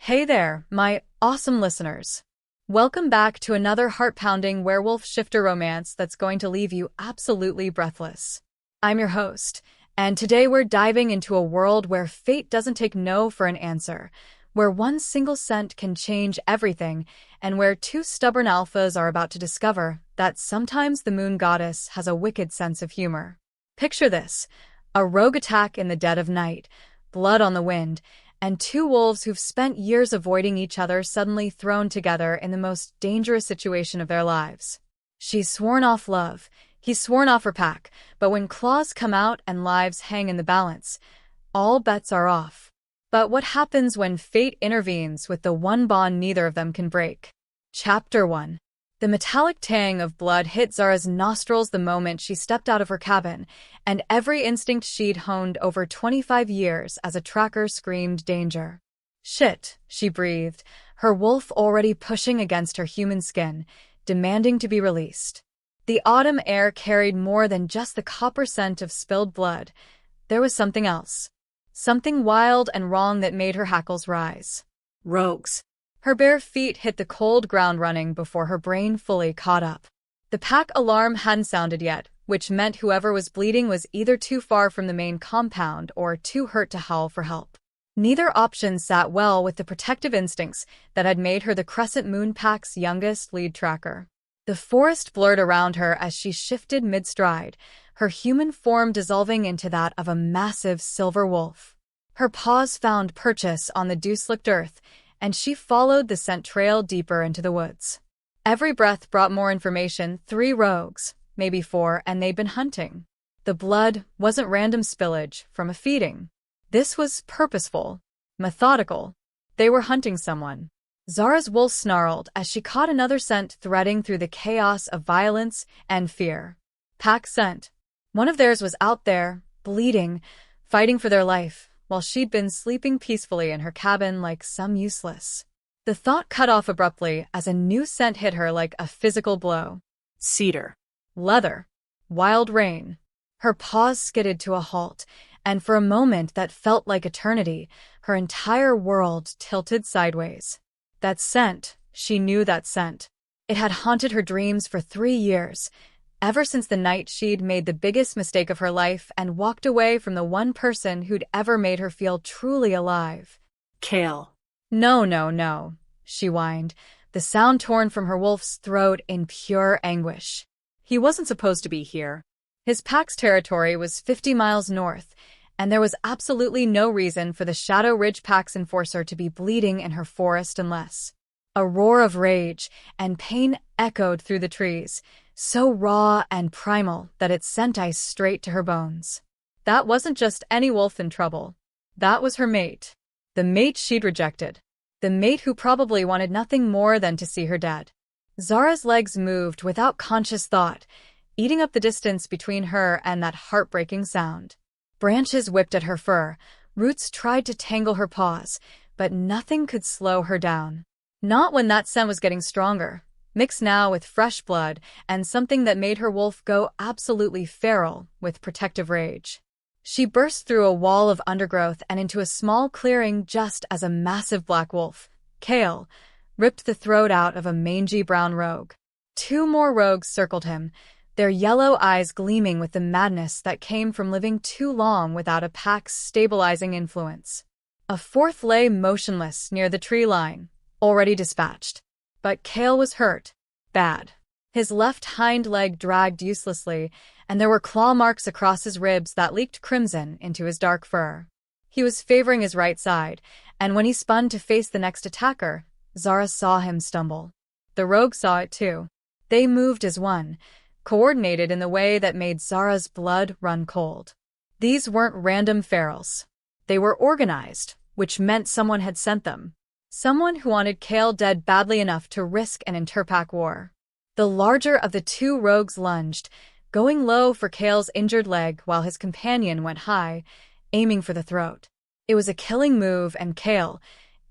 Hey there, my awesome listeners. Welcome back to another heart-pounding werewolf shifter romance that's going to leave you absolutely breathless. I'm your host, and today we're diving into a world where fate doesn't take no for an answer, where one single scent can change everything, and where two stubborn alphas are about to discover that sometimes the moon goddess has a wicked sense of humor. Picture this: a rogue attack in the dead of night, blood on the wind, and two wolves who've spent years avoiding each other suddenly thrown together in the most dangerous situation of their lives. She's sworn off love, he's sworn off her pack, but when claws come out and lives hang in the balance, all bets are off. But what happens when fate intervenes with the one bond neither of them can break? Chapter 1. The metallic tang of blood hit Zara's nostrils the moment she stepped out of her cabin, and every instinct she'd honed over 25 years as a tracker screamed danger. Shit, she breathed, her wolf already pushing against her human skin, demanding to be released. The autumn air carried more than just the copper scent of spilled blood. There was something else. Something wild and wrong that made her hackles rise. Rogues. Her bare feet hit the cold ground running before her brain fully caught up. The pack alarm hadn't sounded yet, which meant whoever was bleeding was either too far from the main compound or too hurt to howl for help. Neither option sat well with the protective instincts that had made her the Crescent Moon Pack's youngest lead tracker. The forest blurred around her as she shifted mid-stride, her human form dissolving into that of a massive silver wolf. Her paws found purchase on the dew-slicked earth, and she followed the scent trail deeper into the woods. Every breath brought more information: 3 rogues, maybe 4, and they'd been hunting. The blood wasn't random spillage from a feeding. This was purposeful, methodical. They were hunting someone. Zara's wolf snarled as she caught another scent threading through the chaos of violence and fear. Pack scent. One of theirs was out there, bleeding, fighting for their life, while she'd been sleeping peacefully in her cabin like some useless. The thought cut off abruptly as a new scent hit her like a physical blow. Cedar. Leather. Wild rain. Her paws skidded to a halt, and for a moment that felt like eternity, her entire world tilted sideways. That scent, she knew that scent. It had haunted her dreams for 3 years, ever since the night she'd made the biggest mistake of her life and walked away from the one person who'd ever made her feel truly alive. Kale. No, she whined, the sound torn from her wolf's throat in pure anguish. He wasn't supposed to be here. His pack's territory was 50 miles north, and there was absolutely no reason for the Shadow Ridge Pack's enforcer to be bleeding in her forest unless. A roar of rage and pain echoed through the trees, so raw and primal that it sent ice straight to her bones. That wasn't just any wolf in trouble. That was her mate. The mate she'd rejected. The mate who probably wanted nothing more than to see her dead. Zara's legs moved without conscious thought, eating up the distance between her and that heartbreaking sound. Branches whipped at her fur, roots tried to tangle her paws, but nothing could slow her down. Not when that scent was getting stronger, mixed now with fresh blood and something that made her wolf go absolutely feral with protective rage. She burst through a wall of undergrowth and into a small clearing just as a massive black wolf, Kale, ripped the throat out of a mangy brown rogue. 2 more rogues circled him, their yellow eyes gleaming with the madness that came from living too long without a pack's stabilizing influence. A 4th lay motionless near the tree line, already dispatched. But Kale was hurt. Bad. His left hind leg dragged uselessly, and there were claw marks across his ribs that leaked crimson into his dark fur. He was favoring his right side, and when he spun to face the next attacker, Zara saw him stumble. The rogue saw it too. They moved as one, coordinated in the way that made Zara's blood run cold. These weren't random ferals. They were organized, which meant someone had sent them. Someone who wanted Kale dead badly enough to risk an interpack war. The larger of the 2 rogues lunged, going low for Kale's injured leg while his companion went high, aiming for the throat. It was a killing move, and Kale,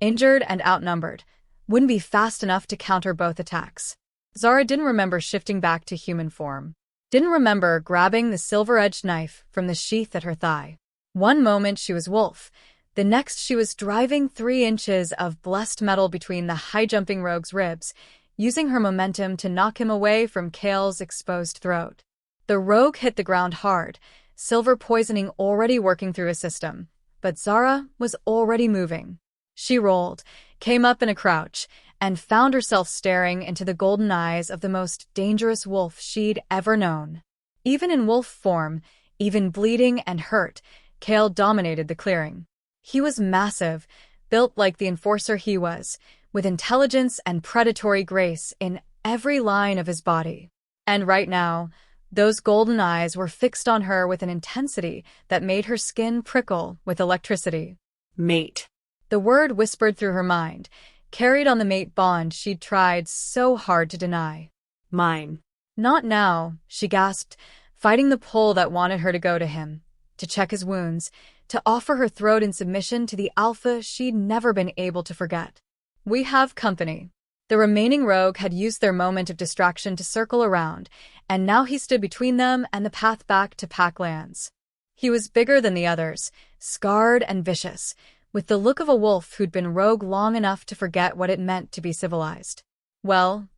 injured and outnumbered, wouldn't be fast enough to counter both attacks. Zara didn't remember shifting back to human form. Didn't remember grabbing the silver-edged knife from the sheath at her thigh. One moment she was wolf, The next, she was driving 3 inches of blessed metal between the high-jumping rogue's ribs, using her momentum to knock him away from Kale's exposed throat. The rogue hit the ground hard, silver poisoning already working through his system, but Zara was already moving. She rolled, came up in a crouch, and found herself staring into the golden eyes of the most dangerous wolf she'd ever known. Even in wolf form, even bleeding and hurt, Kale dominated the clearing. He was massive, built like the enforcer he was, with intelligence and predatory grace in every line of his body. And right now, those golden eyes were fixed on her with an intensity that made her skin prickle with electricity. Mate. The word whispered through her mind, carried on the mate bond she'd tried so hard to deny. Mine. Not now, she gasped, fighting the pull that wanted her to go to him, to check his wounds, to offer her throat in submission to the alpha she'd never been able to forget. We have company. The remaining rogue had used their moment of distraction to circle around, and now he stood between them and the path back to Packlands. He was bigger than the others, scarred and vicious, with the look of a wolf who'd been rogue long enough to forget what it meant to be civilized. Well,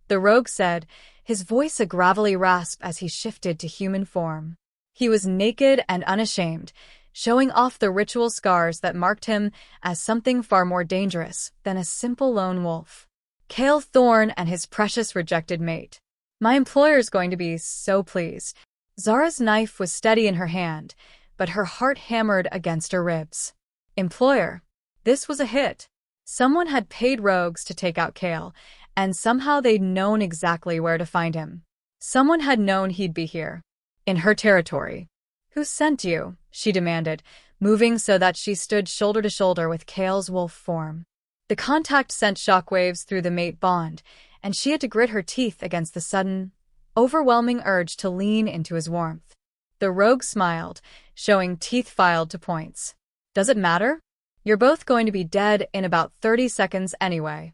the rogue said, his voice a gravelly rasp as he shifted to human form. He was naked and unashamed, showing off the ritual scars that marked him as something far more dangerous than a simple lone wolf. Kale Thorne and his precious rejected mate. My employer's going to be so pleased. Zara's knife was steady in her hand, but her heart hammered against her ribs. Employer. This was a hit. Someone had paid rogues to take out Kale, and somehow they'd known exactly where to find him. Someone had known he'd be here. In her territory. Who sent you? She demanded, moving so that she stood shoulder to shoulder with Kale's wolf form. The contact sent shockwaves through the mate bond, and she had to grit her teeth against the sudden, overwhelming urge to lean into his warmth. The rogue smiled, showing teeth filed to points. Does it matter? You're both going to be dead in about 30 seconds anyway.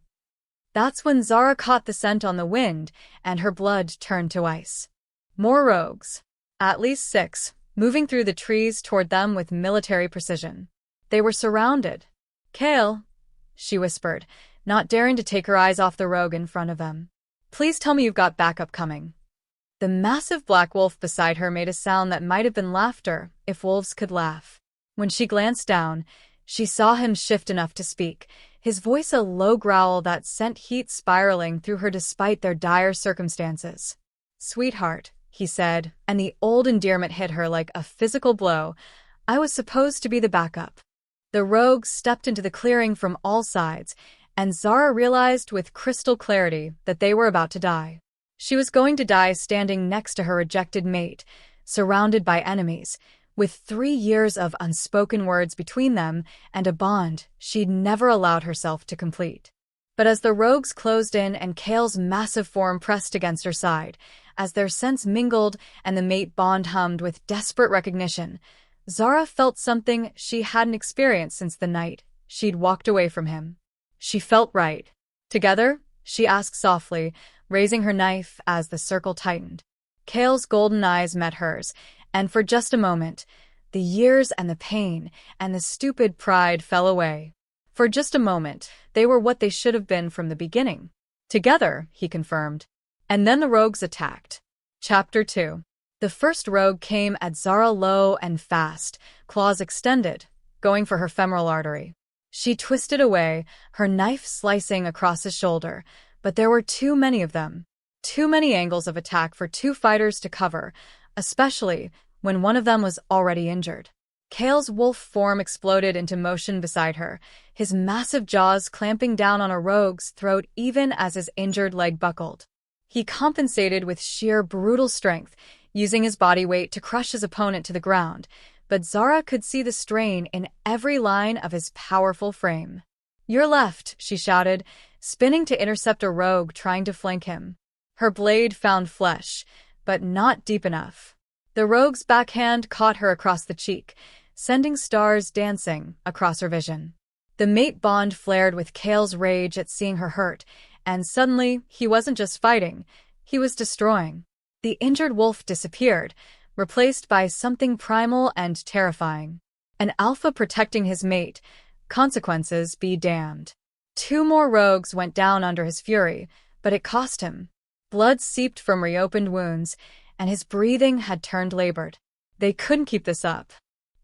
That's when Zara caught the scent on the wind, and her blood turned to ice. More rogues. At least 6, moving through the trees toward them with military precision. They were surrounded. Kale, she whispered, not daring to take her eyes off the rogue in front of them. Please tell me you've got backup coming. The massive black wolf beside her made a sound that might have been laughter, if wolves could laugh. When she glanced down, she saw him shift enough to speak, his voice a low growl that sent heat spiraling through her despite their dire circumstances. Sweetheart, he said, and the old endearment hit her like a physical blow. I was supposed to be the backup. The rogues stepped into the clearing from all sides, and Zara realized with crystal clarity that they were about to die. She was going to die standing next to her rejected mate, surrounded by enemies, with 3 years of unspoken words between them and a bond she'd never allowed herself to complete. But as the rogues closed in and Kale's massive form pressed against her side, as their scents mingled and the mate bond hummed with desperate recognition, Zara felt something she hadn't experienced since the night she'd walked away from him. She felt right. Together? She asked softly, raising her knife as the circle tightened. Kale's golden eyes met hers, and for just a moment, the years and the pain and the stupid pride fell away. For just a moment, they were what they should have been from the beginning. Together, he confirmed. And then the rogues attacked. Chapter 2. The first rogue came at Zara low and fast, claws extended, going for her femoral artery. She twisted away, her knife slicing across his shoulder, but there were too many of them. Too many angles of attack for 2 fighters to cover, especially when one of them was already injured. Kale's wolf form exploded into motion beside her, his massive jaws clamping down on a rogue's throat even as his injured leg buckled. He compensated with sheer brutal strength, using his body weight to crush his opponent to the ground, but Zara could see the strain in every line of his powerful frame. "You're left," she shouted, spinning to intercept a rogue trying to flank him. Her blade found flesh, but not deep enough. The rogue's backhand caught her across the cheek, sending stars dancing across her vision. The mate bond flared with Kale's rage at seeing her hurt, and suddenly he wasn't just fighting, he was destroying. The injured wolf disappeared, replaced by something primal and terrifying. An alpha protecting his mate. Consequences be damned. 2 more rogues went down under his fury, but it cost him. Blood seeped from reopened wounds, and his breathing had turned labored. They couldn't keep this up.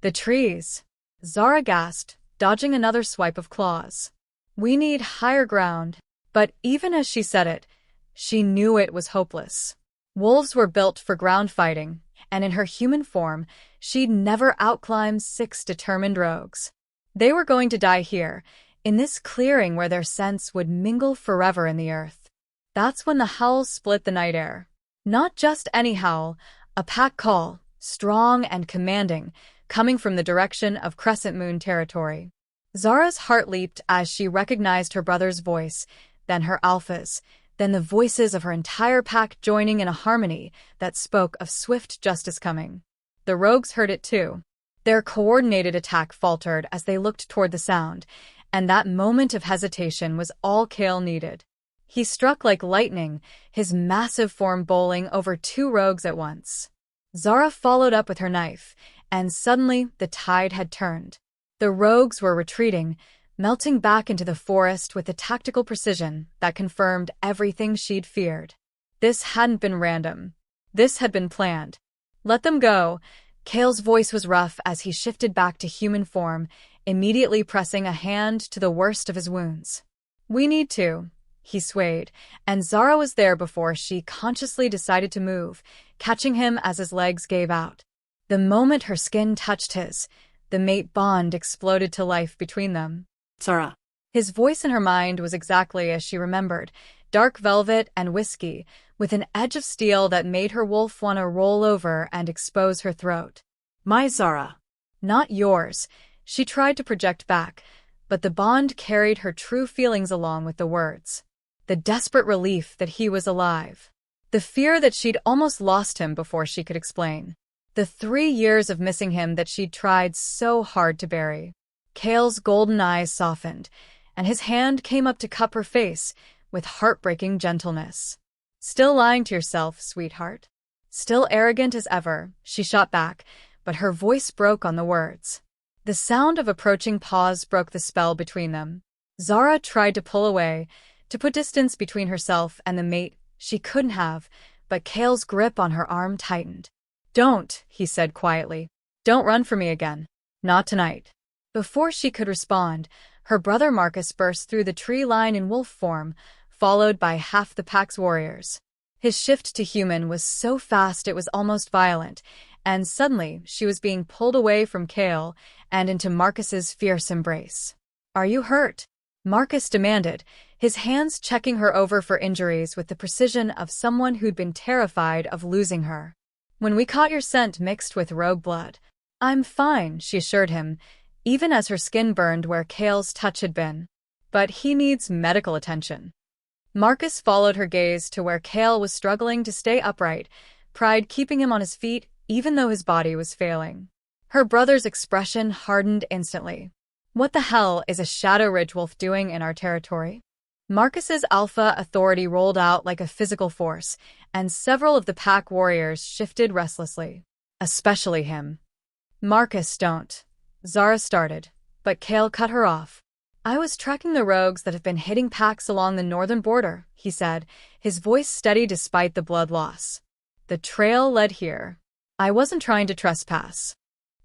The trees. Zara gasped, dodging another swipe of claws. We need higher ground. But even as she said it, she knew it was hopeless. Wolves were built for ground fighting, and in her human form, she'd never outclimb 6 determined rogues. They were going to die here, in this clearing where their scents would mingle forever in the earth. That's when the howl split the night air. Not just any howl, a pack call, strong and commanding, coming from the direction of Crescent Moon territory. Zara's heart leaped as she recognized her brother's voice, then her alpha's, then the voices of her entire pack joining in a harmony that spoke of swift justice coming. The rogues heard it too. Their coordinated attack faltered as they looked toward the sound, and that moment of hesitation was all Kale needed. He struck like lightning, his massive form bowling over 2 rogues at once. Zara followed up with her knife, and suddenly the tide had turned. The rogues were retreating, melting back into the forest with a tactical precision that confirmed everything she'd feared. This hadn't been random. This had been planned. Let them go. Kale's voice was rough as he shifted back to human form, immediately pressing a hand to the worst of his wounds. We need to. He swayed, and Zara was there before she consciously decided to move, catching him as his legs gave out. The moment her skin touched his, the mate bond exploded to life between them. Zara. His voice in her mind was exactly as she remembered, dark velvet and whiskey, with an edge of steel that made her wolf want to roll over and expose her throat. My Zara. Not yours, she tried to project back, but the bond carried her true feelings along with the words. The desperate relief that he was alive. The fear that she'd almost lost him before she could explain. The 3 years of missing him that she'd tried so hard to bury. Kale's golden eyes softened, and his hand came up to cup her face with heartbreaking gentleness. Still lying to yourself, sweetheart? Still arrogant as ever, she shot back, but her voice broke on the words. The sound of approaching paws broke the spell between them. Zara tried to pull away, to put distance between herself and the mate she couldn't have, but Kale's grip on her arm tightened. Don't, he said quietly. Don't run for me again. Not tonight. Before she could respond, her brother Marcus burst through the tree line in wolf form, followed by half the pack's warriors. His shift to human was so fast it was almost violent, and suddenly she was being pulled away from Kale and into Marcus's fierce embrace. Are you hurt? Marcus demanded, his hands checking her over for injuries with the precision of someone who'd been terrified of losing her. When we caught your scent mixed with rogue blood. I'm fine, she assured him, even as her skin burned where Kale's touch had been. But he needs medical attention. Marcus followed her gaze to where Kale was struggling to stay upright, pride keeping him on his feet even though his body was failing. Her brother's expression hardened instantly. What the hell is a shadow ridgewolf doing in our territory? Marcus's alpha authority rolled out like a physical force, and several of the pack warriors shifted restlessly. Especially him. Marcus, don't. Zara started, but Kale cut her off. I was tracking the rogues that have been hitting packs along the northern border, he said, his voice steady despite the blood loss. The trail led here. I wasn't trying to trespass.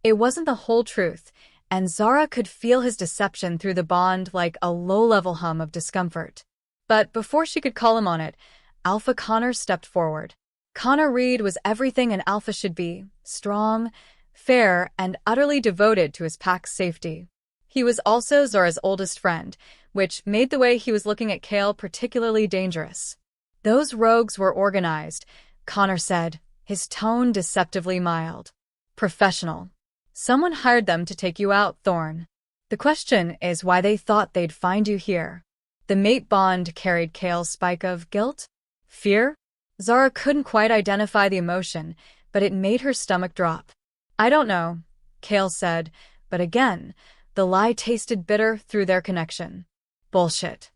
It wasn't the whole truth, and Zara could feel his deception through the bond like a low-level hum of discomfort. But before she could call him on it, Alpha Connor stepped forward. Connor Reed was everything an alpha should be, strong, fair, and utterly devoted to his pack's safety. He was also Zara's oldest friend, which made the way he was looking at Kale particularly dangerous. Those rogues were organized, Connor said, his tone deceptively mild. Professional. Someone hired them to take you out, Thorn. The question is why they thought they'd find you here. The mate bond carried Kale's spike of guilt? Fear? Zara couldn't quite identify the emotion, but it made her stomach drop. I don't know, Kale said, but again, the lie tasted bitter through their connection. Bullshit.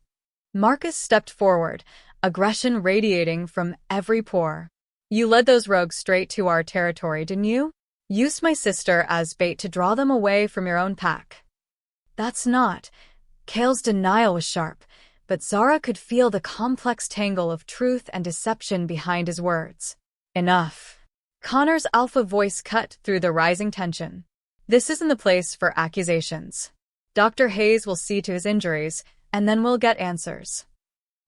Marcus stepped forward, aggression radiating from every pore. You led those rogues straight to our territory, didn't you? Used my sister as bait to draw them away from your own pack. That's not. Kale's denial was sharp, but Zara could feel the complex tangle of truth and deception behind his words. Enough. Connor's alpha voice cut through the rising tension. This isn't the place for accusations. Dr. Hayes will see to his injuries, and then we'll get answers.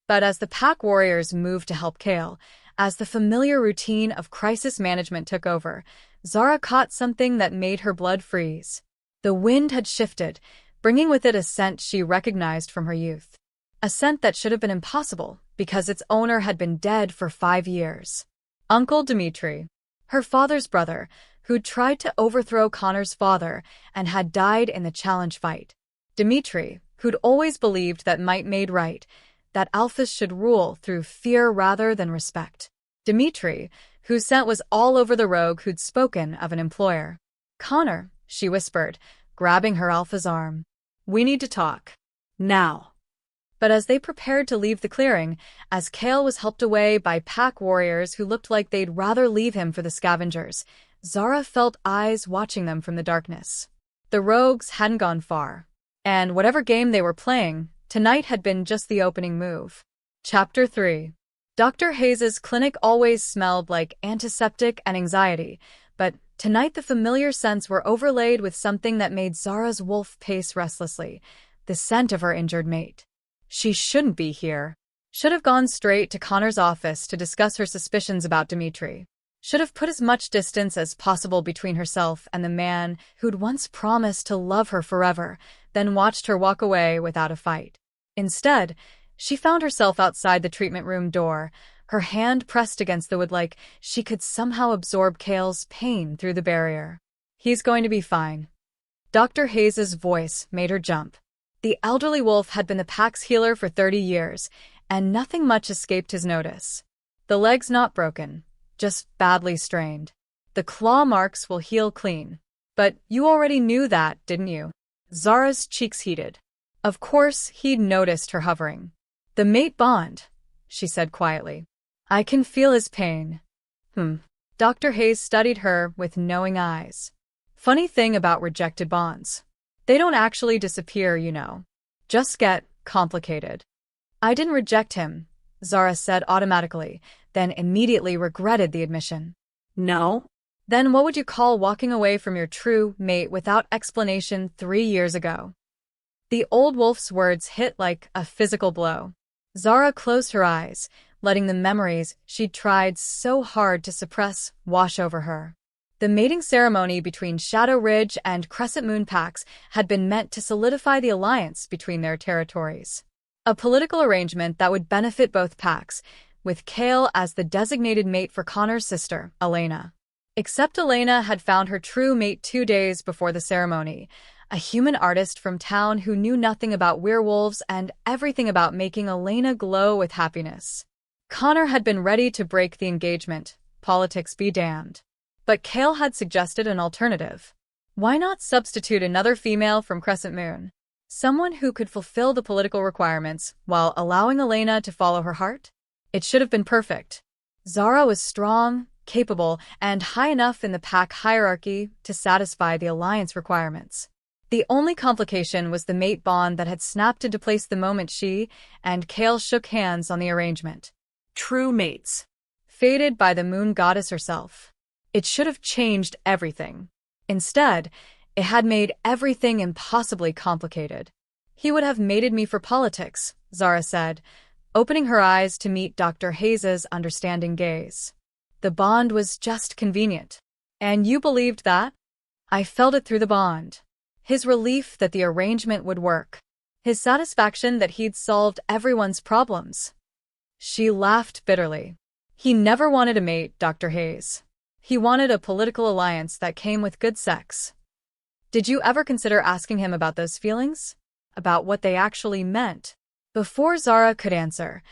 But as the pack warriors moved to help Kale, as the familiar routine of crisis management took over, Zara caught something that made her blood freeze. The wind had shifted, bringing with it a scent she recognized from her youth. A scent that should have been impossible, because its owner had been dead for 5 years. Uncle Dmitri, her father's brother, who'd tried to overthrow Connor's father and had died in the challenge fight. Dmitri, who'd always believed that might made right, that alphas should rule through fear rather than respect. Dmitri, whose scent was all over the rogue who'd spoken of an employer. Connor, she whispered, grabbing her alpha's arm. We need to talk. Now. But as they prepared to leave the clearing, as Kale was helped away by pack warriors who looked like they'd rather leave him for the scavengers, Zara felt eyes watching them from the darkness. The rogues hadn't gone far. And whatever game they were playing, tonight had been just the opening move. Chapter 3. Dr. Hayes's clinic always smelled like antiseptic and anxiety, but tonight the familiar scents were overlaid with something that made Zara's wolf pace restlessly, the scent of her injured mate. She shouldn't be here. Should have gone straight to Connor's office to discuss her suspicions about Dmitri. Should have put as much distance as possible between herself and the man who'd once promised to love her forever, then watched her walk away without a fight. Instead, she found herself outside the treatment room door, her hand pressed against the wood like she could somehow absorb Kale's pain through the barrier. He's going to be fine. Dr. Hayes's voice made her jump. The elderly wolf had been the pack's healer for 30 years, and nothing much escaped his notice. The leg's not broken, just badly strained. The claw marks will heal clean. But you already knew that, didn't you? Zara's cheeks heated. Of course, he'd noticed her hovering. The mate bond, she said quietly. I can feel his pain. Dr. Hayes studied her with knowing eyes. Funny thing about rejected bonds. They don't actually disappear, you know. Just get complicated. I didn't reject him, Zara said automatically, then immediately regretted the admission. No? Then what would you call walking away from your true mate without explanation 3 years ago? The old wolf's words hit like a physical blow. Zara closed her eyes, letting the memories she'd tried so hard to suppress wash over her. The mating ceremony between Shadow Ridge and Crescent Moon packs had been meant to solidify the alliance between their territories. A political arrangement that would benefit both packs, with Kale as the designated mate for Connor's sister, Elena. Except Elena had found her true mate 2 days before the ceremony, a human artist from town who knew nothing about werewolves and everything about making Elena glow with happiness. Connor had been ready to break the engagement, politics be damned. But Kale had suggested an alternative. Why not substitute another female from Crescent Moon? Someone who could fulfill the political requirements while allowing Elena to follow her heart? It should have been perfect. Zara was strong, capable, and high enough in the pack hierarchy to satisfy the alliance requirements. The only complication was the mate bond that had snapped into place the moment she and Kale shook hands on the arrangement. True mates. Fated by the moon goddess herself. It should have changed everything. Instead, it had made everything impossibly complicated. He would have mated me for politics, Zara said, opening her eyes to meet Dr. Hayes's understanding gaze. The bond was just convenient. And you believed that? I felt it through the bond. His relief that the arrangement would work. His satisfaction that he'd solved everyone's problems. She laughed bitterly. He never wanted a mate, Dr. Hayes. He wanted a political alliance that came with good sex. Did you ever consider asking him about those feelings? About what they actually meant? Before Zara could answer,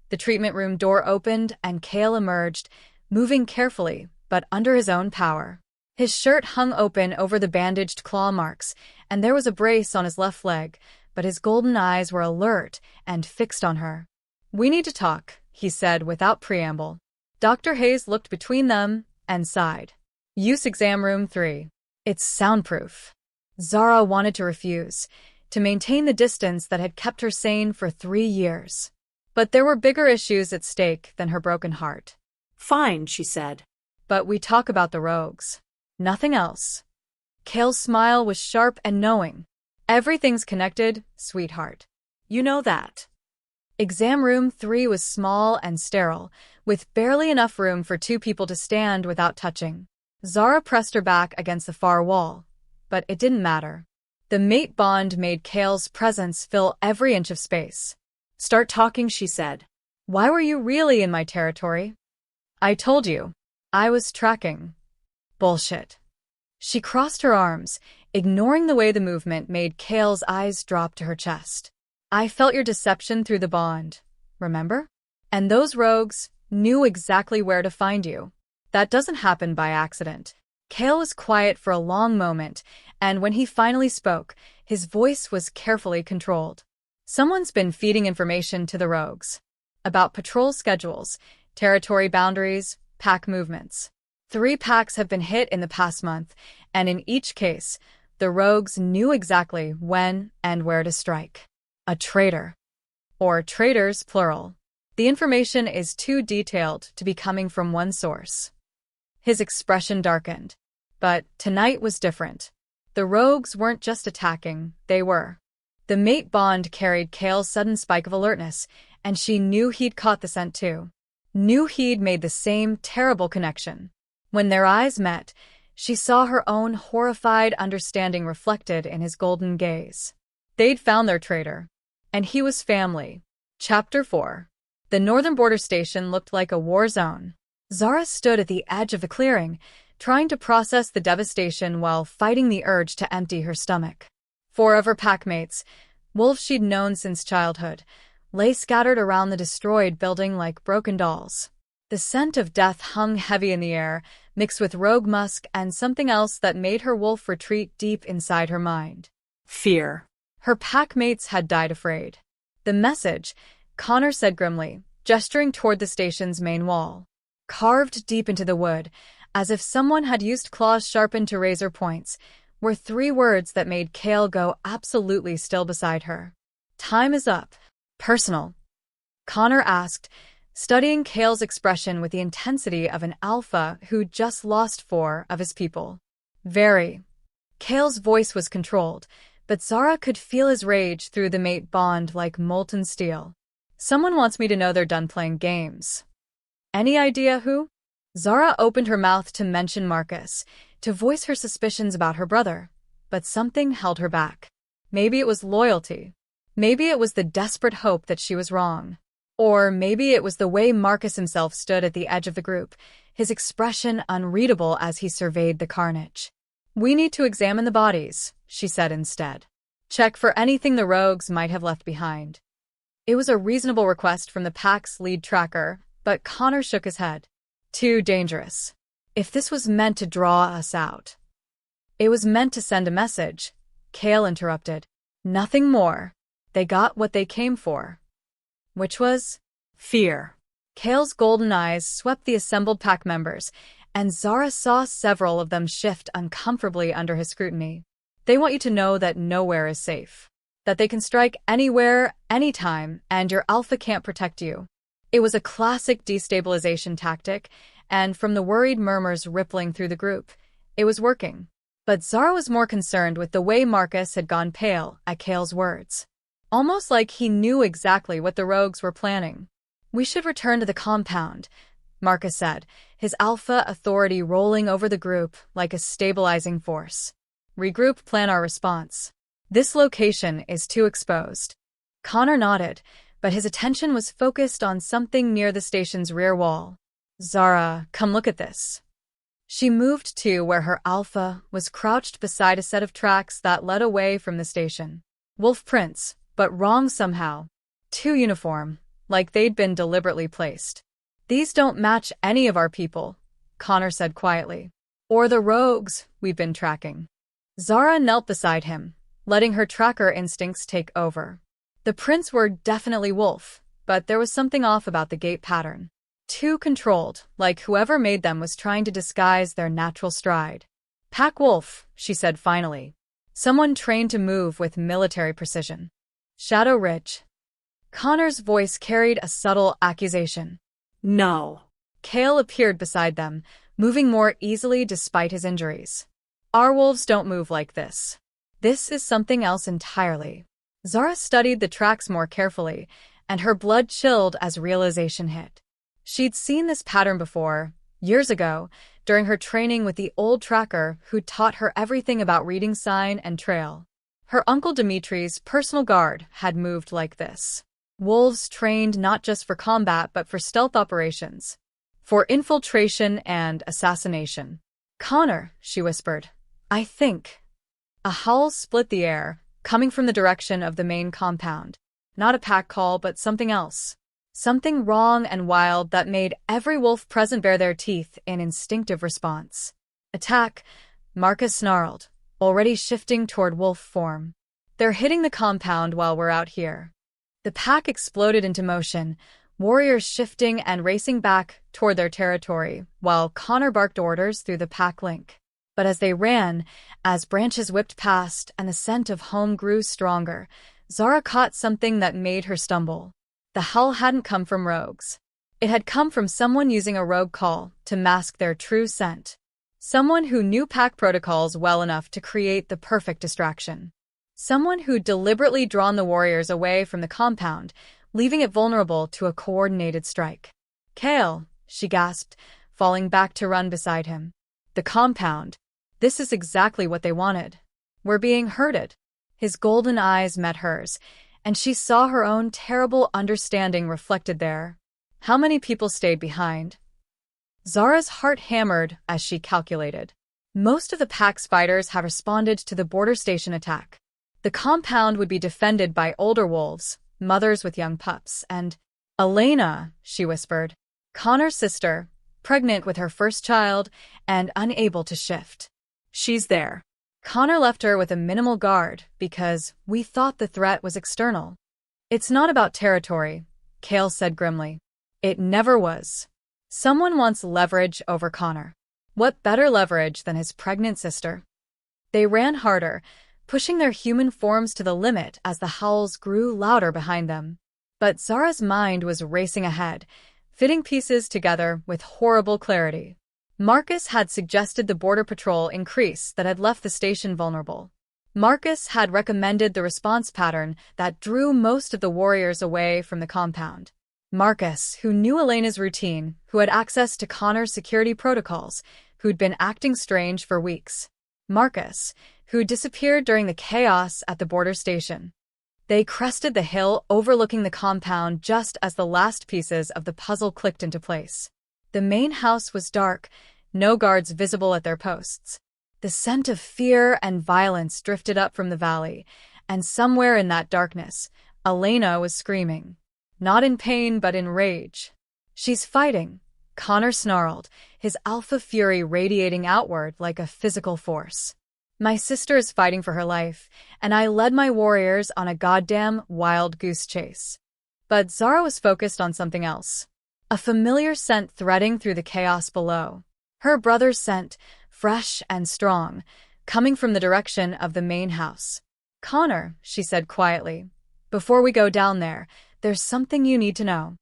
the treatment room door opened and Kale emerged, moving carefully, but under his own power. His shirt hung open over the bandaged claw marks, and there was a brace on his left leg, but his golden eyes were alert and fixed on her. We need to talk, he said without preamble. Dr. Hayes looked between them and sighed. Use exam room 3. It's soundproof. Zara wanted to refuse, to maintain the distance that had kept her sane for 3 years. But there were bigger issues at stake than her broken heart. Fine, she said. But we talk about the rogues. Nothing else. Kale's smile was sharp and knowing. Everything's connected, sweetheart. You know that. Exam room 3 was small and sterile, with barely enough room for 2 people to stand without touching. Zara pressed her back against the far wall, but it didn't matter. The mate bond made Kale's presence fill every inch of space. Start talking, she said. Why were you really in my territory? I told you. I was tracking. Bullshit. She crossed her arms, ignoring the way the movement made Kale's eyes drop to her chest. I felt your deception through the bond, remember? And those rogues knew exactly where to find you. That doesn't happen by accident. Kale was quiet for a long moment, and when he finally spoke, his voice was carefully controlled. Someone's been feeding information to the rogues. About patrol schedules, territory boundaries, pack movements. 3 packs have been hit in the past month, and in each case, the rogues knew exactly when and where to strike. A traitor. Or traitors, plural. The information is too detailed to be coming from one source. His expression darkened. But tonight was different. The rogues weren't just attacking, they were. The mate bond carried Kale's sudden spike of alertness, and she knew he'd caught the scent too. Knew he'd made the same terrible connection. When their eyes met, she saw her own horrified understanding reflected in his golden gaze. They'd found their traitor. And he was family. Chapter 4. The northern border station looked like a war zone. Zara stood at the edge of the clearing, trying to process the devastation while fighting the urge to empty her stomach. 4 of her packmates, wolves she'd known since childhood, lay scattered around the destroyed building like broken dolls. The scent of death hung heavy in the air, mixed with rogue musk and something else that made her wolf retreat deep inside her mind. Fear. Her packmates had died afraid. The message, Connor said grimly, gesturing toward the station's main wall. Carved deep into the wood, as if someone had used claws sharpened to razor points, were 3 words that made Kale go absolutely still beside her. Time is up. Personal. Connor asked, studying Kale's expression with the intensity of an alpha who'd just lost 4 of his people. Very. Kale's voice was controlled, but Zara could feel his rage through the mate bond like molten steel. Someone wants me to know they're done playing games. Any idea who? Zara opened her mouth to mention Marcus, to voice her suspicions about her brother, but something held her back. Maybe it was loyalty. Maybe it was the desperate hope that she was wrong. Or maybe it was the way Marcus himself stood at the edge of the group, his expression unreadable as he surveyed the carnage. We need to examine the bodies, she said instead. Check for anything the rogues might have left behind. It was a reasonable request from the pack's lead tracker, but Connor shook his head. Too dangerous. If this was meant to draw us out. It was meant to send a message, Kale interrupted. Nothing more. They got what they came for. Which was? Fear. Kale's golden eyes swept the assembled pack members, and Zara saw several of them shift uncomfortably under his scrutiny. They want you to know that nowhere is safe. That they can strike anywhere, anytime, and your alpha can't protect you. It was a classic destabilization tactic, and from the worried murmurs rippling through the group, it was working. But Zara was more concerned with the way Marcus had gone pale at Kale's words. Almost like he knew exactly what the rogues were planning. We should return to the compound, Marcus said, his alpha authority rolling over the group like a stabilizing force. Regroup, plan our response. This location is too exposed. Connor nodded, but his attention was focused on something near the station's rear wall. Zara, come look at this. She moved to where her alpha was crouched beside a set of tracks that led away from the station. Wolf prints, but wrong somehow. Too uniform, like they'd been deliberately placed. These don't match any of our people, Connor said quietly. Or the rogues we've been tracking. Zara knelt beside him, letting her tracker instincts take over. The prints were definitely wolf, but there was something off about the gait pattern. Too controlled, like whoever made them was trying to disguise their natural stride. Pack wolf, she said finally. Someone trained to move with military precision. Shadow Ridge. Connor's voice carried a subtle accusation. No. Kale appeared beside them, moving more easily despite his injuries. Our wolves don't move like this. This is something else entirely. Zara studied the tracks more carefully, and her blood chilled as realization hit. She'd seen this pattern before, years ago, during her training with the old tracker who'd taught her everything about reading sign and trail. Her uncle Dimitri's personal guard had moved like this. Wolves trained not just for combat but for stealth operations, for infiltration and assassination. Connor, she whispered. I think. A howl split the air, coming from the direction of the main compound. Not a pack call, but something else. Something wrong and wild that made every wolf present bare their teeth in instinctive response. Attack, Marcus snarled, already shifting toward wolf form. They're hitting the compound while we're out here. The pack exploded into motion, warriors shifting and racing back toward their territory, while Connor barked orders through the pack link. But as they ran, as branches whipped past and the scent of home grew stronger, Zara caught something that made her stumble. The howl hadn't come from rogues. It had come from someone using a rogue call to mask their true scent. Someone who knew pack protocols well enough to create the perfect distraction. Someone who'd deliberately drawn the warriors away from the compound, leaving it vulnerable to a coordinated strike. Kale, she gasped, falling back to run beside him. The compound. This is exactly what they wanted. We're being herded. His golden eyes met hers, and she saw her own terrible understanding reflected there. How many people stayed behind? Zara's heart hammered as she calculated. Most of the pack's fighters have responded to the border station attack. The compound would be defended by older wolves, mothers with young pups, and Elena, she whispered, Connor's sister, pregnant with her first child and unable to shift. She's there. Connor left her with a minimal guard because we thought the threat was external. It's not about territory, Kale said grimly. It never was. Someone wants leverage over Connor. What better leverage than his pregnant sister? They ran harder, pushing their human forms to the limit as the howls grew louder behind them. But Zara's mind was racing ahead, fitting pieces together with horrible clarity. Marcus had suggested the border patrol increase that had left the station vulnerable. Marcus had recommended the response pattern that drew most of the warriors away from the compound. Marcus, who knew Elena's routine, who had access to Connor's security protocols, who'd been acting strange for weeks. Marcus, who disappeared during the chaos at the border station. They crested the hill overlooking the compound just as the last pieces of the puzzle clicked into place. The main house was dark, no guards visible at their posts. The scent of fear and violence drifted up from the valley, and somewhere in that darkness, Elena was screaming. Not in pain but in rage. She's fighting, Connor snarled, his alpha fury radiating outward like a physical force. My sister is fighting for her life, and I led my warriors on a goddamn wild goose chase. But Zara was focused on something else. A familiar scent threading through the chaos below. Her brother's scent, fresh and strong, coming from the direction of the main house. Connor, she said quietly, before we go down there, there's something you need to know.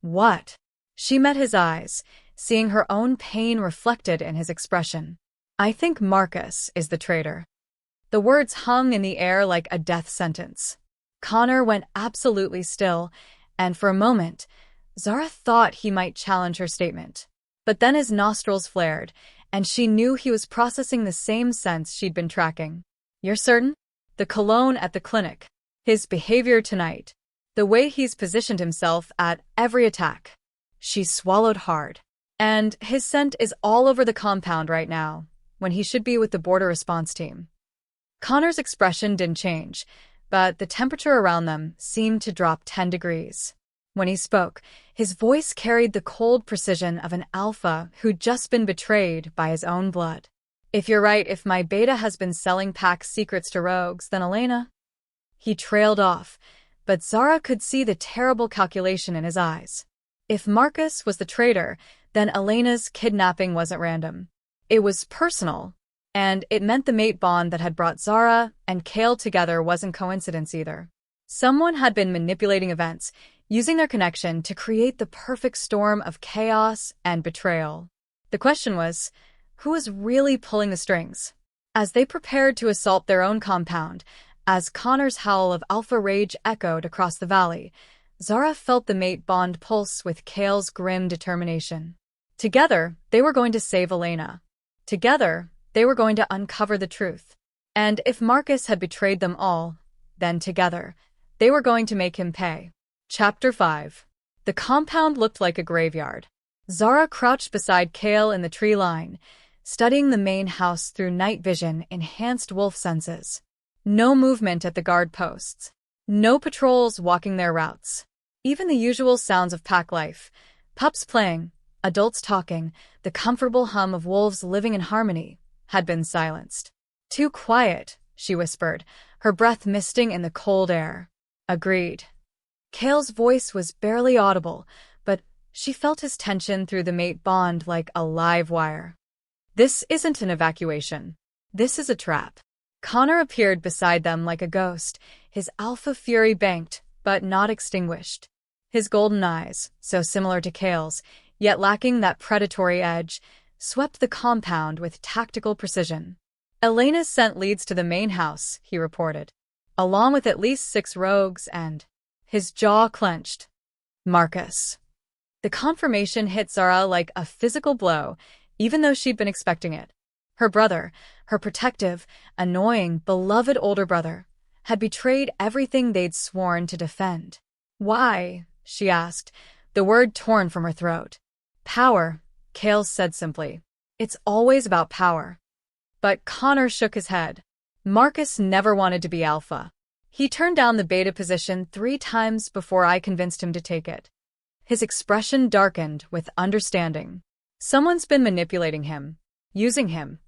What? She met his eyes, seeing her own pain reflected in his expression. I think Marcus is the traitor. The words hung in the air like a death sentence. Connor went absolutely still, and for a moment, Zara thought he might challenge her statement. But then his nostrils flared, and she knew he was processing the same sense she'd been tracking. You're certain? The cologne at the clinic. His behavior tonight. The way he's positioned himself at every attack. She swallowed hard. And his scent is all over the compound right now, when he should be with the border response team. Connor's expression didn't change, but the temperature around them seemed to drop 10 degrees. When he spoke, his voice carried the cold precision of an alpha who'd just been betrayed by his own blood. If you're right, if my beta has been selling pack secrets to rogues, then Elena? He trailed off, but Zara could see the terrible calculation in his eyes. If Marcus was the traitor, then Elena's kidnapping wasn't random. It was personal, and it meant the mate bond that had brought Zara and Kale together wasn't coincidence either. Someone had been manipulating events, using their connection to create the perfect storm of chaos and betrayal. The question was, who was really pulling the strings? As they prepared to assault their own compound, as Connor's howl of alpha rage echoed across the valley, Zara felt the mate bond pulse with Kale's grim determination. Together, they were going to save Elena. Together, they were going to uncover the truth. And if Marcus had betrayed them all, then together, they were going to make him pay. Chapter 5. The compound looked like a graveyard. Zara crouched beside Kale in the tree line, studying the main house through night vision enhanced wolf senses. No movement at the guard posts. No patrols walking their routes. Even the usual sounds of pack life, pups playing, adults talking, the comfortable hum of wolves living in harmony, had been silenced. Too quiet, she whispered, her breath misting in the cold air. Agreed. Kale's voice was barely audible, but she felt his tension through the mate bond like a live wire. This isn't an evacuation. This is a trap. Connor appeared beside them like a ghost, his alpha fury banked, but not extinguished. His golden eyes, so similar to Kale's, yet lacking that predatory edge, swept the compound with tactical precision. Elena's scent leads to the main house, he reported, along with at least 6 rogues and... His jaw clenched. Marcus. The confirmation hit Zara like a physical blow, even though she'd been expecting it. Her brother, her protective, annoying, beloved older brother, had betrayed everything they'd sworn to defend. Why? She asked, the word torn from her throat. Power, Kale said simply. It's always about power. But Connor shook his head. Marcus never wanted to be alpha. He turned down the beta position 3 times before I convinced him to take it. His expression darkened with understanding. Someone's been manipulating him, using him,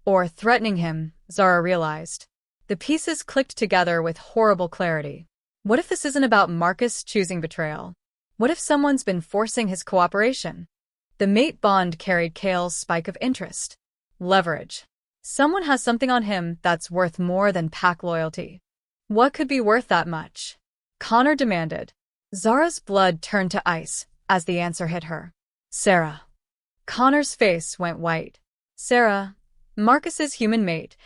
or threatening him, Zara realized. The pieces clicked together with horrible clarity. What if this isn't about Marcus choosing betrayal? What if someone's been forcing his cooperation? The mate bond carried Kale's spike of interest. Leverage. Someone has something on him that's worth more than pack loyalty. What could be worth that much? Connor demanded. Zara's blood turned to ice as the answer hit her. Sarah. Connor's face went white. Sarah, Marcus's human mate,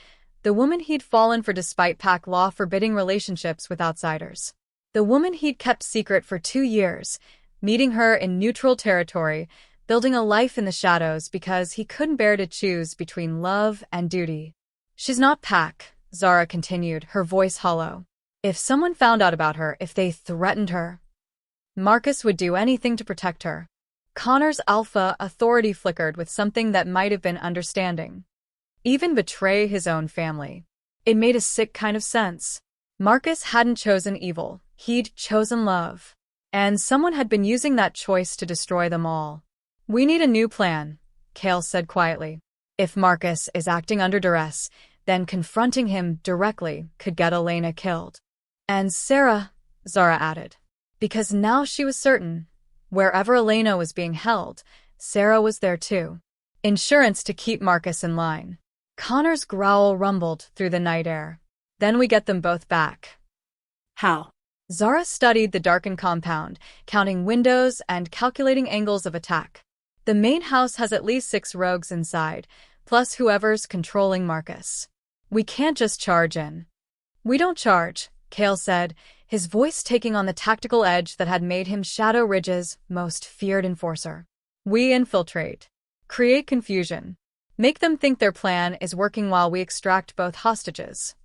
the woman he'd fallen for despite pack law forbidding relationships with outsiders. The woman he'd kept secret for 2 years, meeting her in neutral territory, building a life in the shadows because he couldn't bear to choose between love and duty. She's not pack, Zara continued, her voice hollow. If someone found out about her, if they threatened her, Marcus would do anything to protect her. Connor's alpha authority flickered with something that might have been understanding. Even betray his own family. It made a sick kind of sense. Marcus hadn't chosen evil, he'd chosen love. And someone had been using that choice to destroy them all. We need a new plan, Kale said quietly. If Marcus is acting under duress, then confronting him directly could get Elena killed. And Sarah, Zara added. Because now she was certain, wherever Elena was being held, Sarah was there too. Insurance to keep Marcus in line. Connor's growl rumbled through the night air. Then we get them both back. How? Zara studied the darkened compound, counting windows and calculating angles of attack. The main house has at least 6 rogues inside, plus whoever's controlling Marcus. We can't just charge in. We don't charge, Kale said, his voice taking on the tactical edge that had made him Shadow Ridge's most feared enforcer. We infiltrate. Create confusion. Make them think their plan is working while we extract both hostages.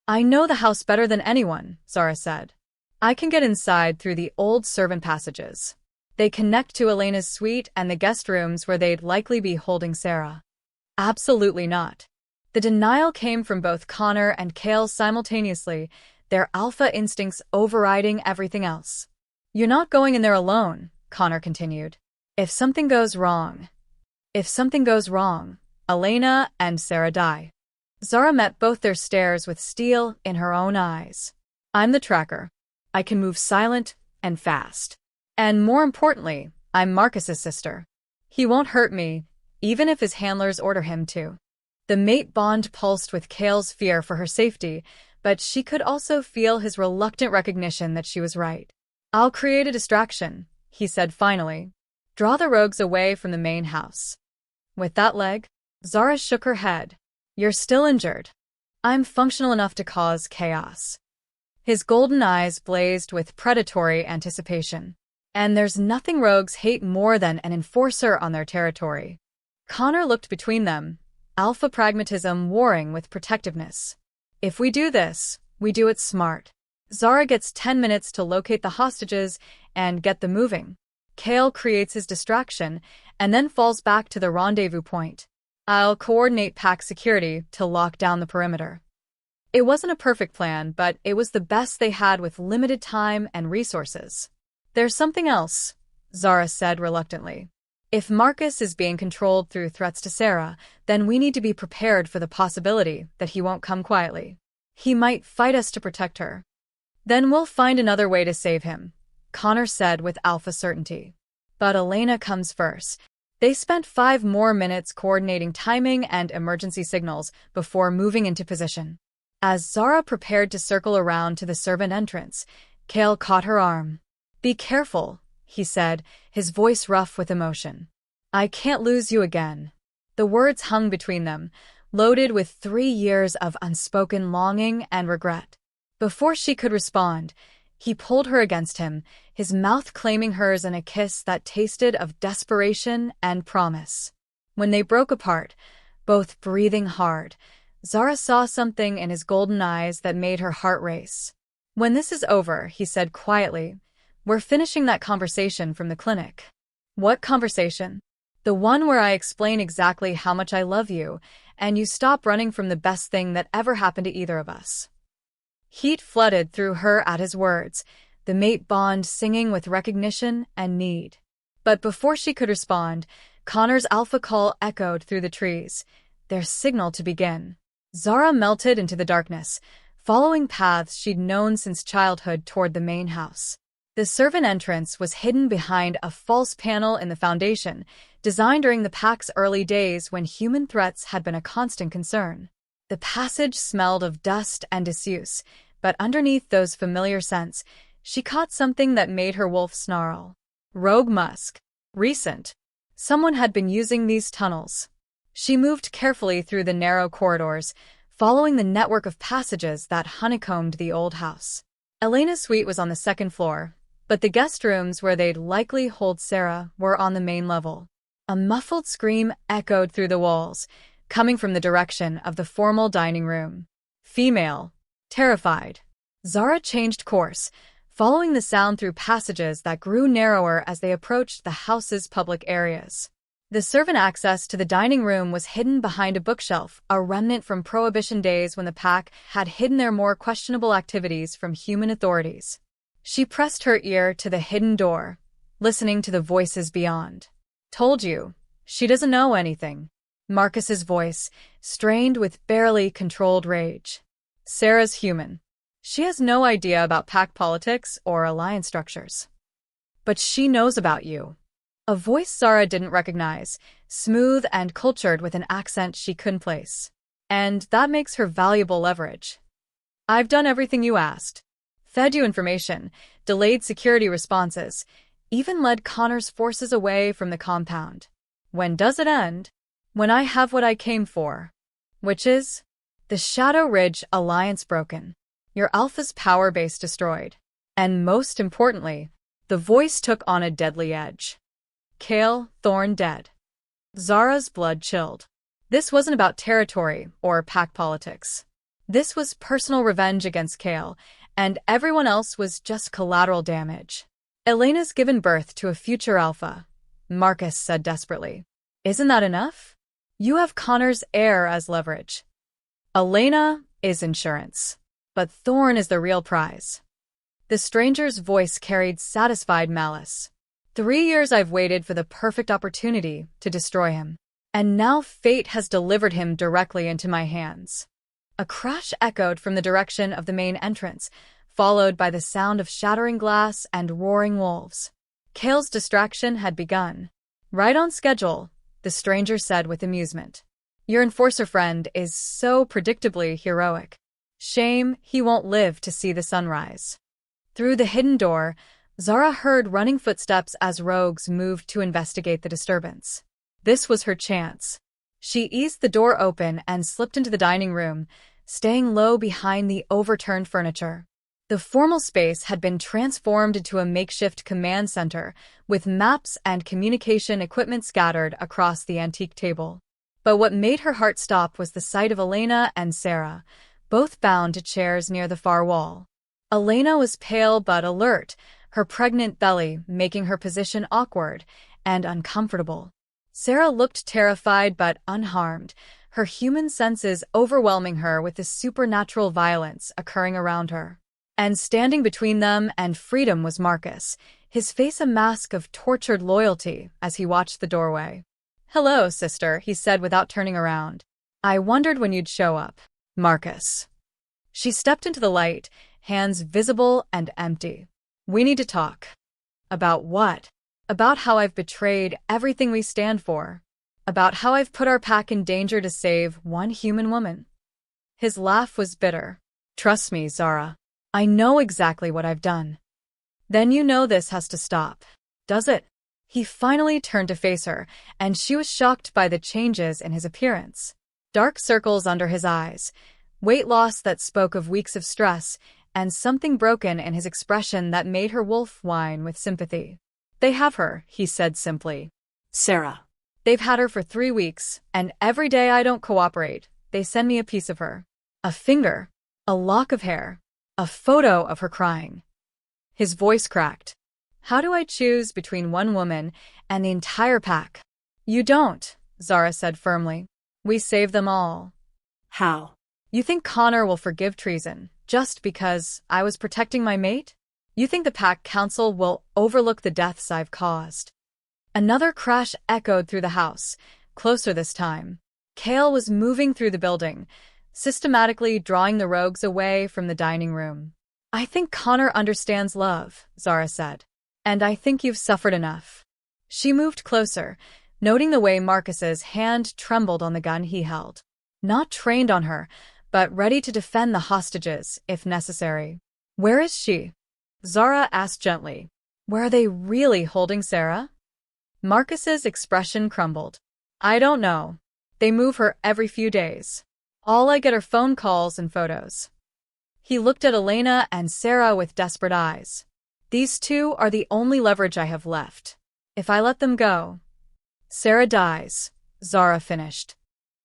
I know the house better than anyone, Zara said. I can get inside through the old servant passages. They connect to Elena's suite and the guest rooms where they'd likely be holding Sarah. Absolutely not. The denial came from both Connor and Kale simultaneously, their alpha instincts overriding everything else. You're not going in there alone, Connor continued. If something goes wrong, Elena and Sarah die. Zara met both their stares with steel in her own eyes. I'm the tracker. I can move silent and fast. And more importantly, I'm Marcus's sister. He won't hurt me, even if his handlers order him to. The mate bond pulsed with Kale's fear for her safety, but she could also feel his reluctant recognition that she was right. I'll create a distraction, he said finally. Draw the rogues away from the main house. With that leg, Zara shook her head. You're still injured. I'm functional enough to cause chaos. His golden eyes blazed with predatory anticipation. And there's nothing rogues hate more than an enforcer on their territory. Connor looked between them, alpha pragmatism warring with protectiveness. If we do this, we do it smart. Zara gets 10 minutes to locate the hostages and get them moving. Kale creates his distraction and then falls back to the rendezvous point. I'll coordinate pack security to lock down the perimeter. It wasn't a perfect plan, but it was the best they had with limited time and resources. There's something else, Zara said reluctantly. If Marcus is being controlled through threats to Zara, then we need to be prepared for the possibility that he won't come quietly. He might fight us to protect her. Then we'll find another way to save him, Connor said with alpha certainty. But Elena comes first. They spent 5 more minutes coordinating timing and emergency signals before moving into position. As Zara prepared to circle around to the servant entrance, Kale caught her arm. Be careful, he said, his voice rough with emotion. I can't lose you again. The words hung between them, loaded with 3 years of unspoken longing and regret. Before she could respond, he pulled her against him, his mouth claiming hers in a kiss that tasted of desperation and promise. When they broke apart, both breathing hard, Zara saw something in his golden eyes that made her heart race. When this is over, he said quietly, we're finishing that conversation from the clinic. What conversation? The one where I explain exactly how much I love you, and you stop running from the best thing that ever happened to either of us. Heat flooded through her at his words, the mate bond singing with recognition and need. But before she could respond, Connor's alpha call echoed through the trees, their signal to begin. Zara melted into the darkness, following paths she'd known since childhood toward the main house. The servant entrance was hidden behind a false panel in the foundation, designed during the pack's early days when human threats had been a constant concern. The passage smelled of dust and disuse, but underneath those familiar scents, she caught something that made her wolf snarl. Rogue musk. Recent. Someone had been using these tunnels. She moved carefully through the narrow corridors, following the network of passages that honeycombed the old house. Elena's suite was on the 2nd floor, but the guest rooms where they'd likely hold Zara were on the main level. A muffled scream echoed through the walls, coming from the direction of the formal dining room. Female. Terrified. Zara changed course, following the sound through passages that grew narrower as they approached the house's public areas. The servant access to the dining room was hidden behind a bookshelf, a remnant from Prohibition days when the pack had hidden their more questionable activities from human authorities. She pressed her ear to the hidden door, listening to the voices beyond. Told you, she doesn't know anything. Marcus's voice, strained with barely controlled rage. Zara's human. She has no idea about pack politics or alliance structures. But she knows about you. A voice Zara didn't recognize, smooth and cultured with an accent she couldn't place. And that makes her valuable leverage. I've done everything you asked. Fed you information, delayed security responses, even led Connor's forces away from the compound. When does it end? When I have what I came for. Which is? The Shadow Ridge alliance broken. Your Alpha's power base destroyed. And most importantly, the voice took on a deadly edge. Kale, Thorn dead. Zara's blood chilled. This wasn't about territory or pack politics. This was personal revenge against Kale, and everyone else was just collateral damage. Elena's given birth to a future Alpha, Marcus said desperately. Isn't that enough? You have Connor's heir as leverage. Elena is insurance, but Thorn is the real prize. The stranger's voice carried satisfied malice. 3 years I've waited for the perfect opportunity to destroy him, and now fate has delivered him directly into my hands. A crash echoed from the direction of the main entrance, followed by the sound of shattering glass and roaring wolves. Kale's distraction had begun. Right on schedule, the stranger said with amusement. Your enforcer friend is so predictably heroic. Shame he won't live to see the sunrise. Through the hidden door, Zara heard running footsteps as rogues moved to investigate the disturbance. This was her chance. She eased the door open and slipped into the dining room, staying low behind the overturned furniture. The formal space had been transformed into a makeshift command center, with maps and communication equipment scattered across the antique table. But what made her heart stop was the sight of Elena and Zara, both bound to chairs near the far wall. Elena was pale but alert, her pregnant belly making her position awkward and uncomfortable. Zara looked terrified but unharmed, her human senses overwhelming her with the supernatural violence occurring around her. And standing between them and freedom was Marcus, his face a mask of tortured loyalty as he watched the doorway. Hello, sister, he said without turning around. I wondered when you'd show up. Marcus. She stepped into the light, hands visible and empty. We need to talk. About what? About how I've betrayed everything we stand for. About how I've put our pack in danger to save one human woman. His laugh was bitter. Trust me, Zara. I know exactly what I've done. Then you know this has to stop, does it? He finally turned to face her, and she was shocked by the changes in his appearance. Dark circles under his eyes, weight loss that spoke of weeks of stress, and something broken in his expression that made her wolf whine with sympathy. They have her, he said simply. Zara. They've had her for 3 weeks, and every day I don't cooperate, they send me a piece of her. A finger, a lock of hair, a photo of her crying. His voice cracked. How do I choose between one woman and the entire pack? You don't, Zara said firmly. We save them all. How? You think Connor will forgive treason just because I was protecting my mate? You think the Pack Council will overlook the deaths I've caused? Another crash echoed through the house, closer this time. Kale was moving through the building, systematically drawing the rogues away from the dining room. I think Connor understands love, Zara said. And I think you've suffered enough. She moved closer, noting the way Marcus's hand trembled on the gun he held. Not trained on her, but ready to defend the hostages if necessary. Where is she? Zara asked gently. Where are they really holding Zara? Marcus's expression crumbled. I don't know. They move her every few days. All I get are phone calls and photos. He looked at Elena and Zara with desperate eyes. These two are the only leverage I have left. If I let them go, Zara dies, Zara finished.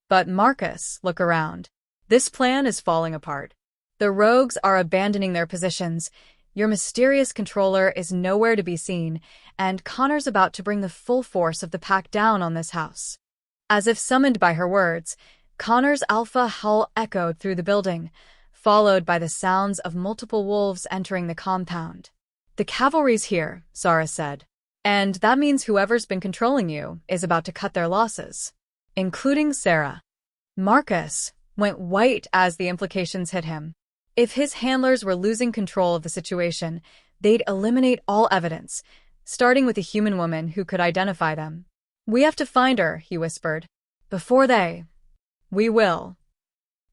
But Marcus, look around. This plan is falling apart. The rogues are abandoning their positions. Your mysterious controller is nowhere to be seen, and Connor's about to bring the full force of the pack down on this house. As if summoned by her words, Connor's alpha howl echoed through the building, followed by the sounds of multiple wolves entering the compound. The cavalry's here, Zara said. And that means whoever's been controlling you is about to cut their losses. Including Zara. Marcus went white as the implications hit him. If his handlers were losing control of the situation, they'd eliminate all evidence, starting with a human woman who could identify them. We have to find her, he whispered. Before they. We will.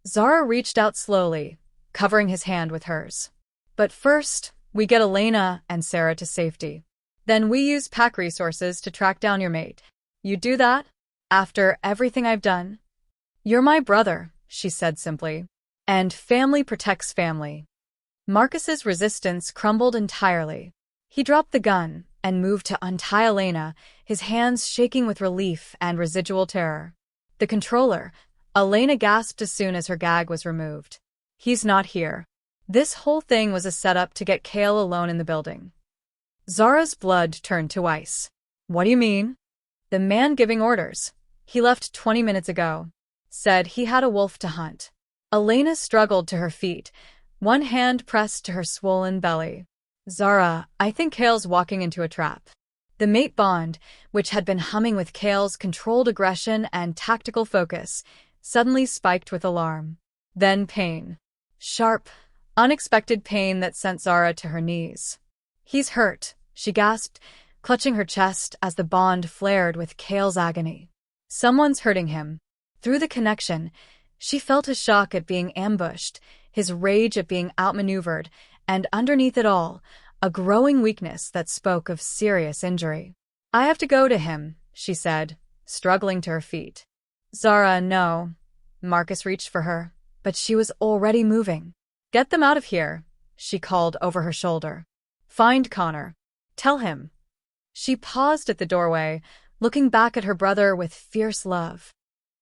Zara reached out slowly, covering his hand with hers. But first, we get Elena and Zara to safety. Then we use pack resources to track down your mate. You do that? After everything I've done? You're my brother, she said simply. And family protects family. Marcus's resistance crumbled entirely. He dropped the gun and moved to untie Elena, his hands shaking with relief and residual terror. The controller, Elena gasped as soon as her gag was removed. He's not here. This whole thing was a setup to get Kale alone in the building. Zara's blood turned to ice. What do you mean? The man giving orders. He left 20 minutes ago. Said he had a wolf to hunt. Elena struggled to her feet, one hand pressed to her swollen belly. Zara, I think Kale's walking into a trap. The mate bond, which had been humming with Kale's controlled aggression and tactical focus, suddenly spiked with alarm. Then pain. Sharp, unexpected pain that sent Zara to her knees. He's hurt, she gasped, clutching her chest as the bond flared with Kale's agony. Someone's hurting him. Through the connection, she felt his shock at being ambushed, his rage at being outmaneuvered, and underneath it all, a growing weakness that spoke of serious injury. "I have to go to him," she said, struggling to her feet. "Zara, no." Marcus reached for her, but she was already moving. "Get them out of here," she called over her shoulder. "Find Connor. Tell him." She paused at the doorway, looking back at her brother with fierce love.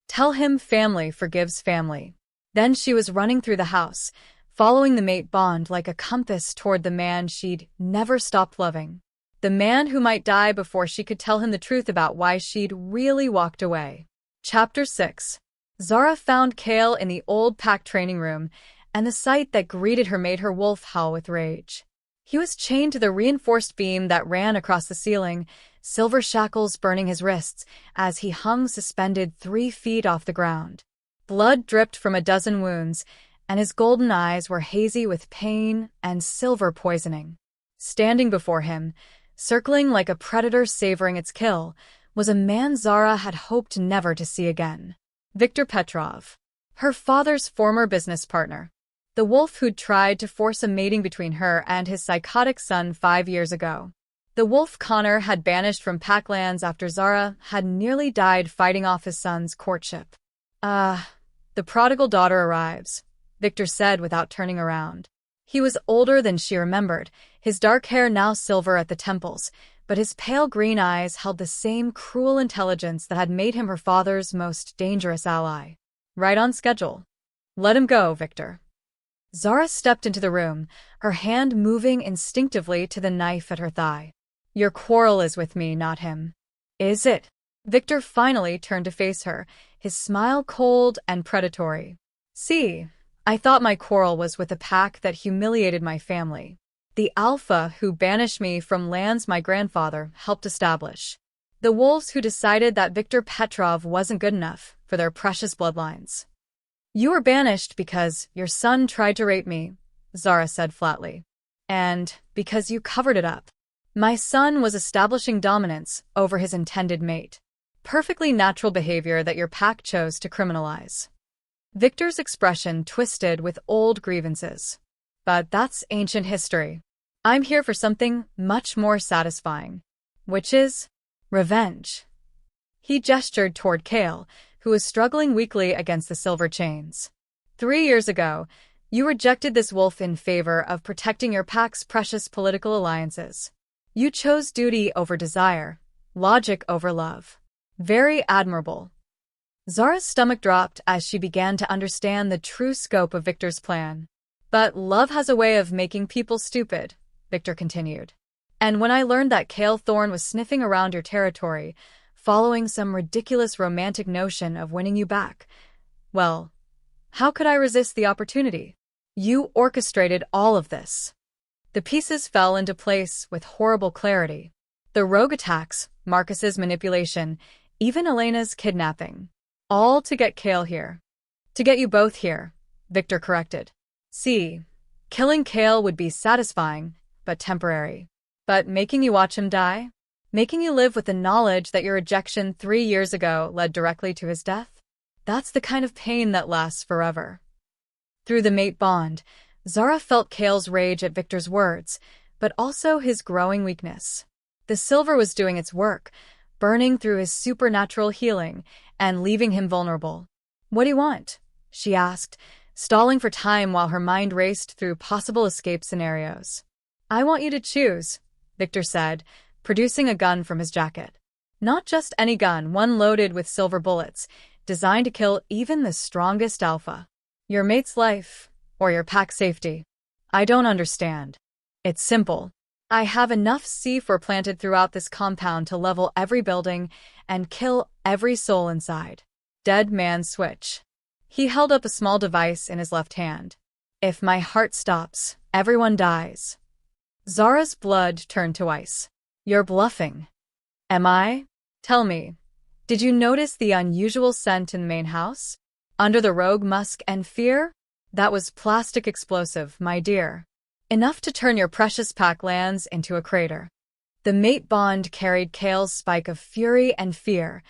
"Tell him family forgives family." Then she was running through the house, following the mate bond like a compass toward the man she'd never stopped loving. The man who might die before she could tell him the truth about why she'd really walked away. Chapter 6. Zara found Kale in the old pack training room, and the sight that greeted her made her wolf howl with rage. He was chained to the reinforced beam that ran across the ceiling, silver shackles burning his wrists as he hung suspended 3 feet off the ground. Blood dripped from a dozen wounds, and his golden eyes were hazy with pain and silver poisoning. Standing before him, circling like a predator savoring its kill, was a man Zara had hoped never to see again. Viktor Petrov, her father's former business partner. The wolf who'd tried to force a mating between her and his psychotic son 5 years ago. The wolf Connor had banished from Packlands after Zara had nearly died fighting off his son's courtship. The prodigal daughter arrives," Viktor said without turning around. He was older than she remembered, his dark hair now silver at the temples, but his pale green eyes held the same cruel intelligence that had made him her father's most dangerous ally. "Right on schedule. Let him go, Viktor." Zara stepped into the room, her hand moving instinctively to the knife at her thigh. "Your quarrel is with me, not him." "Is it?" Viktor finally turned to face her, his smile cold and predatory. "See, I thought my quarrel was with the pack that humiliated my family. The alpha who banished me from lands my grandfather helped establish. The wolves who decided that Viktor Petrov wasn't good enough for their precious bloodlines." "You were banished because your son tried to rape me," Zara said flatly. "And because you covered it up. My son was establishing dominance over his intended mate. Perfectly natural behavior that your pack chose to criminalize." Viktor's expression twisted with old grievances. "But that's ancient history. I'm here for something much more satisfying, which is revenge." He gestured toward Kale, who was struggling weakly against the silver chains. 3 years ago, you rejected this wolf in favor of protecting your pack's precious political alliances. You chose duty over desire, logic over love. Very admirable." Zara's stomach dropped as she began to understand the true scope of Viktor's plan. "But love has a way of making people stupid," Viktor continued. "And when I learned that Kale Thorne was sniffing around your territory, following some ridiculous romantic notion of winning you back, well, how could I resist the opportunity? You orchestrated all of this." The pieces fell into place with horrible clarity. The rogue attacks, Marcus's manipulation, even Elena's kidnapping. All to get Kale here. "To get you both here," Viktor corrected. "See, killing Kale would be satisfying, but temporary. But making you watch him die? Making you live with the knowledge that your rejection 3 years ago led directly to his death? That's the kind of pain that lasts forever." Through the mate bond, Zara felt Kale's rage at Viktor's words, but also his growing weakness. The silver was doing its work, burning through his supernatural healing and leaving him vulnerable. "What do you want?" she asked, stalling for time while her mind raced through possible escape scenarios. "I want you to choose," Viktor said, producing a gun from his jacket. Not just any gun, one loaded with silver bullets, designed to kill even the strongest alpha. "Your mate's life, or your pack's safety." "I don't understand." "It's simple. I have enough C4 planted throughout this compound to level every building and kill every soul inside. Dead man switch." He held up a small device in his left hand. "If my heart stops, everyone dies." Zara's blood turned to ice. "You're bluffing." "Am I? Tell me, did you notice the unusual scent in the main house? Under the rogue musk and fear? That was plastic explosive, my dear. Enough to turn your precious pack lands into a crater." The mate bond carried Kale's spike of fury and fear,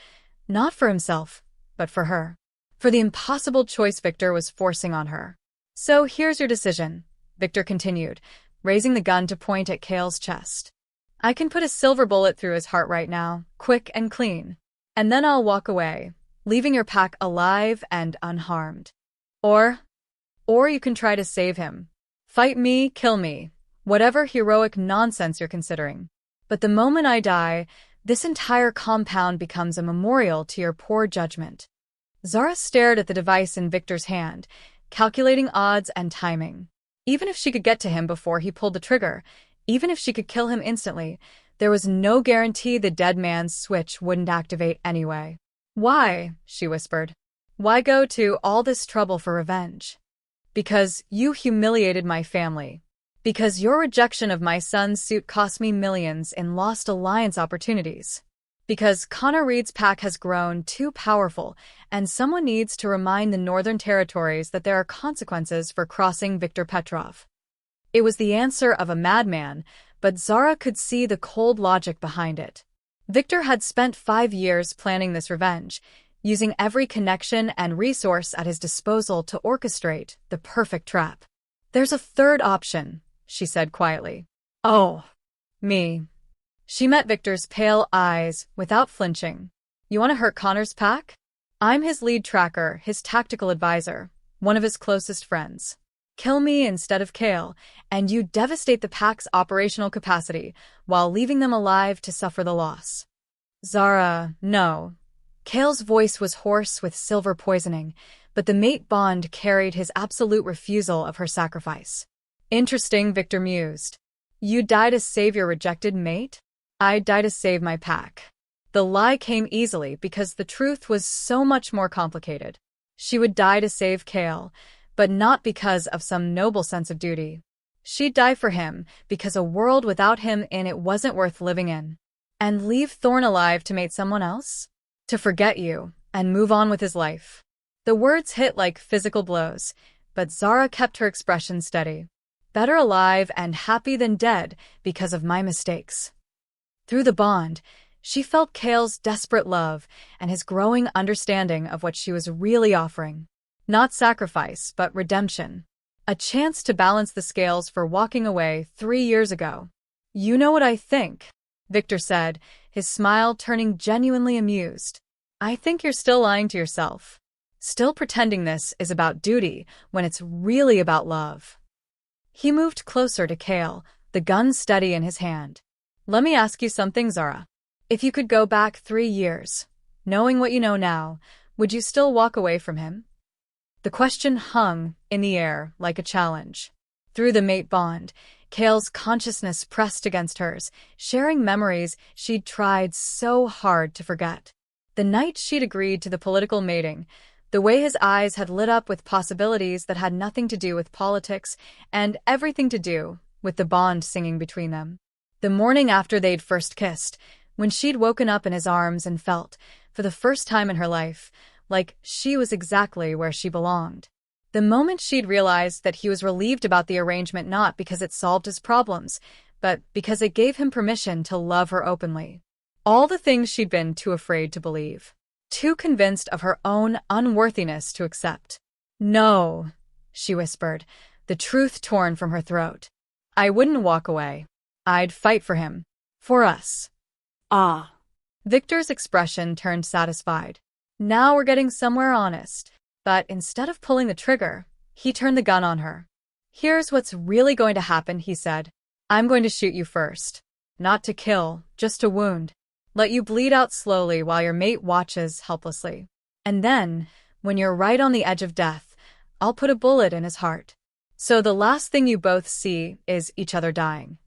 not for himself, but for her. For the impossible choice Victor was forcing on her. So here's your decision, Victor continued, raising the gun to point at Kale's chest. I can put a silver bullet through his heart right now, quick and clean. And then I'll walk away, leaving your pack alive and unharmed. Or you can try to save him. Fight me, kill me, whatever heroic nonsense you're considering. But the moment I die, this entire compound becomes a memorial to your poor judgment. Zara stared at the device in Victor's hand, calculating odds and timing. Even if she could get to him before he pulled the trigger, even if she could kill him instantly, there was no guarantee the dead man's switch wouldn't activate anyway. Why? She whispered. Why go to all this trouble for revenge? Because you humiliated my family. Because your rejection of my son's suit cost me millions in lost alliance opportunities. Because Connor Reed's pack has grown too powerful, and someone needs to remind the Northern Territories that there are consequences for crossing Viktor Petrov. It was the answer of a madman, but Zara could see the cold logic behind it. Victor had spent 5 years planning this revenge, using every connection and resource at his disposal to orchestrate the perfect trap. There's a third option, she said quietly. Oh, me. She met Victor's pale eyes without flinching. You want to hurt Connor's pack? I'm his lead tracker, his tactical advisor, one of his closest friends. Kill me instead of Kale, and you devastate the pack's operational capacity while leaving them alive to suffer the loss. Zara, no. Kale's voice was hoarse with silver poisoning, but the mate bond carried his absolute refusal of her sacrifice. Interesting, Victor mused. You'd die to save your rejected mate? I'd die to save my pack. The lie came easily because the truth was so much more complicated. She would die to save Kale, but not because of some noble sense of duty. She'd die for him because a world without him in it wasn't worth living in. And leave Thorne alive to mate someone else? To forget you and move on with his life. The words hit like physical blows, but Zara kept her expression steady. Better alive and happy than dead because of my mistakes. Through the bond, she felt Kale's desperate love and his growing understanding of what she was really offering. Not sacrifice, but redemption. A chance to balance the scales for walking away 3 years ago. You know what I think, Victor said, his smile turning genuinely amused. I think you're still lying to yourself. Still pretending this is about duty when it's really about love. He moved closer to Kale, the gun steady in his hand. Let me ask you something, Zara. If you could go back 3 years, knowing what you know now, would you still walk away from him? The question hung in the air like a challenge. Through the mate bond, Kale's consciousness pressed against hers, sharing memories she'd tried so hard to forget. The night she'd agreed to the political mating, the way his eyes had lit up with possibilities that had nothing to do with politics and everything to do with the bond singing between them. The morning after they'd first kissed, when she'd woken up in his arms and felt, for the first time in her life, like she was exactly where she belonged. The moment she'd realized that he was relieved about the arrangement not because it solved his problems, but because it gave him permission to love her openly. All the things she'd been too afraid to believe. Too convinced of her own unworthiness to accept. No, she whispered, the truth torn from her throat. I wouldn't walk away. I'd fight for him. For us. Ah. Victor's expression turned satisfied. Now we're getting somewhere honest. But instead of pulling the trigger, he turned the gun on her. Here's what's really going to happen, he said. I'm going to shoot you first. Not to kill, just to wound. Let you bleed out slowly while your mate watches helplessly. And then, when you're right on the edge of death, I'll put a bullet in his heart. So the last thing you both see is each other dying.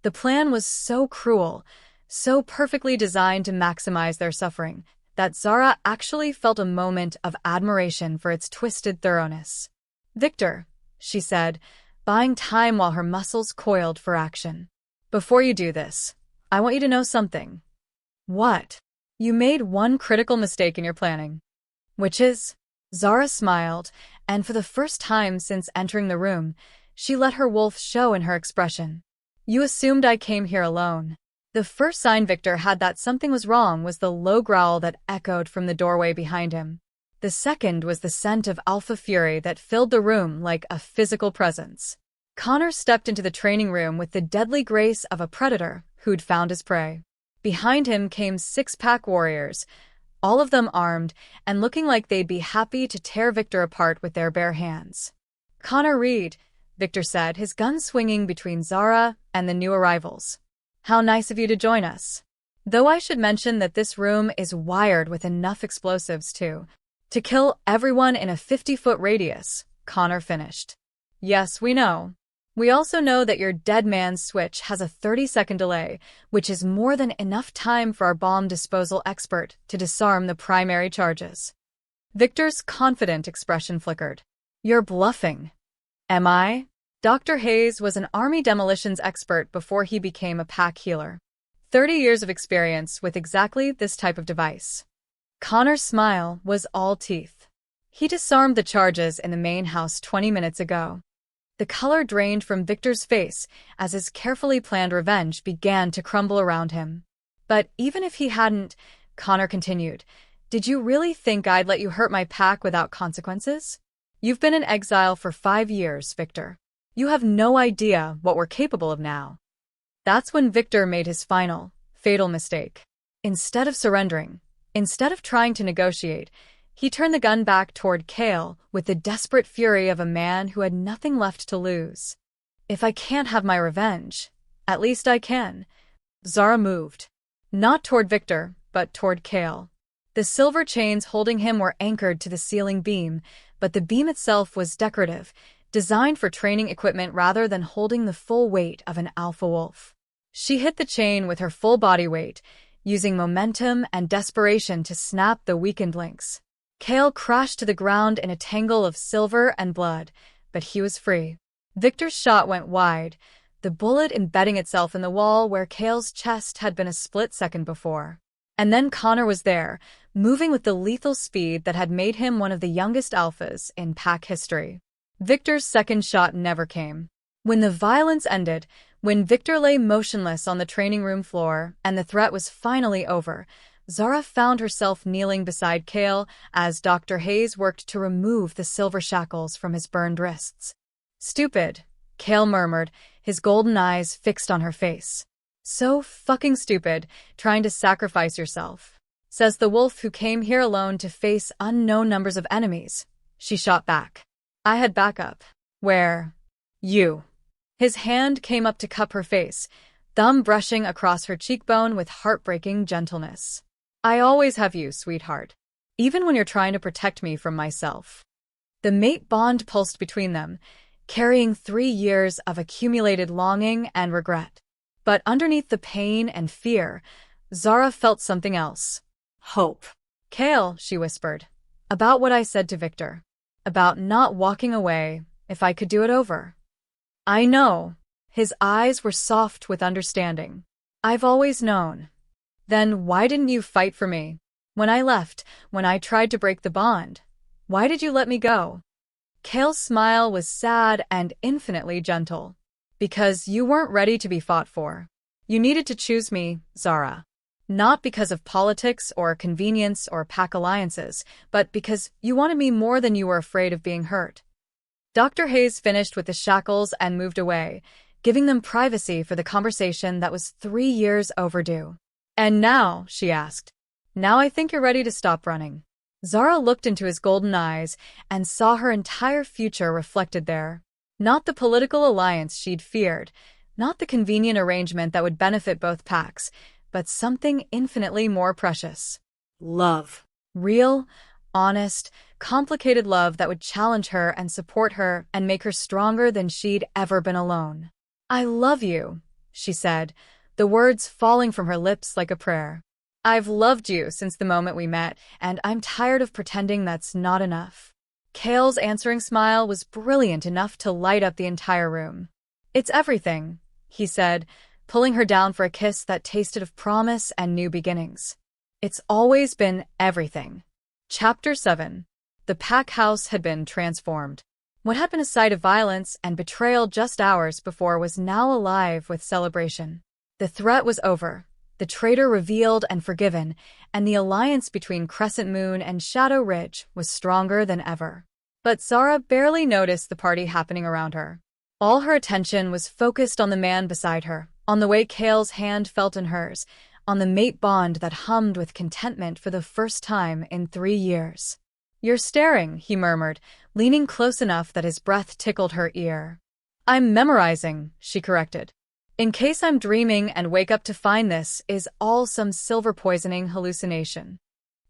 The plan was so cruel, so perfectly designed to maximize their suffering, that Zara actually felt a moment of admiration for its twisted thoroughness. Victor, she said, buying time while her muscles coiled for action. Before you do this, I want you to know something. What? You made one critical mistake in your planning. Which is? Zara smiled, and for the first time since entering the room, she let her wolf show in her expression. You assumed I came here alone. The first sign Victor had that something was wrong was the low growl that echoed from the doorway behind him. The second was the scent of alpha fury that filled the room like a physical presence. Connor stepped into the training room with the deadly grace of a predator who'd found his prey. Behind him came 6-pack warriors, all of them armed and looking like they'd be happy to tear Victor apart with their bare hands. "Connor Reed," Victor said, his gun swinging between Zara and the new arrivals. "How nice of you to join us. Though I should mention that this room is wired with enough explosives to kill everyone in a 50-foot radius," Connor finished. "Yes, we know. We also know that your dead man's switch has a 30-second delay, which is more than enough time for our bomb disposal expert to disarm the primary charges." Victor's confident expression flickered. "You're bluffing." "Am I?" Dr. Hayes was an army demolitions expert before he became a pack healer. 30 years of experience with exactly this type of device. Connor's smile was all teeth. He disarmed the charges in the main house 20 minutes ago. The color drained from Victor's face as his carefully planned revenge began to crumble around him. "But even if he hadn't," Connor continued, "did you really think I'd let you hurt my pack without consequences? You've been in exile for 5 years, Victor. You have no idea what we're capable of now." That's when Victor made his final, fatal mistake. Instead of surrendering, instead of trying to negotiate, he turned the gun back toward Cale with the desperate fury of a man who had nothing left to lose. "If I can't have my revenge, at least I can." Zara moved. Not toward Victor, but toward Cale. The silver chains holding him were anchored to the ceiling beam, but the beam itself was decorative, designed for training equipment rather than holding the full weight of an alpha wolf. She hit the chain with her full body weight, using momentum and desperation to snap the weakened links. Cale crashed to the ground in a tangle of silver and blood, but he was free. Victor's shot went wide, the bullet embedding itself in the wall where Cale's chest had been a split second before. And then Connor was there, moving with the lethal speed that had made him one of the youngest alphas in pack history. Victor's second shot never came. When the violence ended, when Victor lay motionless on the training room floor and the threat was finally over, Zara found herself kneeling beside Cale as Dr. Hayes worked to remove the silver shackles from his burned wrists. "Stupid," Cale murmured, his golden eyes fixed on her face. "So fucking stupid, trying to sacrifice yourself. Says the wolf who came here alone to face unknown numbers of enemies," she shot back. "I had backup." "Where?" "You." His hand came up to cup her face, thumb brushing across her cheekbone with heartbreaking gentleness. "I always have you, sweetheart. Even when you're trying to protect me from myself." The mate bond pulsed between them, carrying 3 years of accumulated longing and regret. But underneath the pain and fear, Zara felt something else. Hope. "Cale," she whispered. "About what I said to Victor. About not walking away if I could do it over." "I know." His eyes were soft with understanding. "I've always known." "Then why didn't you fight for me? When I left, when I tried to break the bond, why did you let me go?" Cale's smile was sad and infinitely gentle. "Because you weren't ready to be fought for. You needed to choose me, Zara. Not because of politics or convenience or pack alliances, but because you wanted me more than you were afraid of being hurt." Dr. Hayes finished with the shackles and moved away, giving them privacy for the conversation that was 3 years overdue. "And now," she asked, "now I think you're ready to stop running." Zara looked into his golden eyes and saw her entire future reflected there. Not the political alliance she'd feared, not the convenient arrangement that would benefit both packs, but something infinitely more precious. Love. Real, honest, complicated love that would challenge her and support her and make her stronger than she'd ever been alone. "I love you," she said, the words falling from her lips like a prayer. "I've loved you since the moment we met, and I'm tired of pretending that's not enough." Cale's answering smile was brilliant enough to light up the entire room. "It's everything," he said, pulling her down for a kiss that tasted of promise and new beginnings. "It's always been everything." Chapter 7. The pack house had been transformed. What had been a site of violence and betrayal just hours before was now alive with celebration. The threat was over, the traitor revealed and forgiven, and the alliance between Crescent Moon and Shadow Ridge was stronger than ever. But Zara barely noticed the party happening around her. All her attention was focused on the man beside her, on the way Kale's hand felt in hers, on the mate bond that hummed with contentment for the first time in 3 years. "You're staring," he murmured, leaning close enough that his breath tickled her ear. "I'm memorizing," she corrected. "In case I'm dreaming and wake up to find this is all some silver poisoning hallucination."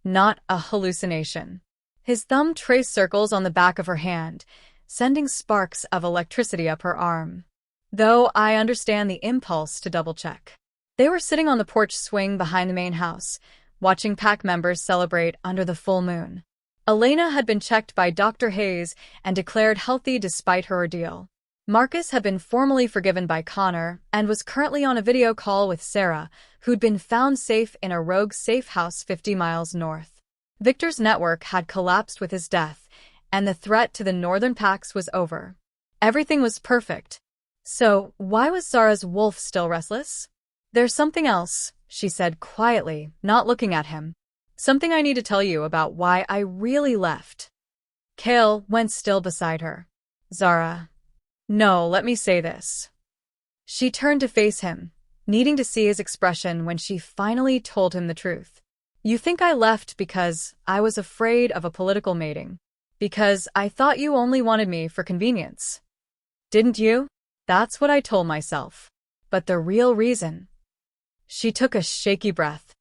Not a hallucination. His thumb traced circles on the back of her hand, sending sparks of electricity up her arm. "Though I understand the impulse to double-check." They were sitting on the porch swing behind the main house, watching pack members celebrate under the full moon. Elena had been checked by Dr. Hayes and declared healthy despite her ordeal. Marcus had been formally forgiven by Connor and was currently on a video call with Zara, who'd been found safe in a rogue safe house 50 miles north. Victor's network had collapsed with his death, and the threat to the northern packs was over. Everything was perfect. So, why was Zara's wolf still restless? "There's something else," she said quietly, not looking at him. "Something I need to tell you about why I really left." Kale went still beside her. "Zara. No, let me say this." She turned to face him, needing to see his expression when she finally told him the truth. "You think I left because I was afraid of a political mating. Because I thought you only wanted me for convenience. Didn't you?" "That's what I told myself. But the real reason—" She took a shaky breath.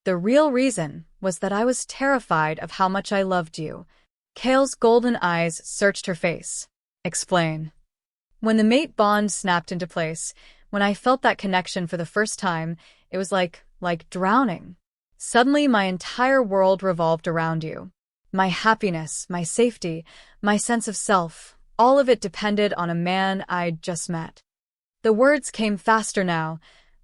"The real reason was that I was terrified of how much I loved you." Kale's golden eyes searched her face. "Explain." "When the mate bond snapped into place, when I felt that connection for the first time, it was like drowning. Suddenly my entire world revolved around you. My happiness, my safety, my sense of self, all of it depended on a man I'd just met." The words came faster now,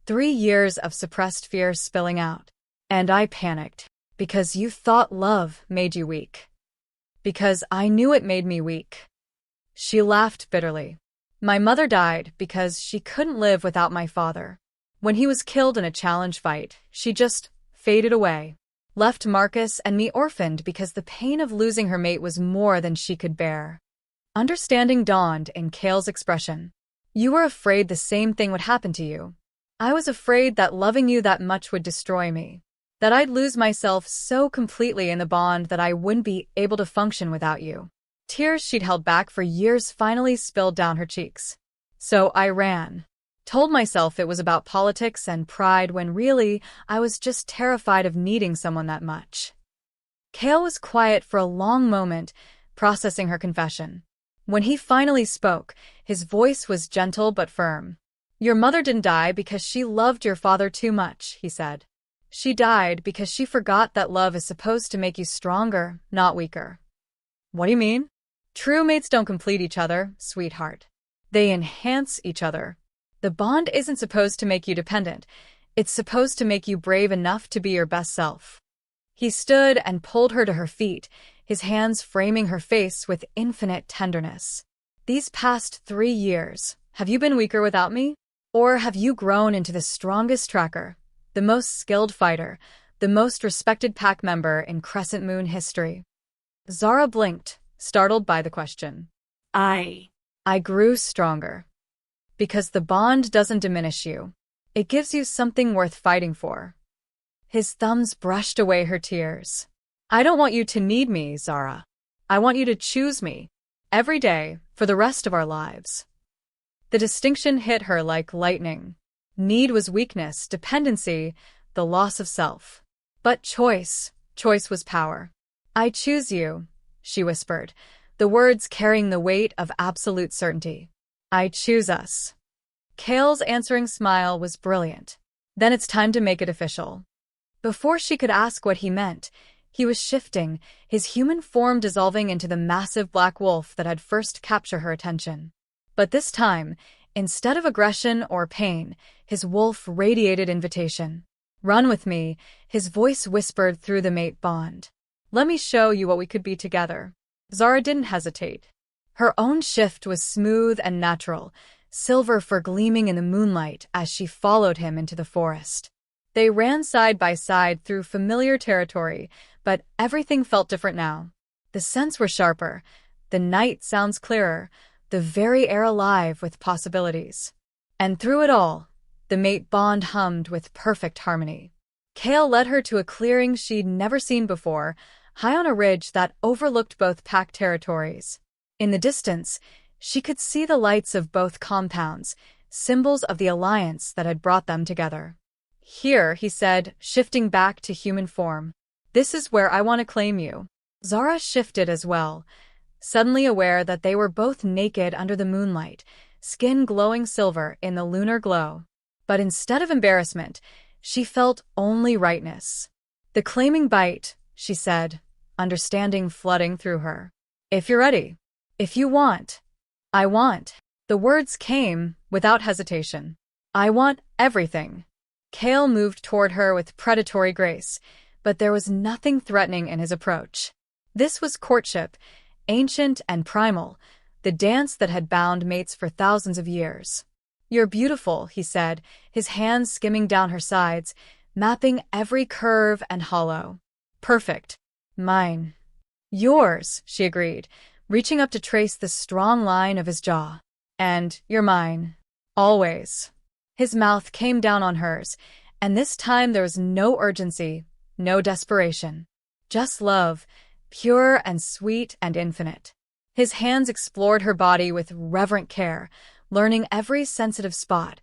3 years of suppressed fear spilling out. "And I panicked, because you thought love made you weak. Because I knew it made me weak." She laughed bitterly. "My mother died because she couldn't live without my father. When he was killed in a challenge fight, she just faded away. Left Marcus and me orphaned because the pain of losing her mate was more than she could bear." Understanding dawned in Kale's expression. "You were afraid the same thing would happen to you. I was afraid that loving you that much would destroy me. That I'd lose myself so completely in the bond that I wouldn't be able to function without you." Tears she'd held back for years finally spilled down her cheeks. "So I ran. Told myself it was about politics and pride when really I was just terrified of needing someone that much." Kale was quiet for a long moment, processing her confession. When he finally spoke, his voice was gentle but firm. "Your mother didn't die because she loved your father too much," he said. "She died because she forgot that love is supposed to make you stronger, not weaker." "What do you mean?" "True mates don't complete each other, sweetheart. They enhance each other. The bond isn't supposed to make you dependent. It's supposed to make you brave enough to be your best self." He stood and pulled her to her feet, his hands framing her face with infinite tenderness. "These past 3 years, have you been weaker without me? Or have you grown into the strongest tracker, the most skilled fighter, the most respected pack member in Crescent Moon history?" Zara blinked, startled by the question. I grew stronger. Because the bond doesn't diminish you. It gives you something worth fighting for." His thumbs brushed away her tears. "I don't want you to need me, Zara. I want you to choose me. Every day, for the rest of our lives." The distinction hit her like lightning. Need was weakness, dependency, the loss of self. But choice was power. "I choose you," she whispered, the words carrying the weight of absolute certainty. "I choose us." Kale's answering smile was brilliant. "Then it's time to make it official." Before she could ask what he meant, he was shifting, his human form dissolving into the massive black wolf that had first captured her attention. But this time, instead of aggression or pain, his wolf radiated invitation. "Run with me," his voice whispered through the mate bond. "Let me show you what we could be together." Zara didn't hesitate. Her own shift was smooth and natural, silver fur gleaming in the moonlight as she followed him into the forest. They ran side by side through familiar territory, but everything felt different now. The scents were sharper, the night sounds clearer, the very air alive with possibilities. And through it all, the mate bond hummed with perfect harmony. Kale led her to a clearing she'd never seen before, high on a ridge that overlooked both pack territories. In the distance, she could see the lights of both compounds, symbols of the alliance that had brought them together. "Here," he said, shifting back to human form. "This is where I want to claim you." Zara shifted as well, suddenly aware that they were both naked under the moonlight, skin glowing silver in the lunar glow. But instead of embarrassment, she felt only rightness. "The claiming bite," she said, understanding flooding through her. "If you're ready. If you want. I want." The words came without hesitation. "I want everything." Kale moved toward her with predatory grace, but there was nothing threatening in his approach. This was courtship, ancient and primal, the dance that had bound mates for thousands of years. "You're beautiful," he said, his hands skimming down her sides, mapping every curve and hollow. "Perfect. Mine." "Yours," she agreed, reaching up to trace the strong line of his jaw. "And you're mine. Always." His mouth came down on hers, and this time there was no urgency, no desperation. Just love, pure and sweet and infinite. His hands explored her body with reverent care, learning every sensitive spot,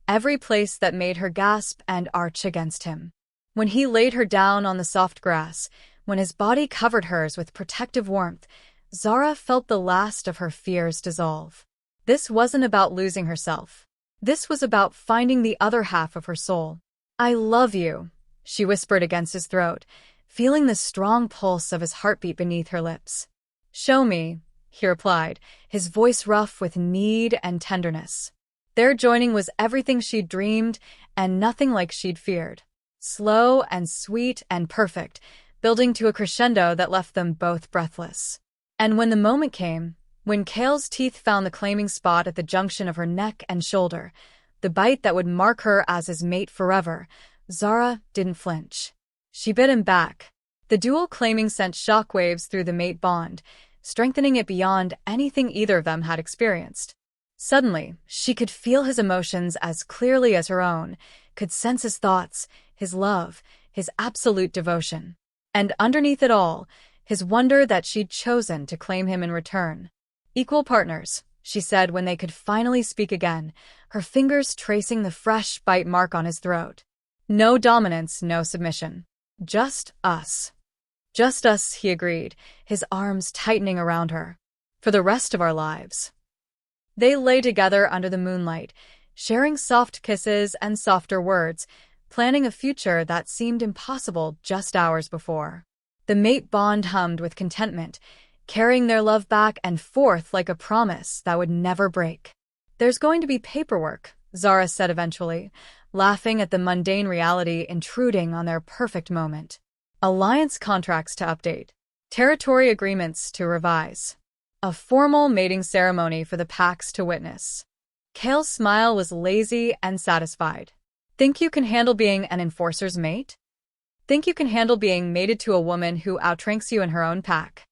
every place that made her gasp and arch against him. When he laid her down on the soft grass, when his body covered hers with protective warmth, Zara felt the last of her fears dissolve. This wasn't about losing herself. This was about finding the other half of her soul. "I love you," she whispered against his throat, feeling the strong pulse of his heartbeat beneath her lips. "Show me," he replied, his voice rough with need and tenderness. Their joining was everything she'd dreamed and nothing like she'd feared. Slow and sweet and perfect, building to a crescendo that left them both breathless. And when the moment came, when Kale's teeth found the claiming spot at the junction of her neck and shoulder, the bite that would mark her as his mate forever, Zara didn't flinch. She bit him back. The dual claiming sent shockwaves through the mate bond, strengthening it beyond anything either of them had experienced. Suddenly, she could feel his emotions as clearly as her own, could sense his thoughts, his love, his absolute devotion. And underneath it all, his wonder that she'd chosen to claim him in return. "Equal partners," she said when they could finally speak again, her fingers tracing the fresh bite mark on his throat. "No dominance, no submission. Just us." "Just us," he agreed, his arms tightening around her. "For the rest of our lives." They lay together under the moonlight, sharing soft kisses and softer words, planning a future that seemed impossible just hours before. The mate bond hummed with contentment, carrying their love back and forth like a promise that would never break. "There's going to be paperwork," Zara said eventually, laughing at the mundane reality intruding on their perfect moment. Alliance contracts to update. Territory agreements to revise. A formal mating ceremony for the packs to witness. Kale's smile was lazy and satisfied. "Think you can handle being an enforcer's mate? Think you can handle being mated to a woman who outranks you in her own pack?"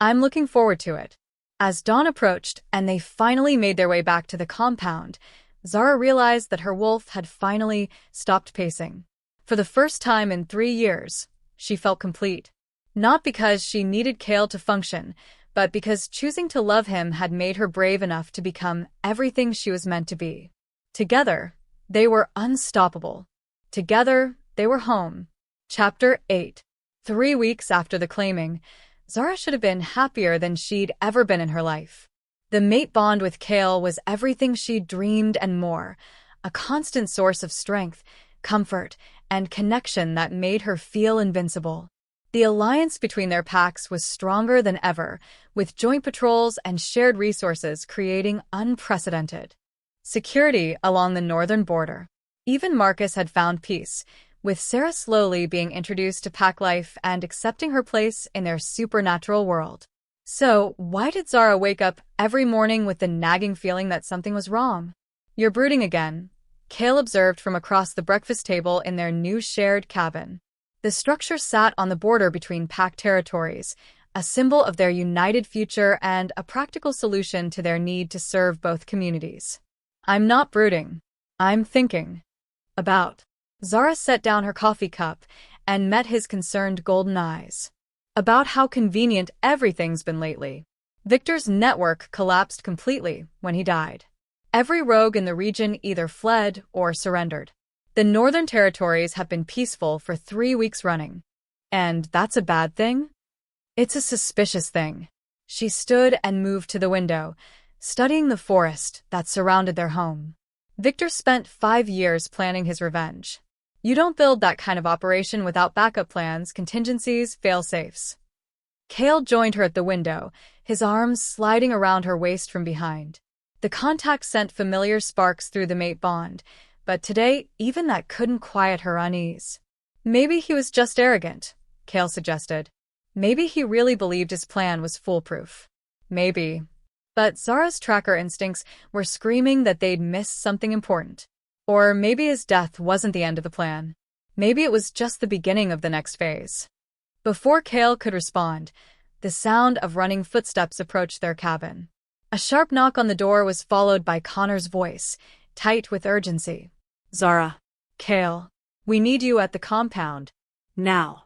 "I'm looking forward to it." As dawn approached and they finally made their way back to the compound, Zara realized that her wolf had finally stopped pacing. For the first time in 3 years, she felt complete. Not because she needed Kale to function, but because choosing to love him had made her brave enough to become everything she was meant to be. Together, they were unstoppable. Together, they were home. Chapter 8. 3 weeks after the claiming, Zara should have been happier than she'd ever been in her life. The mate bond with Kale was everything she'd dreamed and more, a constant source of strength, comfort, and connection that made her feel invincible. The alliance between their packs was stronger than ever, with joint patrols and shared resources creating unprecedented security along the northern border. Even Marcus had found peace, with Sarah slowly being introduced to pack life and accepting her place in their supernatural world. So, why did Zara wake up every morning with the nagging feeling that something was wrong? You're brooding again, Cale observed from across the breakfast table in their new shared cabin. The structure sat on the border between pact territories, a symbol of their united future and a practical solution to their need to serve both communities. I'm not brooding. I'm thinking. About. Zara set down her coffee cup and met his concerned golden eyes. About how convenient everything's been lately. Victor's network collapsed completely when he died. Every rogue in the region either fled or surrendered. The Northern Territories have been peaceful for 3 weeks running. And that's a bad thing? It's a suspicious thing. She stood and moved to the window, studying the forest that surrounded their home. Victor spent 5 years planning his revenge. You don't build that kind of operation without backup plans, contingencies, fail-safes. Cale joined her at the window, his arms sliding around her waist from behind. The contact sent familiar sparks through the mate bond, but today even that couldn't quiet her unease. Maybe he was just arrogant, Cale suggested. Maybe he really believed his plan was foolproof. Maybe. But Zara's tracker instincts were screaming that they'd missed something important. Or maybe his death wasn't the end of the plan. Maybe it was just the beginning of the next phase. Before Cale could respond, the sound of running footsteps approached their cabin. A sharp knock on the door was followed by Connor's voice, tight with urgency. Zara. Cale, we need you at the compound. Now.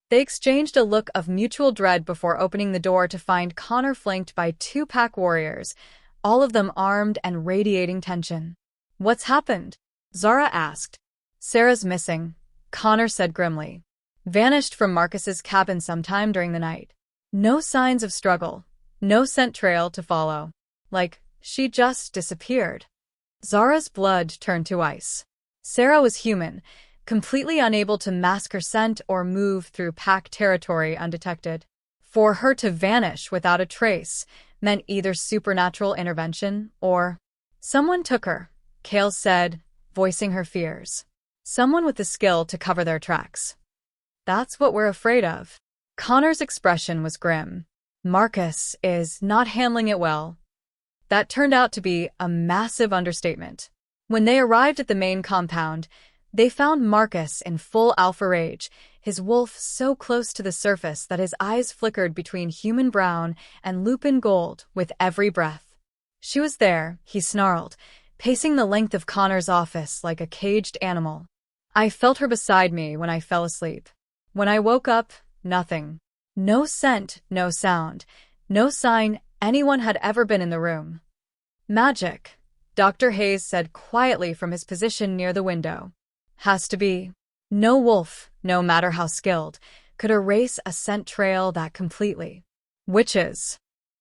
They exchanged a look of mutual dread before opening the door to find Connor flanked by 2 pack warriors, all of them armed and radiating tension. What's happened? Zara asked. Sarah's missing, Connor said grimly. Vanished from Marcus's cabin sometime during the night. No signs of struggle, no scent trail to follow. Like, she just disappeared. Zara's blood turned to ice. Sarah was human, completely unable to mask her scent or move through pack territory undetected. For her to vanish without a trace meant either supernatural intervention or someone took her, Cale said, voicing her fears. Someone with the skill to cover their tracks. That's what we're afraid of. Connor's expression was grim. Marcus is not handling it well. That turned out to be a massive understatement. When they arrived at the main compound, they found Marcus in full alpha rage, his wolf so close to the surface that his eyes flickered between human brown and lupin gold with every breath. She was there, he snarled, pacing the length of Connor's office like a caged animal. I felt her beside me when I fell asleep. When I woke up, nothing. No scent, no sound, no sign anyone had ever been in the room. Magic, Dr. Hayes said quietly from his position near the window. Has to be. No wolf, no matter how skilled, could erase a scent trail that completely. Witches?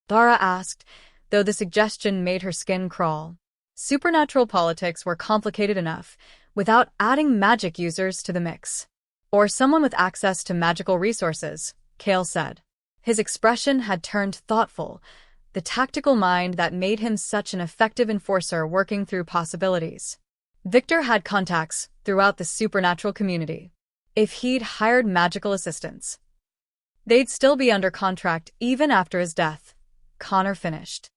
Zara asked, though the suggestion made her skin crawl. Supernatural politics were complicated enough, without adding magic users to the mix. Or someone with access to magical resources, Cale said. His expression had turned thoughtful, the tactical mind that made him such an effective enforcer working through possibilities. Victor had contacts throughout the supernatural community. If he'd hired magical assistants, they'd still be under contract even after his death, Connor finished.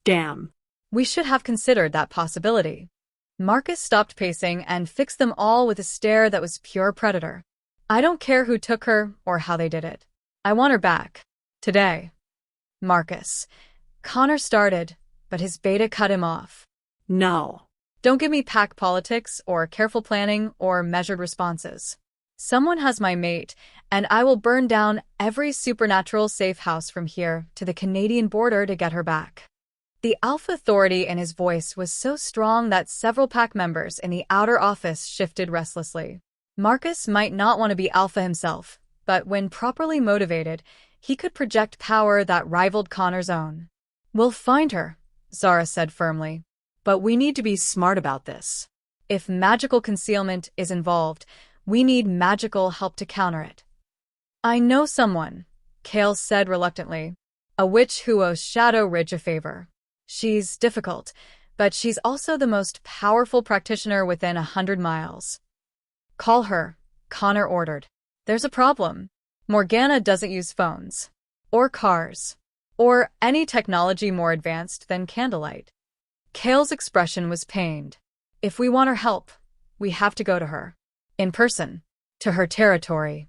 Damn. We should have considered that possibility. Marcus stopped pacing and fixed them all with a stare that was pure predator. I don't care who took her or how they did it. I want her back. Today. Marcus. Connor started, but his beta cut him off. No. Don't give me pack politics or careful planning or measured responses. Someone has my mate, and I will burn down every supernatural safe house from here to the Canadian border to get her back. The alpha authority in his voice was so strong that several pack members in the outer office shifted restlessly. Marcus might not want to be alpha himself, but when properly motivated, he could project power that rivaled Connor's own. We'll find her, Zara said firmly. But we need to be smart about this. If magical concealment is involved, we need magical help to counter it. I know someone, Cale said reluctantly. A witch who owes Shadow Ridge a favor. She's difficult, but she's also the most powerful practitioner within 100 miles. Call her, Connor ordered. There's a problem. Morgana doesn't use phones. Or cars. or any technology more advanced than candlelight. Kale's expression was pained. If we want her help, we have to go to her. In person. To her territory.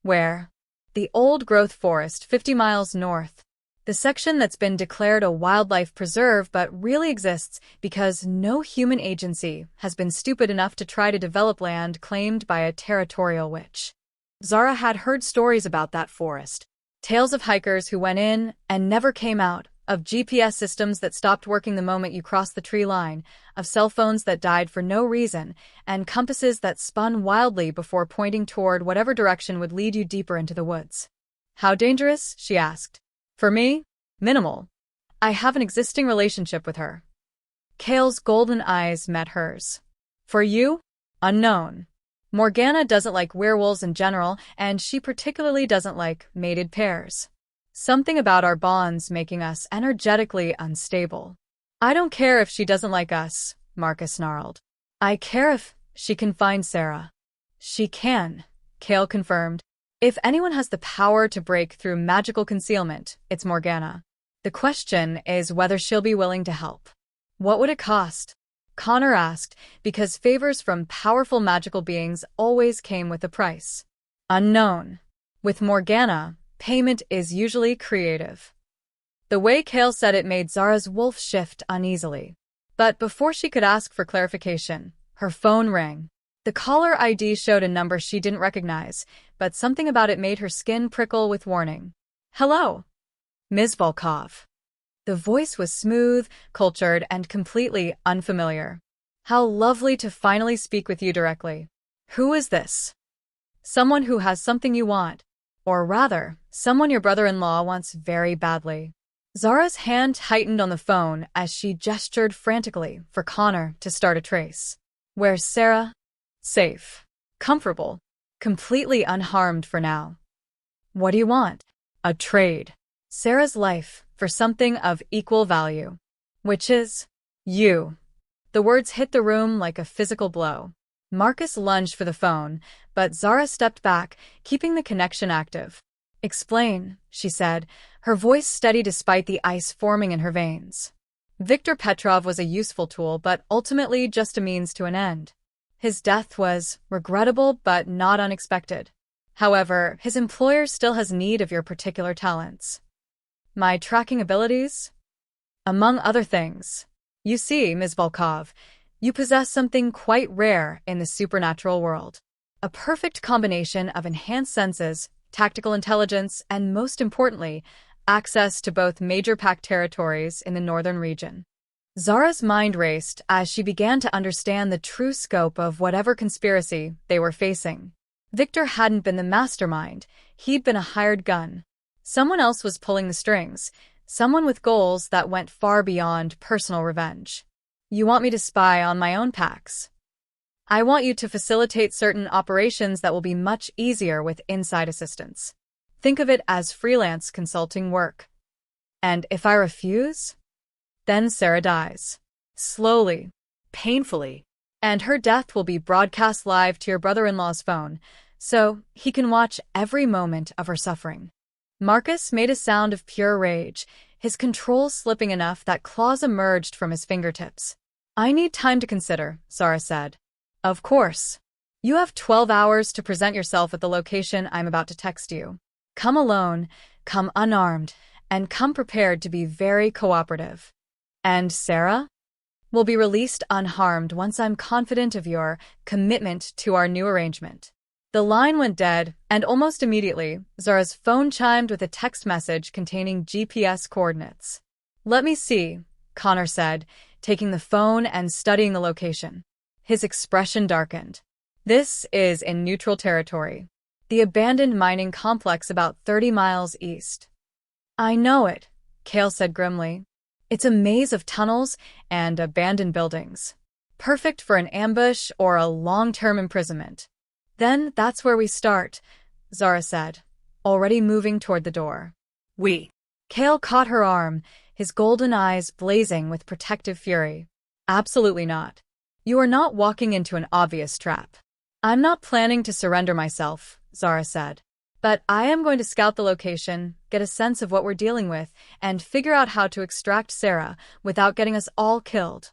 Where? The old-growth forest 50 miles north. The section that's been declared a wildlife preserve but really exists because no human agency has been stupid enough to try to develop land claimed by a territorial witch. Zara had heard stories about that forest. Tales of hikers who went in and never came out, of GPS systems that stopped working the moment you crossed the tree line, of cell phones that died for no reason, and compasses that spun wildly before pointing toward whatever direction would lead you deeper into the woods. How dangerous? She asked. For me? Minimal. I have an existing relationship with her. Kale's golden eyes met hers. For you? Unknown. Morgana doesn't like werewolves in general, and she particularly doesn't like mated pairs. Something about our bonds making us energetically unstable. I don't care if she doesn't like us, Marcus snarled. I care if she can find Zara. She can, Kale confirmed. If anyone has the power to break through magical concealment, it's Morgana. The question is whether she'll be willing to help. What would it cost? Connor asked, because favors from powerful magical beings always came with a price. Unknown. With Morgana, payment is usually creative. The way Kale said it made Zara's wolf shift uneasily. But before she could ask for clarification, her phone rang. The caller ID showed a number she didn't recognize, but something about it made her skin prickle with warning. Hello? Ms. Volkov. The voice was smooth, cultured, and completely unfamiliar. How lovely to finally speak with you directly. Who is this? Someone who has something you want. Or rather, someone your brother-in-law wants very badly. Zara's hand tightened on the phone as she gestured frantically for Connor to start a trace. Where's Zara? Safe. Comfortable. Completely unharmed for now. What do you want? A trade. Zara's life for something of equal value. Which is? You. The words hit the room like a physical blow. Marcus lunged for the phone, but Zara stepped back, keeping the connection active. Explain, she said, her voice steady despite the ice forming in her veins. Viktor Petrov was a useful tool, but ultimately just a means to an end. His death was regrettable but not unexpected. However, his employer still has need of your particular talents. My tracking abilities? Among other things. You see, Ms. Volkov, you possess something quite rare in the supernatural world. A perfect combination of enhanced senses, tactical intelligence, and most importantly, access to both major pact territories in the northern region. Zara's mind raced as she began to understand the true scope of whatever conspiracy they were facing. Viktor hadn't been the mastermind, he'd been a hired gun. Someone else was pulling the strings, someone with goals that went far beyond personal revenge. You want me to spy on my own packs? I want you to facilitate certain operations that will be much easier with inside assistance. Think of it as freelance consulting work. And if I refuse? Then Zara dies. Slowly. Painfully. And her death will be broadcast live to your brother-in-law's phone, so he can watch every moment of her suffering. Marcus made a sound of pure rage, his control slipping enough that claws emerged from his fingertips. I need time to consider, Zara said. Of course. You have 12 hours to present yourself at the location I'm about to text you. Come alone, come unarmed, and come prepared to be very cooperative. And Zara? Will be released unharmed once I'm confident of your commitment to our new arrangement. The line went dead, and almost immediately, Zara's phone chimed with a text message containing GPS coordinates. Let me see, Connor said, taking the phone and studying the location. His expression darkened. This is in neutral territory. The abandoned mining complex about 30 miles east. I know it, Kale said grimly. It's a maze of tunnels and abandoned buildings. Perfect for an ambush or a long-term imprisonment. Then that's where we start, Zara said, already moving toward the door. We. Kale caught her arm, his golden eyes blazing with protective fury. Absolutely not. You are not walking into an obvious trap. I'm not planning to surrender myself, Zara said. But I am going to scout the location, get a sense of what we're dealing with, and figure out how to extract Zara without getting us all killed."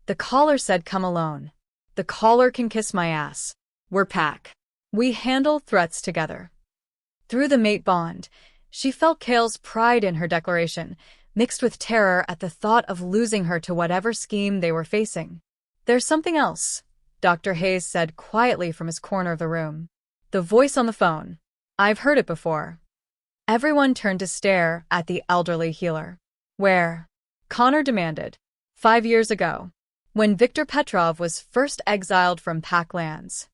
The caller said, "Come alone. The caller can kiss my ass. We're pack. We handle threats together." Through the mate bond, she felt Kale's pride in her declaration, mixed with terror at the thought of losing her to whatever scheme they were facing. "There's something else," Dr. Hayes said quietly from his corner of the room. The voice on the phone. "I've heard it before." Everyone turned to stare at the elderly healer. "Where?" Connor demanded. 5 years ago, when Viktor Petrov was first exiled from Pac lands."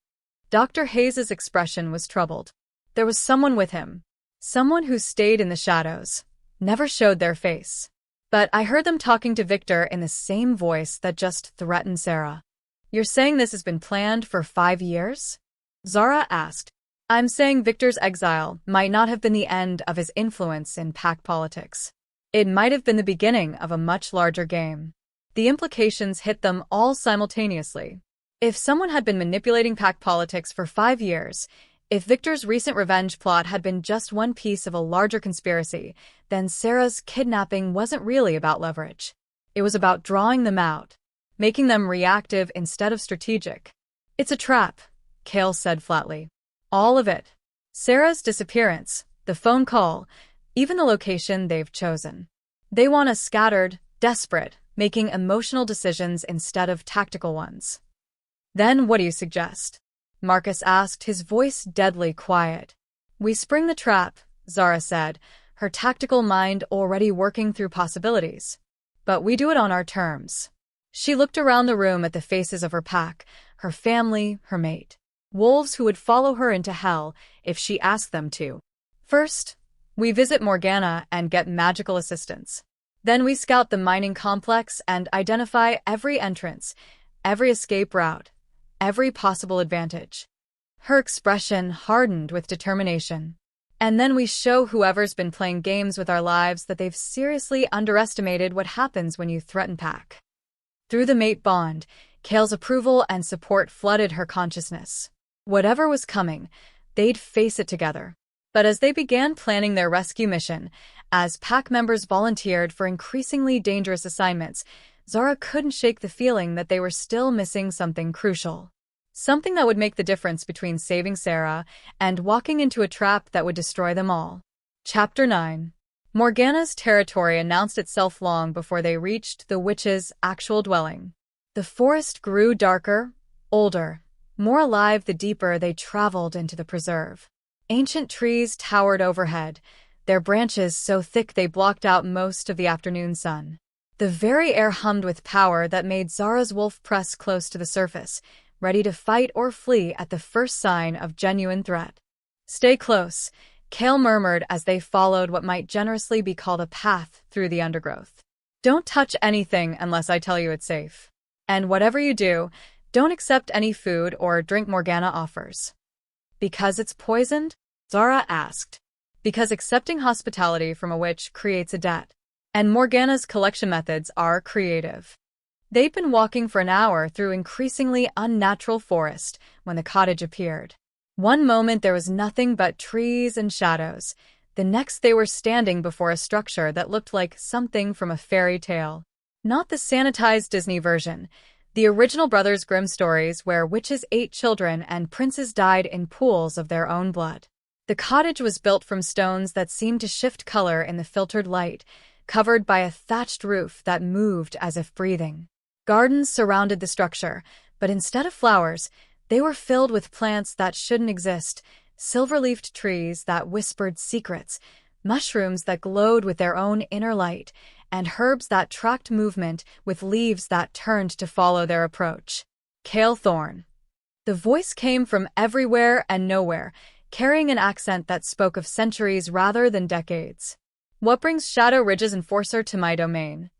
Dr. Hayes's expression was troubled. There was someone with him. Someone who stayed in the shadows, never showed their face. "But I heard them talking to Viktor in the same voice that just threatened Zara." "You're saying this has been planned for 5 years?" Zara asked. "I'm saying Viktor's exile might not have been the end of his influence in Pac politics. It might have been the beginning of a much larger game." The implications hit them all simultaneously. If someone had been manipulating Pac politics for 5 years, if Viktor's recent revenge plot had been just one piece of a larger conspiracy, then Zara's kidnapping wasn't really about leverage. It was about drawing them out, making them reactive instead of strategic. "It's a trap," Kale said flatly. "All of it. Zara's disappearance, the phone call, even the location they've chosen. They want us scattered, desperate, making emotional decisions instead of tactical ones." "Then what do you suggest?" Marcus asked, his voice deadly quiet. "We spring the trap," Zara said, her tactical mind already working through possibilities. "But we do it on our terms." She looked around the room at the faces of her pack, her family, her mate. Wolves who would follow her into hell if she asked them to. "First, we visit Morgana and get magical assistance. Then we scout the mining complex and identify every entrance, every escape route, every possible advantage." Her expression hardened with determination. "And then we show whoever's been playing games with our lives that they've seriously underestimated what happens when you threaten Pac." Through the mate bond, Kale's approval and support flooded her consciousness. Whatever was coming, they'd face it together. But as they began planning their rescue mission, as Pac members volunteered for increasingly dangerous assignments, Zara couldn't shake the feeling that they were still missing something crucial. Something that would make the difference between saving Zara and walking into a trap that would destroy them all. Chapter 9. Morgana's territory announced itself long before they reached the witch's actual dwelling. The forest grew darker, older, more alive the deeper they traveled into the preserve. Ancient trees towered overhead, their branches so thick they blocked out most of the afternoon sun. The very air hummed with power that made Zara's wolf press close to the surface, ready to fight or flee at the first sign of genuine threat. "Stay close," Kale murmured as they followed what might generously be called a path through the undergrowth. "Don't touch anything unless I tell you it's safe. And whatever you do, don't accept any food or drink Morgana offers." "Because it's poisoned?" Zara asked. "Because accepting hospitality from a witch creates a debt. And Morgana's collection methods are creative." They'd been walking for an hour through increasingly unnatural forest when the cottage appeared. One moment there was nothing but trees and shadows. The next they were standing before a structure that looked like something from a fairy tale. Not the sanitized Disney version. The original Brothers Grimm stories where witches ate children and princes died in pools of their own blood. The cottage was built from stones that seemed to shift color in the filtered light, covered by a thatched roof that moved as if breathing. Gardens surrounded the structure, but instead of flowers, they were filled with plants that shouldn't exist, silver-leafed trees that whispered secrets, mushrooms that glowed with their own inner light, and herbs that tracked movement with leaves that turned to follow their approach. "Kale Thorn." The voice came from everywhere and nowhere, carrying an accent that spoke of centuries rather than decades. "What brings Shadow Ridge's enforcer to my domain?"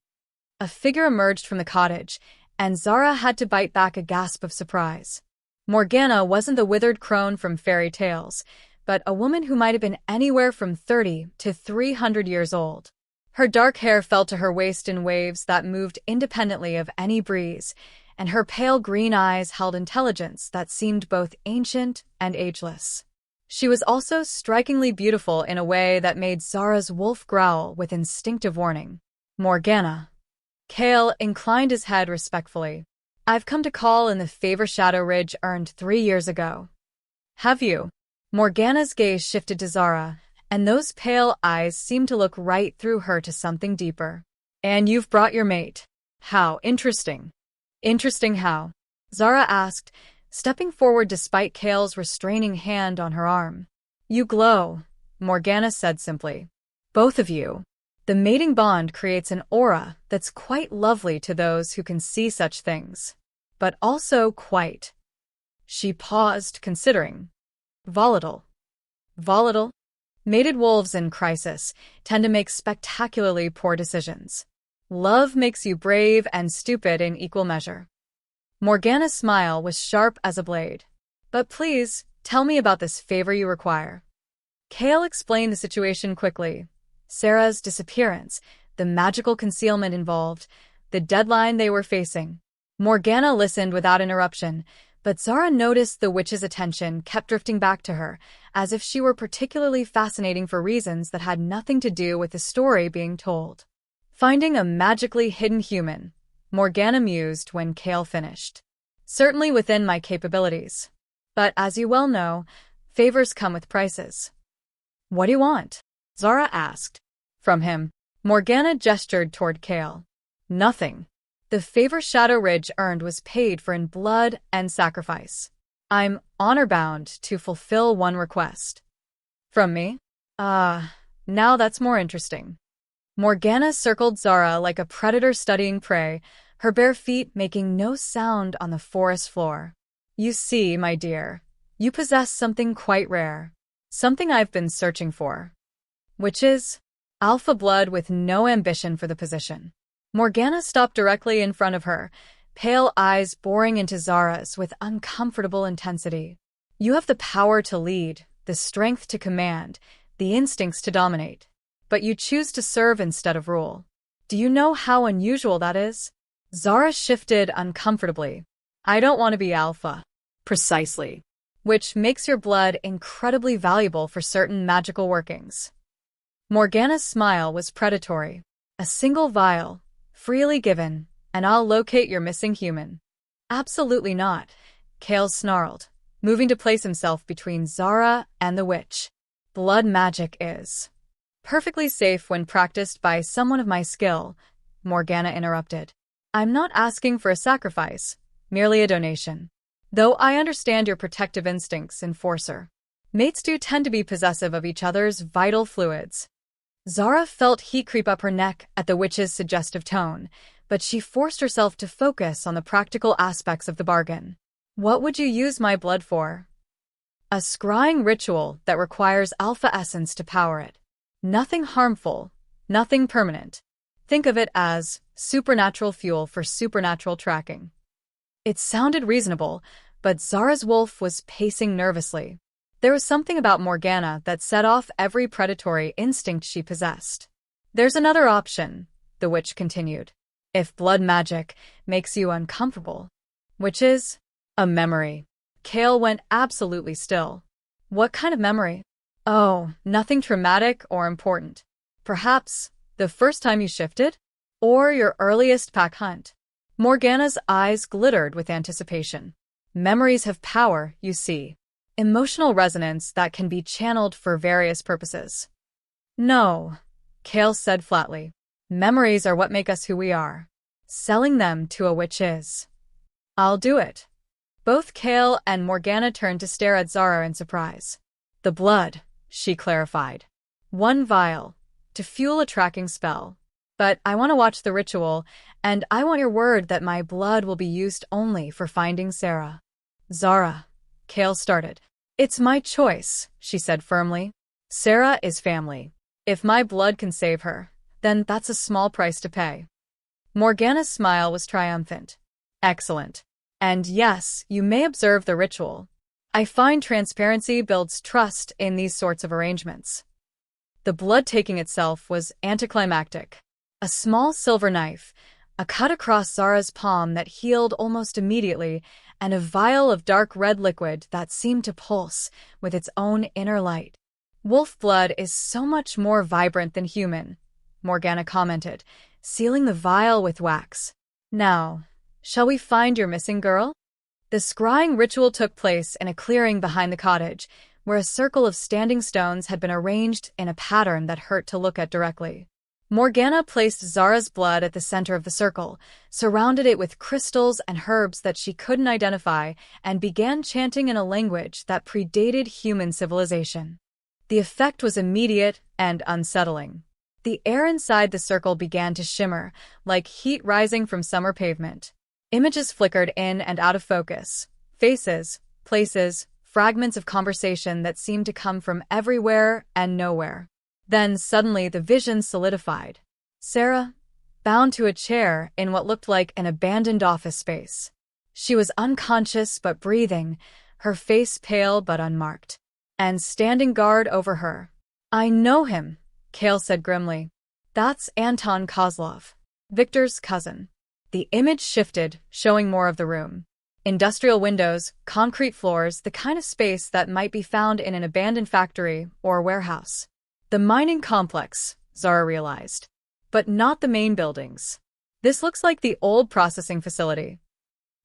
A figure emerged from the cottage, and Zara had to bite back a gasp of surprise. Morgana wasn't the withered crone from fairy tales, but a woman who might have been anywhere from 30 to 300 years old. Her dark hair fell to her waist in waves that moved independently of any breeze, and her pale green eyes held intelligence that seemed both ancient and ageless. She was also strikingly beautiful in a way that made Zara's wolf growl with instinctive warning. Morgana. Kale inclined his head respectfully. I've come to call in the favor Shadow Ridge earned 3 years ago. Have you? Morgana's gaze shifted to Zara, and those pale eyes seemed to look right through her to something deeper. And you've brought your mate. How interesting. Interesting how? Zara asked, stepping forward despite Kale's restraining hand on her arm. You glow, Morgana said simply. Both of you. The mating bond creates an aura that's quite lovely to those who can see such things. But also quite. She paused, considering. Volatile. Volatile? Mated wolves in crisis tend to make spectacularly poor decisions. Love makes you brave and stupid in equal measure. Morgana's smile was sharp as a blade. But please, tell me about this favor you require. Kale explained the situation quickly. Sarah's disappearance, the magical concealment involved, the deadline they were facing. Morgana listened without interruption, but Zara noticed the witch's attention kept drifting back to her, as if she were particularly fascinating for reasons that had nothing to do with the story being told. Finding a magically hidden human, Morgana mused when Kale finished. Certainly within my capabilities. But as you well know, favors come with prices. What do you want? Zara asked. From him. Morgana gestured toward Kale. Nothing. The favor Shadow Ridge earned was paid for in blood and sacrifice. I'm honor-bound to fulfill one request. From me? Now that's more interesting. Morgana circled Zara like a predator studying prey, her bare feet making no sound on the forest floor. You see, my dear, you possess something quite rare. Something I've been searching for. Which is alpha blood with no ambition for the position. Morgana stopped directly in front of her, pale eyes boring into Zara's with uncomfortable intensity. You have the power to lead, the strength to command, the instincts to dominate. But you choose to serve instead of rule. Do you know how unusual that is? Zara shifted uncomfortably. I don't want to be alpha. Precisely. Which makes your blood incredibly valuable for certain magical workings. Morgana's smile was predatory. A single vial, freely given, and I'll locate your missing human. Absolutely not, Kale snarled, moving to place himself between Zara and the witch. Blood magic is perfectly safe when practiced by someone of my skill, Morgana interrupted. I'm not asking for a sacrifice, merely a donation. Though I understand your protective instincts, enforcer. Mates do tend to be possessive of each other's vital fluids. Zara felt heat creep up her neck at the witch's suggestive tone, but she forced herself to focus on the practical aspects of the bargain. What would you use my blood for? A scrying ritual that requires alpha essence to power it. Nothing harmful, nothing permanent. Think of it as supernatural fuel for supernatural tracking. It sounded reasonable, but Zara's wolf was pacing nervously. There was something about Morgana that set off every predatory instinct she possessed. There's another option, the witch continued. If blood magic makes you uncomfortable. Which is? A memory. Kale went absolutely still. What kind of memory? Oh, nothing traumatic or important. Perhaps the first time you shifted? Or your earliest pack hunt? Morgana's eyes glittered with anticipation. Memories have power, you see. Emotional resonance that can be channeled for various purposes. No, Kale said flatly. Memories are what make us who we are. Selling them to a witch is. I'll do it. Both Kale and Morgana turned to stare at Zara in surprise. The blood, she clarified. 1 vial, to fuel a tracking spell. But I want to watch the ritual, and I want your word that my blood will be used only for finding Sarah. Zara, Kale started. It's my choice, she said firmly. Sarah is family. If my blood can save her, then that's a small price to pay. Morgana's smile was triumphant. Excellent. And yes, you may observe the ritual. I find transparency builds trust in these sorts of arrangements. The blood-taking itself was anticlimactic. A small silver knife, a cut across Zara's palm that healed almost immediately, and a vial of dark red liquid that seemed to pulse with its own inner light. Wolf blood is so much more vibrant than human, Morgana commented, sealing the vial with wax. Now, shall we find your missing girl? The scrying ritual took place in a clearing behind the cottage, where a circle of standing stones had been arranged in a pattern that hurt to look at directly. Morgana placed Zara's blood at the center of the circle, surrounded it with crystals and herbs that she couldn't identify, and began chanting in a language that predated human civilization. The effect was immediate and unsettling. The air inside the circle began to shimmer, like heat rising from summer pavement. Images flickered in and out of focus. Faces, places, fragments of conversation that seemed to come from everywhere and nowhere. Then suddenly the vision solidified. Zara, bound to a chair in what looked like an abandoned office space. She was unconscious but breathing, her face pale but unmarked. And standing guard over her. "I know him," Kale said grimly. "That's Anton Kozlov, Victor's cousin." The image shifted, showing more of the room. Industrial windows, concrete floors, the kind of space that might be found in an abandoned factory or warehouse. The mining complex, Zara realized. But not the main buildings. This looks like the old processing facility.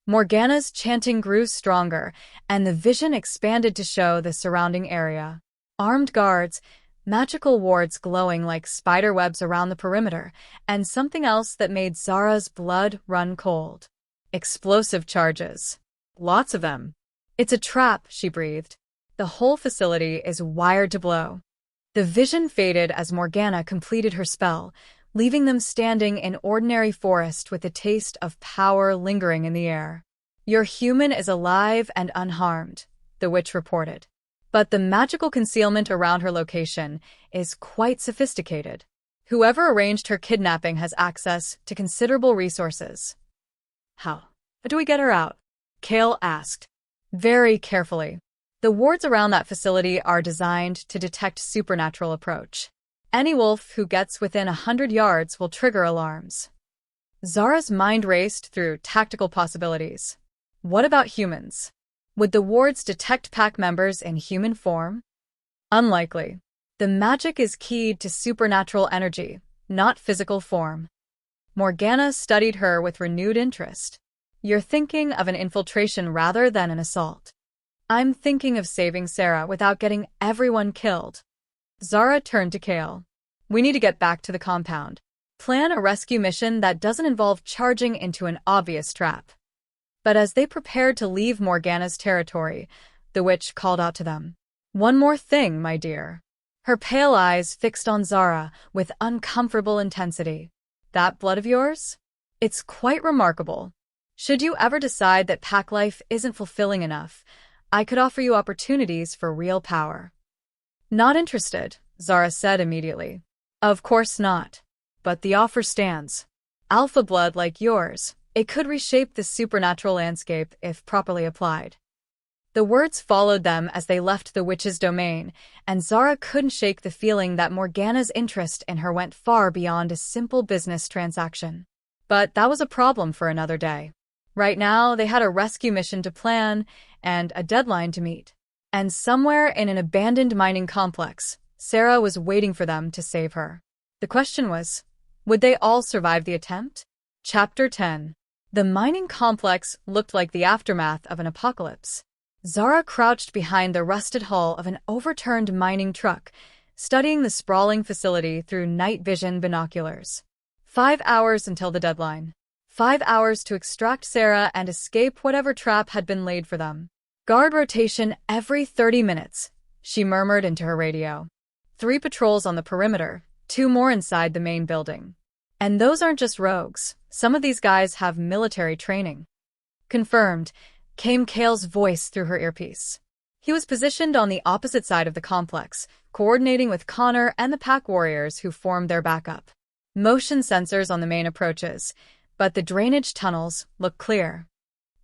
Morgana's chanting grew stronger, and the vision expanded to show the surrounding area. Armed guards, magical wards glowing like spider webs around the perimeter, and something else that made Zara's blood run cold. Explosive charges. Lots of them. "It's a trap," she breathed. "The whole facility is wired to blow." The vision faded as Morgana completed her spell, leaving them standing in ordinary forest with the taste of power lingering in the air. "Your human is alive and unharmed," the witch reported. "But the magical concealment around her location is quite sophisticated. Whoever arranged her kidnapping has access to considerable resources." How do we get her out?" Kale asked. "Very carefully. The wards around that facility are designed to detect supernatural approach. Any wolf who gets within 100 yards will trigger alarms." Zara's mind raced through tactical possibilities. What about humans? Would the wards detect pack members in human form? Unlikely. The magic is keyed to supernatural energy, not physical form. Morgana studied her with renewed interest. "You're thinking of an infiltration rather than an assault." "I'm thinking of saving Zara without getting everyone killed." Zara turned to Kale. "We need to get back to the compound. Plan a rescue mission that doesn't involve charging into an obvious trap." But as they prepared to leave Morgana's territory, the witch called out to them. "One more thing, my dear." Her pale eyes fixed on Zara with uncomfortable intensity. "That blood of yours? It's quite remarkable. Should you ever decide that pack life isn't fulfilling enough, I could offer you opportunities for real power." "Not interested," Zara said immediately. "Of course not. But the offer stands. Alpha blood like yours, it could reshape the supernatural landscape if properly applied." The words followed them as they left the witch's domain, and Zara couldn't shake the feeling that Morgana's interest in her went far beyond a simple business transaction. But that was a problem for another day. Right now, they had a rescue mission to plan and a deadline to meet. And somewhere in an abandoned mining complex, Zara was waiting for them to save her. The question was, would they all survive the attempt? Chapter 10. The mining complex looked like the aftermath of an apocalypse. Zara crouched behind the rusted hull of an overturned mining truck, studying the sprawling facility through night vision binoculars. 5 hours until the deadline. 5 hours to extract Zara and escape whatever trap had been laid for them. "Guard rotation every 30 minutes, she murmured into her radio. 3 patrols on the perimeter, 2 more inside the main building. And those aren't just rogues. Some of these guys have military training." "Confirmed," came Kale's voice through her earpiece. He was positioned on the opposite side of the complex, coordinating with Connor and the pack warriors who formed their backup. Motion sensors on the main approaches, but the drainage tunnels looked clear.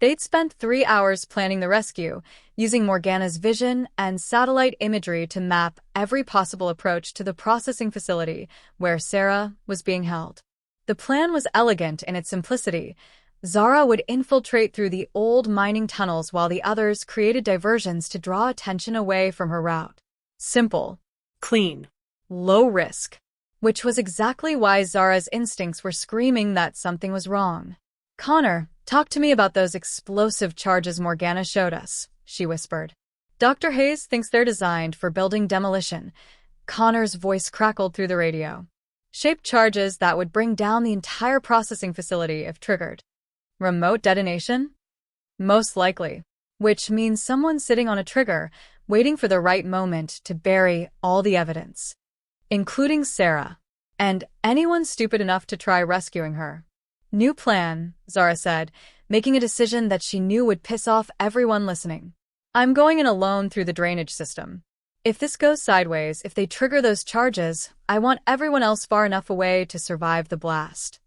They'd spent 3 hours planning the rescue, using Morgana's vision and satellite imagery to map every possible approach to the processing facility where Zara was being held. The plan was elegant in its simplicity, Zara would infiltrate through the old mining tunnels while the others created diversions to draw attention away from her route. Simple. Clean. Low risk. Which was exactly why Zara's instincts were screaming that something was wrong. Connor, talk to me about those explosive charges Morgana showed us, she whispered. Dr. Hayes thinks they're designed for building demolition. Connor's voice crackled through the radio. Shaped charges that would bring down the entire processing facility if triggered. Remote detonation? Most likely. Which means someone sitting on a trigger, waiting for the right moment to bury all the evidence. Including Sarah. And anyone stupid enough to try rescuing her. New plan, Zara said, making a decision that she knew would piss off everyone listening. I'm going in alone through the drainage system. If this goes sideways, if they trigger those charges, I want everyone else far enough away to survive the blast.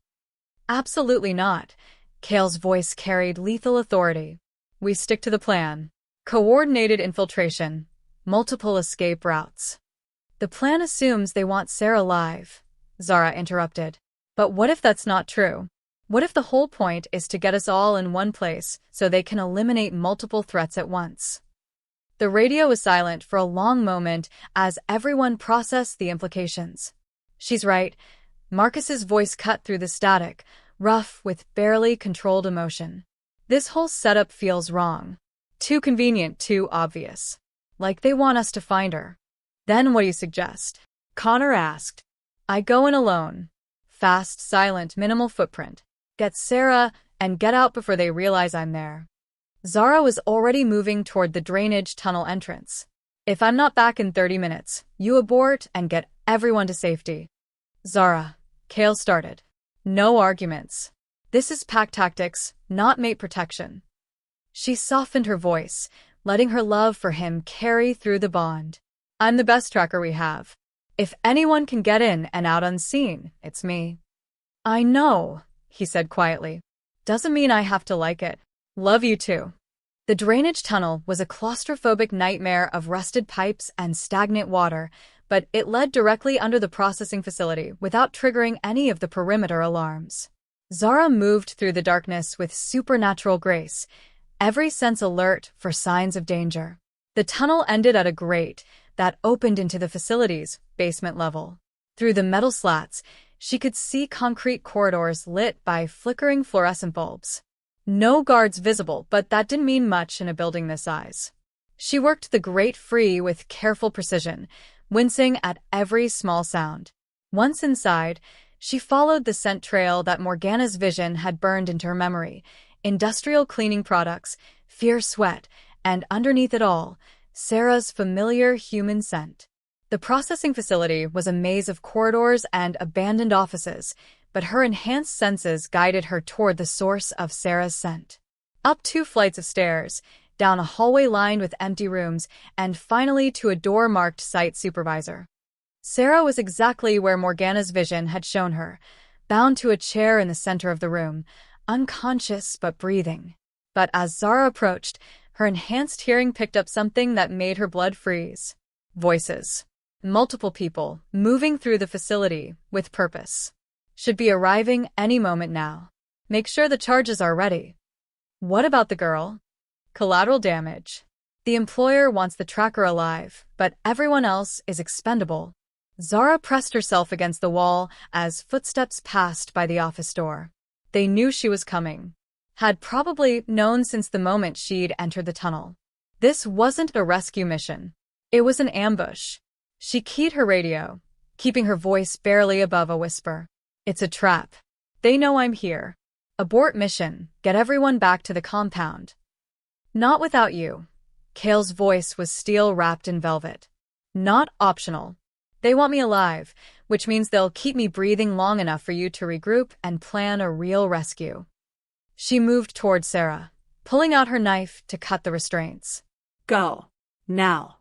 Absolutely not. Kale's voice carried lethal authority. We stick to the plan. Coordinated infiltration. Multiple escape routes. The plan assumes they want Sarah alive, Zara interrupted. But what if that's not true? What if the whole point is to get us all in one place so they can eliminate multiple threats at once? The radio was silent for a long moment as everyone processed the implications. She's right. Marcus's voice cut through the static, rough with barely controlled emotion. This whole setup feels wrong. Too convenient, too obvious. Like they want us to find her. Then what do you suggest? Connor asked. I go in alone. Fast, silent, minimal footprint. Get Sarah and get out before they realize I'm there. Zara was already moving toward the drainage tunnel entrance. If I'm not back in 30 minutes, you abort and get everyone to safety. Zara, Kale started. No arguments. This is pack tactics, not mate protection. She softened her voice, letting her love for him carry through the bond. I'm the best tracker we have. If anyone can get in and out unseen, it's me. I know, he said quietly. Doesn't mean I have to like it. Love you too. The drainage tunnel was a claustrophobic nightmare of rusted pipes and stagnant water, but it led directly under the processing facility without triggering any of the perimeter alarms. Zara moved through the darkness with supernatural grace, every sense alert for signs of danger. The tunnel ended at a grate that opened into the facility's basement level. Through the metal slats, she could see concrete corridors lit by flickering fluorescent bulbs. No guards visible, but that didn't mean much in a building this size. She worked the grate free with careful precision, wincing at every small sound. Once inside, she followed the scent trail that Morgana's vision had burned into her memory. Industrial cleaning products, fierce sweat, and underneath it all, Sarah's familiar human scent. The processing facility was a maze of corridors and abandoned offices, but her enhanced senses guided her toward the source of Sarah's scent. Up 2 flights of stairs, down a hallway lined with empty rooms, and finally to a door marked Site Supervisor. Sarah was exactly where Morgana's vision had shown her, bound to a chair in the center of the room, unconscious but breathing. But as Zara approached, her enhanced hearing picked up something that made her blood freeze. Voices. Multiple people, moving through the facility, with purpose. Should be arriving any moment now. Make sure the charges are ready. What about the girl? Collateral damage. The employer wants the tracker alive, but everyone else is expendable. Zara pressed herself against the wall as footsteps passed by the office door. They knew she was coming. Had probably known since the moment she'd entered the tunnel. This wasn't a rescue mission. It was an ambush. She keyed her radio, keeping her voice barely above a whisper. It's a trap. They know I'm here. Abort mission. Get everyone back to the compound. Not without you. Kale's voice was steel wrapped in velvet. Not optional. They want me alive, which means they'll keep me breathing long enough for you to regroup and plan a real rescue. She moved toward Sarah, pulling out her knife to cut the restraints. Go. Now.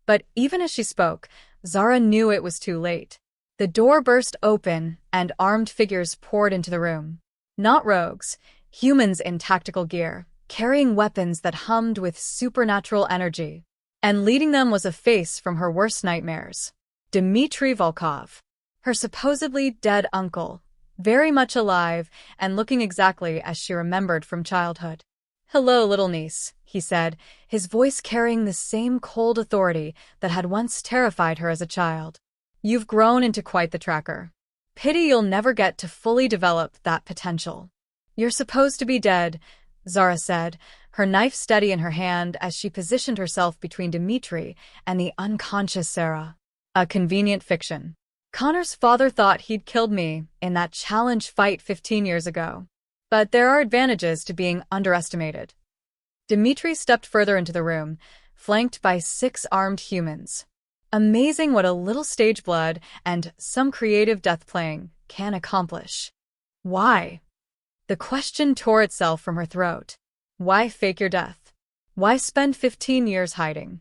But even as she spoke, Zara knew it was too late. The door burst open, and armed figures poured into the room. Not rogues, humans in tactical gear, carrying weapons that hummed with supernatural energy. And leading them was a face from her worst nightmares. Dmitry Volkov. Her supposedly dead uncle, very much alive and looking exactly as she remembered from childhood. "Hello, little niece," he said, his voice carrying the same cold authority that had once terrified her as a child. "You've grown into quite the tracker. Pity you'll never get to fully develop that potential." "You're supposed to be dead," Zara said, her knife steady in her hand as she positioned herself between Dimitri and the unconscious Zara. "A convenient fiction. Connor's father thought he'd killed me in that challenge fight 15 years ago. But there are advantages to being underestimated." Dimitri stepped further into the room, flanked by 6 armed humans. Amazing what a little stage blood and some creative death playing can accomplish. Why? The question tore itself from her throat. Why fake your death? Why spend 15 years hiding?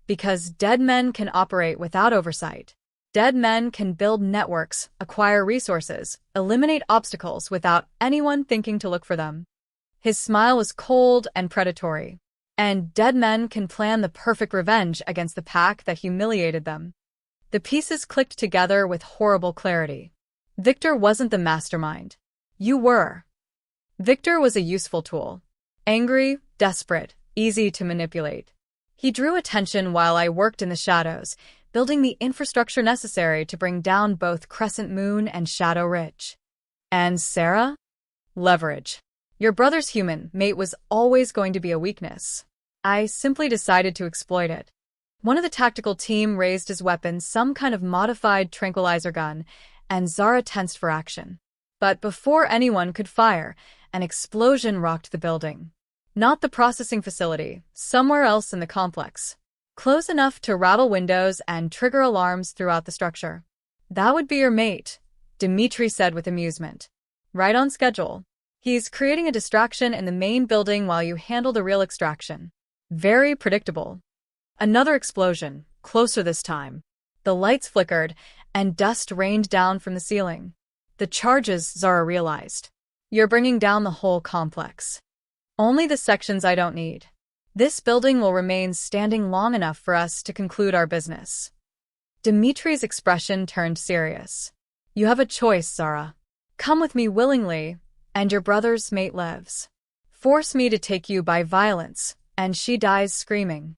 Because dead men can operate without oversight. Dead men can build networks, acquire resources, eliminate obstacles without anyone thinking to look for them. His smile was cold and predatory. And dead men can plan the perfect revenge against the pack that humiliated them. The pieces clicked together with horrible clarity. Victor wasn't the mastermind. You were. Victor was a useful tool. Angry, desperate, easy to manipulate. He drew attention while I worked in the shadows, building the infrastructure necessary to bring down both Crescent Moon and Shadow Ridge. And Zara? Leverage. Your brother's human mate was always going to be a weakness. I simply decided to exploit it. One of the tactical team raised his weapon, some kind of modified tranquilizer gun, and Zara tensed for action. But before anyone could fire, an explosion rocked the building. Not the processing facility, somewhere else in the complex. Close enough to rattle windows and trigger alarms throughout the structure. "That would be your mate," Dimitri said with amusement. "Right on schedule. He's creating a distraction in the main building while you handle the real extraction. Very predictable." Another explosion, closer this time. The lights flickered, and dust rained down from the ceiling. The charges, Zara realized. "You're bringing down the whole complex. Only the sections I don't need. This building will remain standing long enough for us to conclude our business." Dimitri's expression turned serious. "You have a choice, Zara. Come with me willingly, and your brother's mate lives. Force me to take you by violence, and she dies screaming."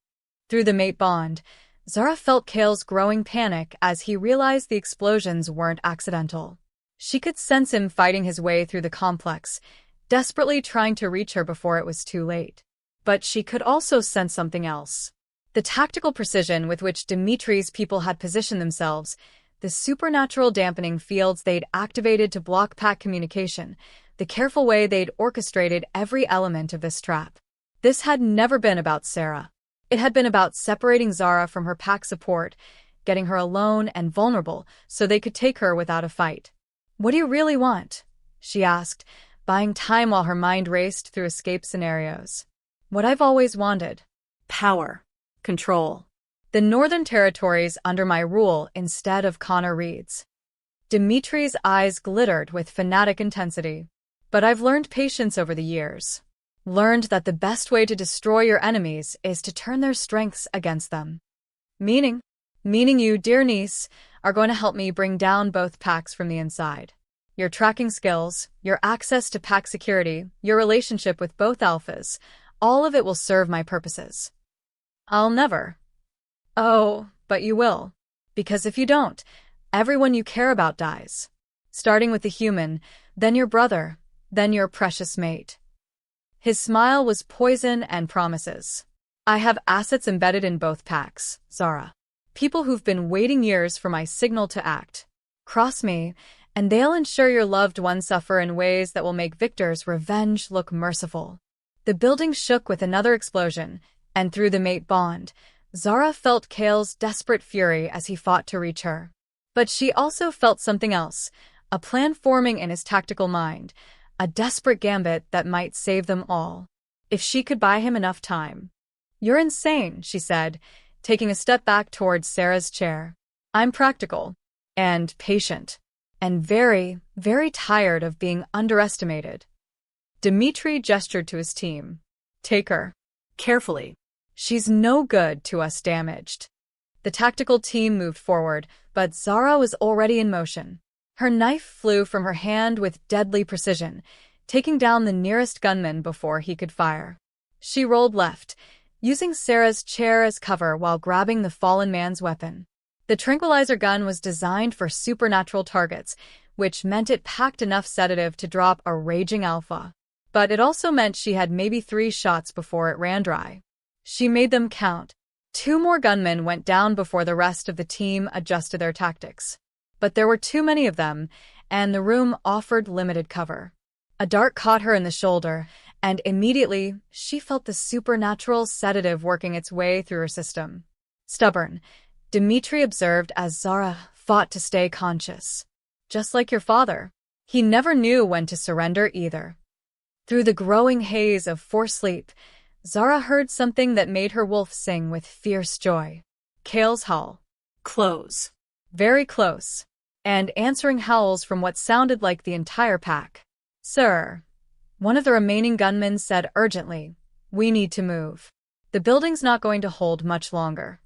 Through the mate bond, Zara felt Kale's growing panic as he realized the explosions weren't accidental. She could sense him fighting his way through the complex, desperately trying to reach her before it was too late. But she could also sense something else. The tactical precision with which Dimitri's people had positioned themselves, the supernatural dampening fields they'd activated to block pack communication, the careful way they'd orchestrated every element of this trap. This had never been about Zara. It had been about separating Zara from her pack support, getting her alone and vulnerable so they could take her without a fight. "What do you really want?" she asked, buying time while her mind raced through escape scenarios. "What I've always wanted. Power. Control. The Northern Territories under my rule instead of Connor Reed's." Dimitri's eyes glittered with fanatic intensity. "But I've learned patience over the years. Learned that the best way to destroy your enemies is to turn their strengths against them. Meaning you, dear niece, are going to help me bring down both packs from the inside. Your tracking skills, your access to pack security, your relationship with both alphas, all of it will serve my purposes." "I'll never." "Oh, but you will. Because if you don't, everyone you care about dies. Starting with the human, then your brother, then your precious mate." His smile was poison and promises. "I have assets embedded in both packs, Zara. People who've been waiting years for my signal to act. Cross me, and they'll ensure your loved ones suffer in ways that will make Victor's revenge look merciful." The building shook with another explosion, and through the mate bond, Zara felt Kale's desperate fury as he fought to reach her. But she also felt something else, a plan forming in his tactical mind, a desperate gambit that might save them all. If she could buy him enough time. "You're insane," she said, taking a step back towards Sarah's chair. "I'm practical, and patient, and very, very tired of being underestimated." Dimitri gestured to his team. "Take her. Carefully. She's no good to us damaged." The tactical team moved forward, but Zara was already in motion. Her knife flew from her hand with deadly precision, taking down the nearest gunman before he could fire. She rolled left, using Sarah's chair as cover while grabbing the fallen man's weapon. The tranquilizer gun was designed for supernatural targets, which meant it packed enough sedative to drop a raging alpha. But it also meant she had maybe 3 shots before it ran dry. She made them count. 2 more gunmen went down before the rest of the team adjusted their tactics. But there were too many of them, and the room offered limited cover. A dart caught her in the shoulder, and immediately she felt the supernatural sedative working its way through her system. Stubborn, Dmitri observed as Zara fought to stay conscious. Just like your father, he never knew when to surrender either. Through the growing haze of forced sleep, Zara heard something that made her wolf sing with fierce joy. Kale's howl. Close. Very close. And answering howls from what sounded like the entire pack. Sir, one of the remaining gunmen said urgently, we need to move. The building's not going to hold much longer.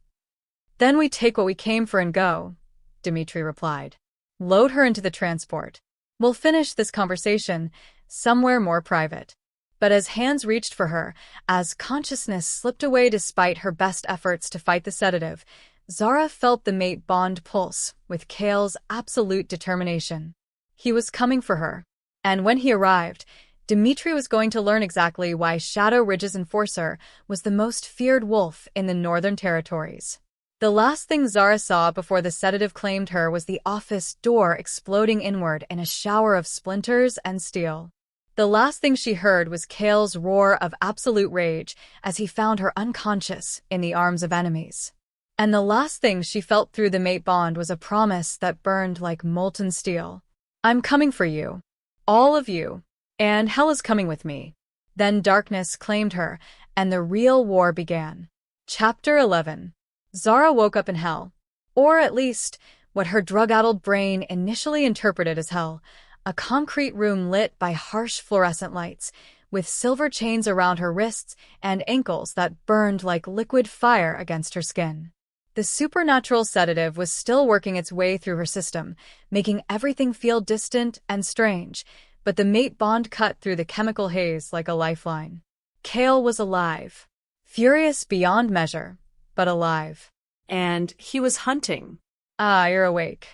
Then we take what we came for and go, Dmitri replied. Load her into the transport. We'll finish this conversation somewhere more private. But as hands reached for her, as consciousness slipped away despite her best efforts to fight the sedative, Zara felt the mate bond pulse with Kale's absolute determination. He was coming for her. And when he arrived, Dmitri was going to learn exactly why Shadow Ridge's enforcer was the most feared wolf in the Northern Territories. The last thing Zara saw before the sedative claimed her was the office door exploding inward in a shower of splinters and steel. The last thing she heard was Kale's roar of absolute rage as he found her unconscious in the arms of enemies. And the last thing she felt through the mate bond was a promise that burned like molten steel. I'm coming for you. All of you. And hell is coming with me. Then darkness claimed her, and the real war began. Chapter 11. Zara woke up in hell. Or at least, what her drug-addled brain initially interpreted as hell. A concrete room lit by harsh fluorescent lights, with silver chains around her wrists and ankles that burned like liquid fire against her skin. The supernatural sedative was still working its way through her system, making everything feel distant and strange, but the mate bond cut through the chemical haze like a lifeline. Kale was alive. Furious beyond measure, but alive. And he was hunting. Ah, you're awake.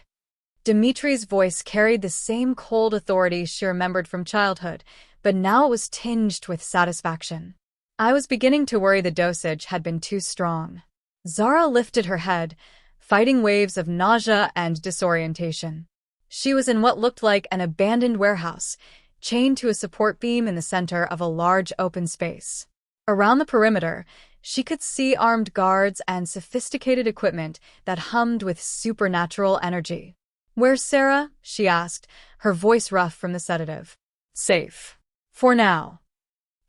Dimitri's voice carried the same cold authority she remembered from childhood, but now it was tinged with satisfaction. I was beginning to worry the dosage had been too strong. Zara lifted her head, fighting waves of nausea and disorientation. She was in what looked like an abandoned warehouse, chained to a support beam in the center of a large open space. Around the perimeter, she could see armed guards and sophisticated equipment that hummed with supernatural energy. "Where's Sarah?" she asked, her voice rough from the sedative. "Safe. For now."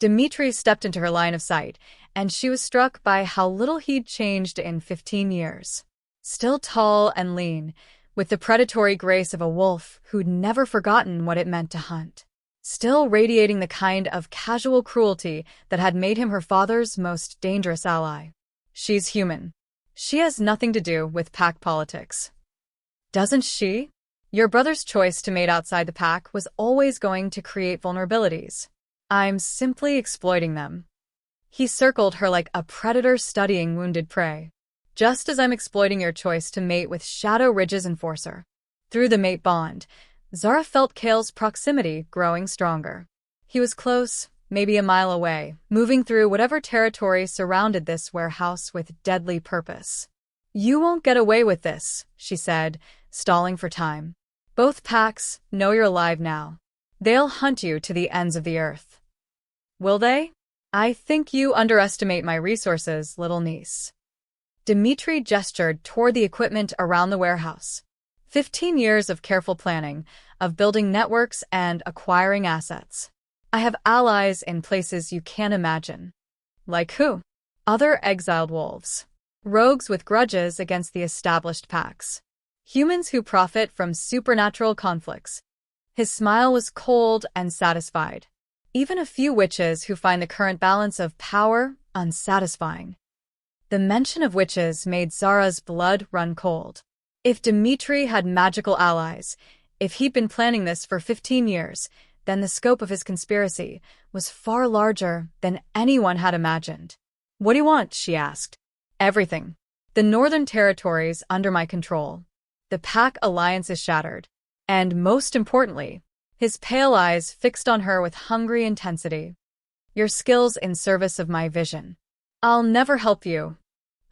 Dmitri stepped into her line of sight, and she was struck by how little he'd changed in 15 years. Still tall and lean, with the predatory grace of a wolf who'd never forgotten what it meant to hunt. Still radiating the kind of casual cruelty that had made him her father's most dangerous ally. She's human. She has nothing to do with pack politics. Doesn't she? Your brother's choice to mate outside the pack was always going to create vulnerabilities. I'm simply exploiting them. He circled her like a predator studying wounded prey. Just as I'm exploiting your choice to mate with Shadow Ridge's enforcer. Through the mate bond, Zara felt Kale's proximity growing stronger. He was close, maybe a mile away, moving through whatever territory surrounded this warehouse with deadly purpose. "You won't get away with this," she said, stalling for time. "Both packs know you're alive now. They'll hunt you to the ends of the earth." "Will they? I think you underestimate my resources, little niece." Dmitri gestured toward the equipment around the warehouse. 15 years of careful planning, of building networks and acquiring assets. I have allies in places you can't imagine. Like who? Other exiled wolves. Rogues with grudges against the established packs. Humans who profit from supernatural conflicts. His smile was cold and satisfied. Even a few witches who find the current balance of power unsatisfying. The mention of witches made Zara's blood run cold. If Dmitri had magical allies, If he'd been planning this for 15 years, then the scope of his conspiracy was far larger than anyone had imagined. "What do you want?" she asked. "Everything. The Northern Territories under my control. The Pack alliance is shattered. And most importantly," his pale eyes fixed on her with hungry intensity, "your skills in service of my vision. I'll never help you."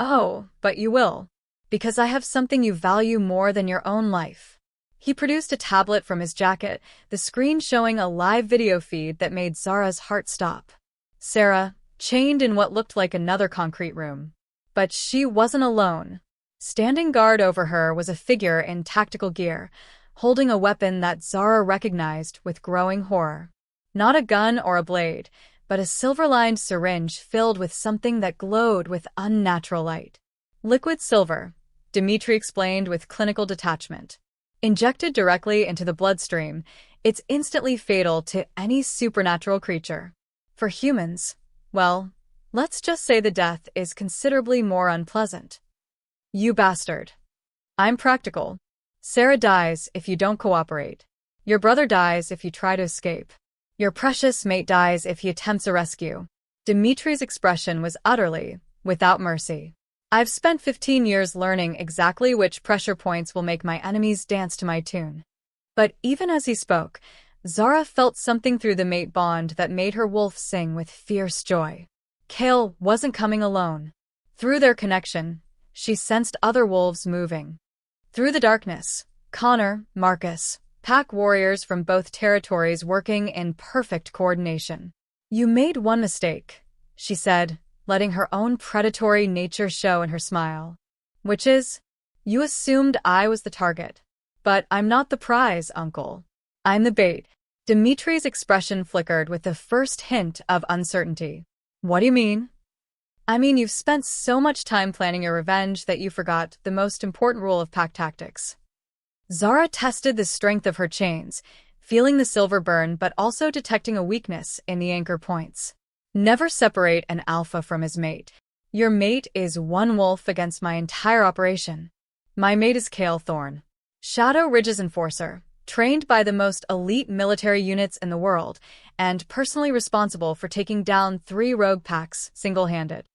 "Oh, but you will. Because I have something you value more than your own life." He produced a tablet from his jacket, the screen showing a live video feed that made Zara's heart stop. Sarah, chained in what looked like another concrete room. But she wasn't alone. Standing guard over her was a figure in tactical gear, holding a weapon that Zara recognized with growing horror. Not a gun or a blade, but a silver-lined syringe filled with something that glowed with unnatural light. "Liquid silver," Dmitri explained with clinical detachment. "Injected directly into the bloodstream, it's instantly fatal to any supernatural creature. For humans, well, let's just say the death is considerably more unpleasant." "You bastard." "I'm practical. Sarah dies if you don't cooperate. Your brother dies if you try to escape. Your precious mate dies if he attempts a rescue." Dimitri's expression was utterly without mercy. "I've spent 15 years learning exactly which pressure points will make my enemies dance to my tune." But even as he spoke, Zara felt something through the mate bond that made her wolf sing with fierce joy. Kale wasn't coming alone. Through their connection, she sensed other wolves moving. Through the darkness, Connor, Marcus, pack warriors from both territories working in perfect coordination. "You made one mistake," she said, letting her own predatory nature show in her smile. "Which is, you assumed I was the target. But I'm not the prize, uncle. I'm the bait." Dimitri's expression flickered with the first hint of uncertainty. "What do you mean?" "I mean you've spent so much time planning your revenge that you forgot the most important rule of pack tactics." Zara tested the strength of her chains, feeling the silver burn but also detecting a weakness in the anchor points. "Never separate an alpha from his mate. Your mate is one wolf against my entire operation. My mate is Kale Thorne, Shadow Ridge's enforcer, trained by the most elite military units in the world, and personally responsible for taking down 3 rogue packs single-handed."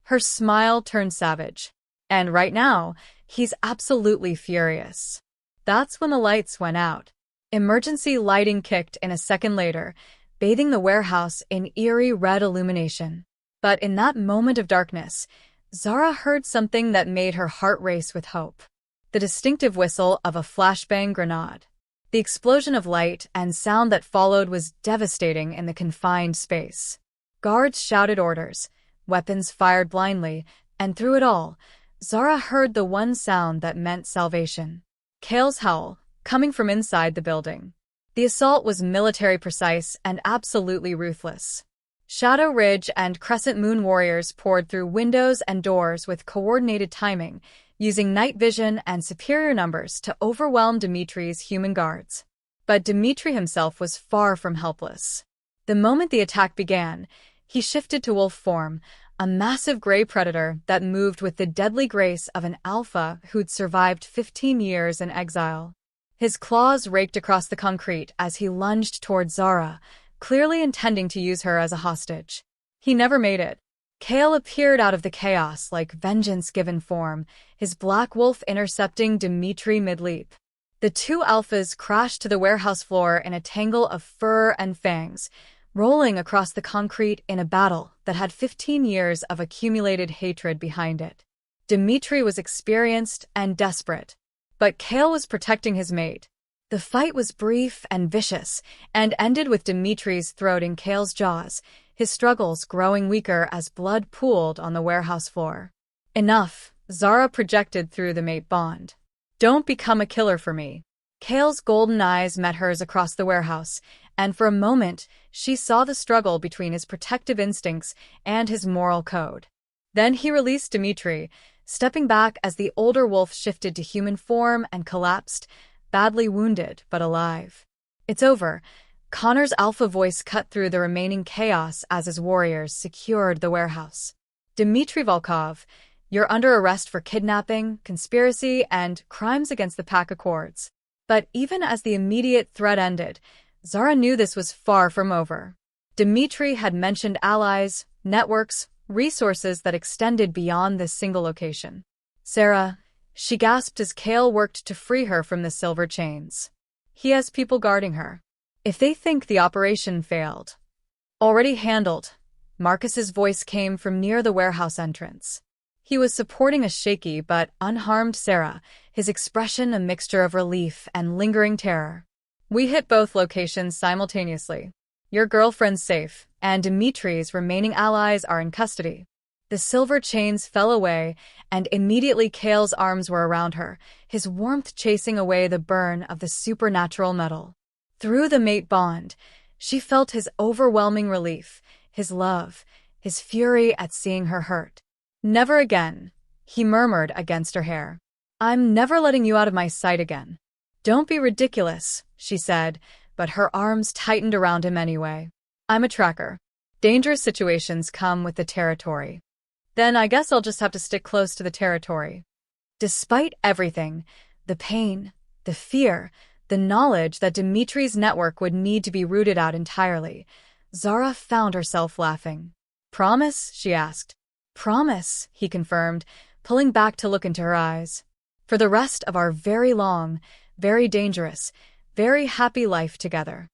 Her smile turned savage. "And right now, he's absolutely furious." That's when the lights went out. Emergency lighting kicked in a second later, bathing the warehouse in eerie red illumination. But in that moment of darkness, Zara heard something that made her heart race with hope. The distinctive whistle of a flashbang grenade. The explosion of light and sound that followed was devastating in the confined space. Guards shouted orders, weapons fired blindly, and through it all, Zara heard the one sound that meant salvation. Kale's howl, coming from inside the building. The assault was military precise and absolutely ruthless. Shadow Ridge and Crescent Moon warriors poured through windows and doors with coordinated timing, using night vision and superior numbers to overwhelm Dimitri's human guards. But Dmitri himself was far from helpless. The moment the attack began, he shifted to wolf form, a massive gray predator that moved with the deadly grace of an alpha who'd survived 15 years in exile. His claws raked across the concrete as he lunged toward Zara, clearly intending to use her as a hostage. He never made it. Kale appeared out of the chaos like vengeance given form, his black wolf intercepting Dmitri mid-leap. The 2 alphas crashed to the warehouse floor in a tangle of fur and fangs, rolling across the concrete in a battle that had 15 years of accumulated hatred behind it. Dmitri was experienced and desperate, but Kale was protecting his mate. The fight was brief and vicious, and ended with Dimitri's throat in Kale's jaws, his struggles growing weaker as blood pooled on the warehouse floor. "Enough," Zara projected through the mate bond. "Don't become a killer for me." Kale's golden eyes met hers across the warehouse, and for a moment she saw the struggle between his protective instincts and his moral code. Then he released Dmitri, stepping back as the older wolf shifted to human form and collapsed, badly wounded but alive. "It's over." Connor's alpha voice cut through the remaining chaos as his warriors secured the warehouse. "Dmitri Volkov, you're under arrest for kidnapping, conspiracy, and crimes against the Pack Accords." But even as the immediate threat ended, Zara knew this was far from over. Dmitri had mentioned allies, networks, resources that extended beyond this single location. Zara, she gasped as Kale worked to free her from the silver chains. He has people guarding her. If they think the operation failed. Already handled, Marcus's voice came from near the warehouse entrance. He was supporting a shaky but unharmed Zara, his expression a mixture of relief and lingering terror. We hit both locations simultaneously. Your girlfriend's safe, and Dimitri's remaining allies are in custody. The silver chains fell away, and immediately Kale's arms were around her, his warmth chasing away the burn of the supernatural metal. Through the mate bond, she felt his overwhelming relief, his love, his fury at seeing her hurt. Never again, he murmured against her hair. I'm never letting you out of my sight again. Don't be ridiculous, she said, but her arms tightened around him anyway. I'm a tracker. Dangerous situations come with the territory. Then I guess I'll just have to stick close to the territory. Despite everything, the pain, the fear, the knowledge that Dimitri's network would need to be rooted out entirely, Zara found herself laughing. Promise? She asked. Promise, he confirmed, pulling back to look into her eyes. For the rest of our very long, very dangerous, very happy life together.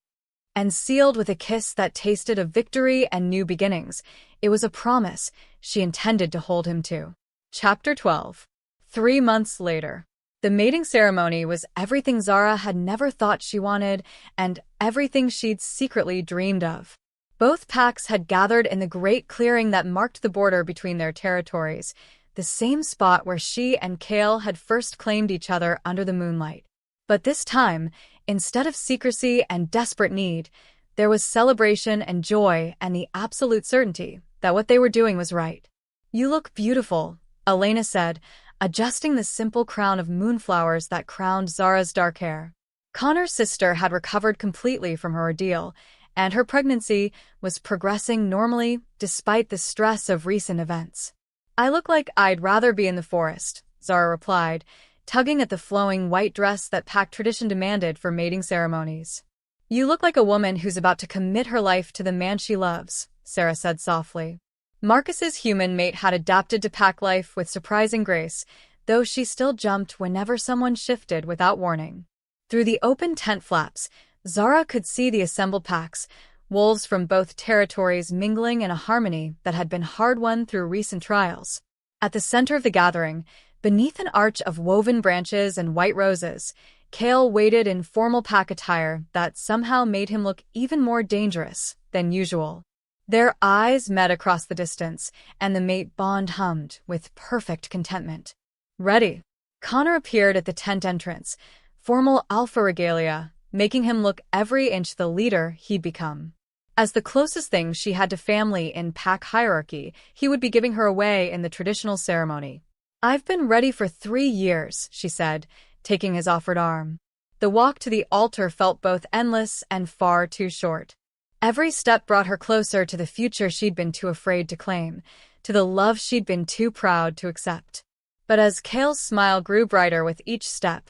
And sealed with a kiss that tasted of victory and new beginnings, it was a promise she intended to hold him to. Chapter 12. 3 months later. The mating ceremony was everything Zara had never thought she wanted and everything she'd secretly dreamed of. Both packs had gathered in the great clearing that marked the border between their territories, the same spot where she and Kale had first claimed each other under the moonlight. But this time, instead of secrecy and desperate need, there was celebration and joy and the absolute certainty that what they were doing was right. You look beautiful, Elena said, adjusting the simple crown of moonflowers that crowned Zara's dark hair. Connor's sister had recovered completely from her ordeal, and her pregnancy was progressing normally despite the stress of recent events. I look like I'd rather be in the forest, Zara replied, tugging at the flowing white dress that pack tradition demanded for mating ceremonies. You look like a woman who's about to commit her life to the man she loves, Sarah said softly. Marcus's human mate had adapted to pack life with surprising grace, though she still jumped whenever someone shifted without warning. Through the open tent flaps, Zara could see the assembled packs, wolves from both territories mingling in a harmony that had been hard-won through recent trials. At the center of the gathering, beneath an arch of woven branches and white roses, Kale waited in formal pack attire that somehow made him look even more dangerous than usual. Their eyes met across the distance, and the mate bond hummed with perfect contentment. Ready. Connor appeared at the tent entrance, formal alpha regalia, making him look every inch the leader he'd become. As the closest thing she had to family in pack hierarchy, he would be giving her away in the traditional ceremony. I've been ready for 3 years, she said, taking his offered arm. The walk to the altar felt both endless and far too short. Every step brought her closer to the future she'd been too afraid to claim, to the love she'd been too proud to accept. But as Kale's smile grew brighter with each step,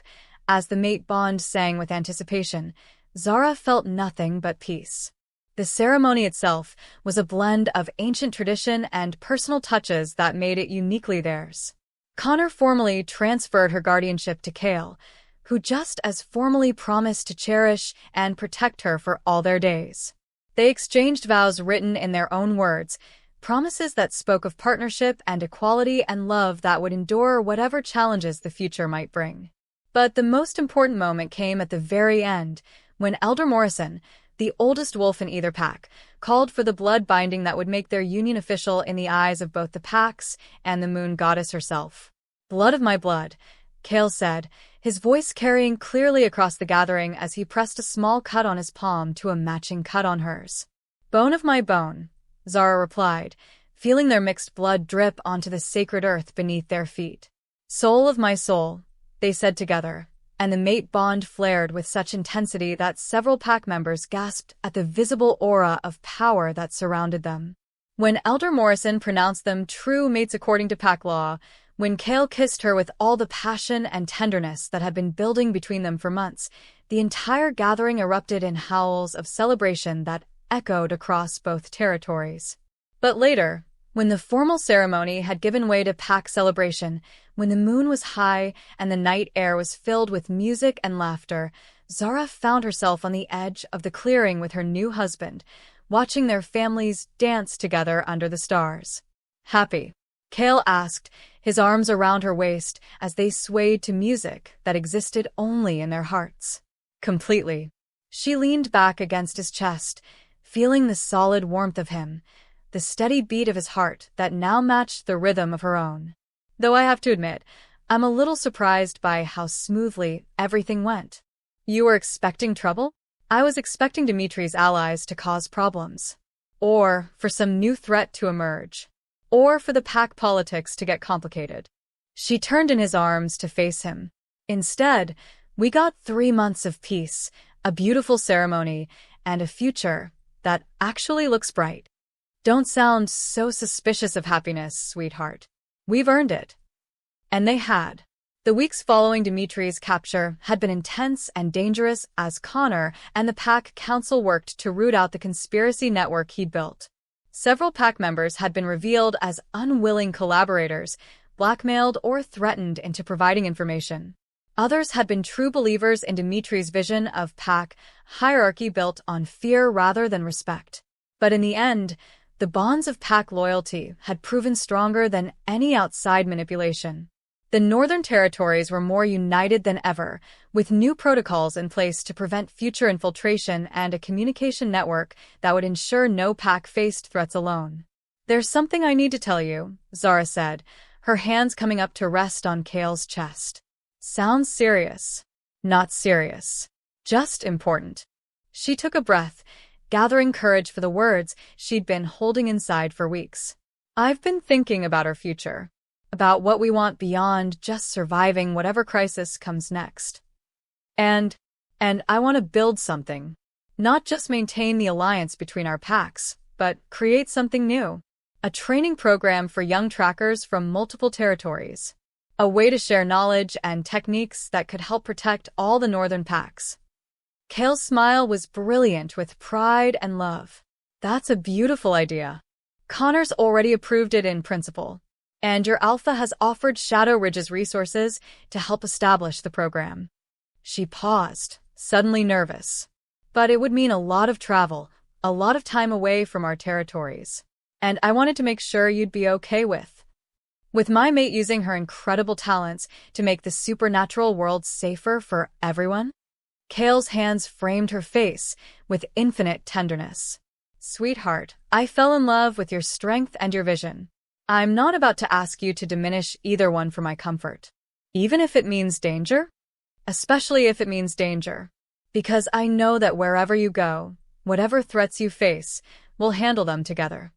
as the mate bond sang with anticipation, Zara felt nothing but peace. The ceremony itself was a blend of ancient tradition and personal touches that made it uniquely theirs. Connor formally transferred her guardianship to Kale, who just as formally promised to cherish and protect her for all their days. They exchanged vows written in their own words, promises that spoke of partnership and equality and love that would endure whatever challenges the future might bring. But the most important moment came at the very end, when Elder Morrison, the oldest wolf in either pack, called for the blood binding that would make their union official in the eyes of both the packs and the moon goddess herself. Blood of my blood, Kale said, his voice carrying clearly across the gathering as he pressed a small cut on his palm to a matching cut on hers. Bone of my bone, Zara replied, feeling their mixed blood drip onto the sacred earth beneath their feet. Soul of my soul, they said together, and the mate bond flared with such intensity that several pack members gasped at the visible aura of power that surrounded them. When Elder Morrison pronounced them true mates according to pack law, When Kale kissed her with all the passion and tenderness that had been building between them for months, the entire gathering erupted in howls of celebration that echoed across both territories. But later, when the formal ceremony had given way to pack celebration, when the moon was high and the night air was filled with music and laughter, Zara found herself on the edge of the clearing with her new husband, watching their families dance together under the stars. Happy? Kale asked, his arms around her waist as they swayed to music that existed only in their hearts. Completely. She leaned back against his chest, feeling the solid warmth of him, the steady beat of his heart that now matched the rhythm of her own. Though I have to admit, I'm a little surprised by how smoothly everything went. You were expecting trouble? I was expecting Dimitri's allies to cause problems. Or for some new threat to emerge. Or for the pack politics to get complicated. She turned in his arms to face him. Instead, we got 3 months of peace, a beautiful ceremony, and a future that actually looks bright. Don't sound so suspicious of happiness, sweetheart. We've earned it. And they had. The weeks following Dimitri's capture had been intense and dangerous as Connor and the pack council worked to root out the conspiracy network he'd built. Several pack members had been revealed as unwilling collaborators, blackmailed or threatened into providing information. Others had been true believers in Dimitri's vision of pack hierarchy built on fear rather than respect. But in the end, the bonds of pack loyalty had proven stronger than any outside manipulation. The Northern Territories were more united than ever, with new protocols in place to prevent future infiltration and a communication network that would ensure no pack faced threats alone. There's something I need to tell you, Zara said, her hands coming up to rest on Kale's chest. Sounds serious. Not serious. Just important. She took a breath, gathering courage for the words she'd been holding inside for weeks. I've been thinking about our future. About what we want beyond just surviving whatever crisis comes next. And I want to build something. Not just maintain the alliance between our packs, but create something new. A training program for young trackers from multiple territories. A way to share knowledge and techniques that could help protect all the northern packs. Kale's smile was brilliant with pride and love. That's a beautiful idea. Connor's already approved it in principle. And your Alpha has offered Shadow Ridge's resources to help establish the program. She paused, suddenly nervous. But it would mean a lot of travel, a lot of time away from our territories. And I wanted to make sure you'd be okay with my mate using her incredible talents to make the supernatural world safer for everyone? Kale's hands framed her face with infinite tenderness. Sweetheart, I fell in love with your strength and your vision. I'm not about to ask you to diminish either one for my comfort. Even if it means danger? Especially if it means danger. Because I know that wherever you go, whatever threats you face, we'll handle them together.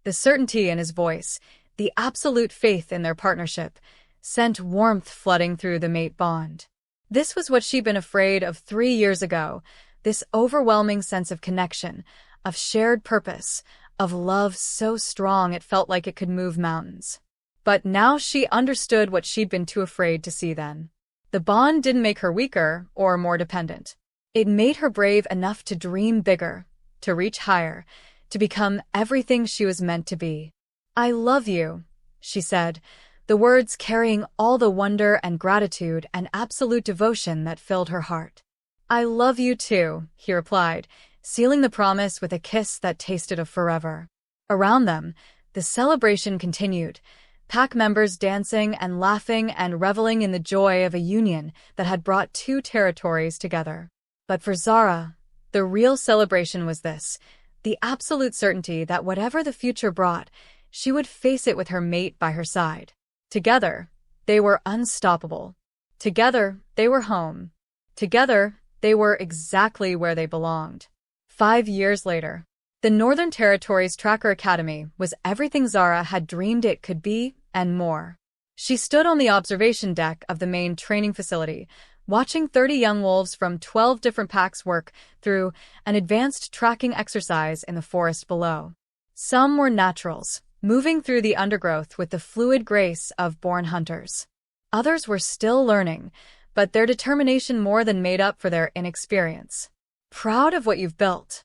The certainty in his voice, the absolute faith in their partnership, sent warmth flooding through the mate bond. This was what she'd been afraid of 3 years ago, this overwhelming sense of connection, of shared purpose, of love so strong it felt like it could move mountains. But now she understood what she'd been too afraid to see then. The bond didn't make her weaker or more dependent. It made her brave enough to dream bigger, to reach higher, to become everything she was meant to be. I love you, she said, the words carrying all the wonder and gratitude and absolute devotion that filled her heart. I love you too, he replied, sealing the promise with a kiss that tasted of forever. Around them, the celebration continued, pack members dancing and laughing and reveling in the joy of a union that had brought 2 territories together. But for Zara, the real celebration was this, the absolute certainty that whatever the future brought, she would face it with her mate by her side. Together, they were unstoppable. Together, they were home. Together, they were exactly where they belonged. 5 years later, the Northern Territories Tracker Academy was everything Zara had dreamed it could be, and more. She stood on the observation deck of the main training facility, watching 30 young wolves from 12 different packs work through an advanced tracking exercise in the forest below. Some were naturals, moving through the undergrowth with the fluid grace of born hunters. Others were still learning, but their determination more than made up for their inexperience. "Proud of what you've built."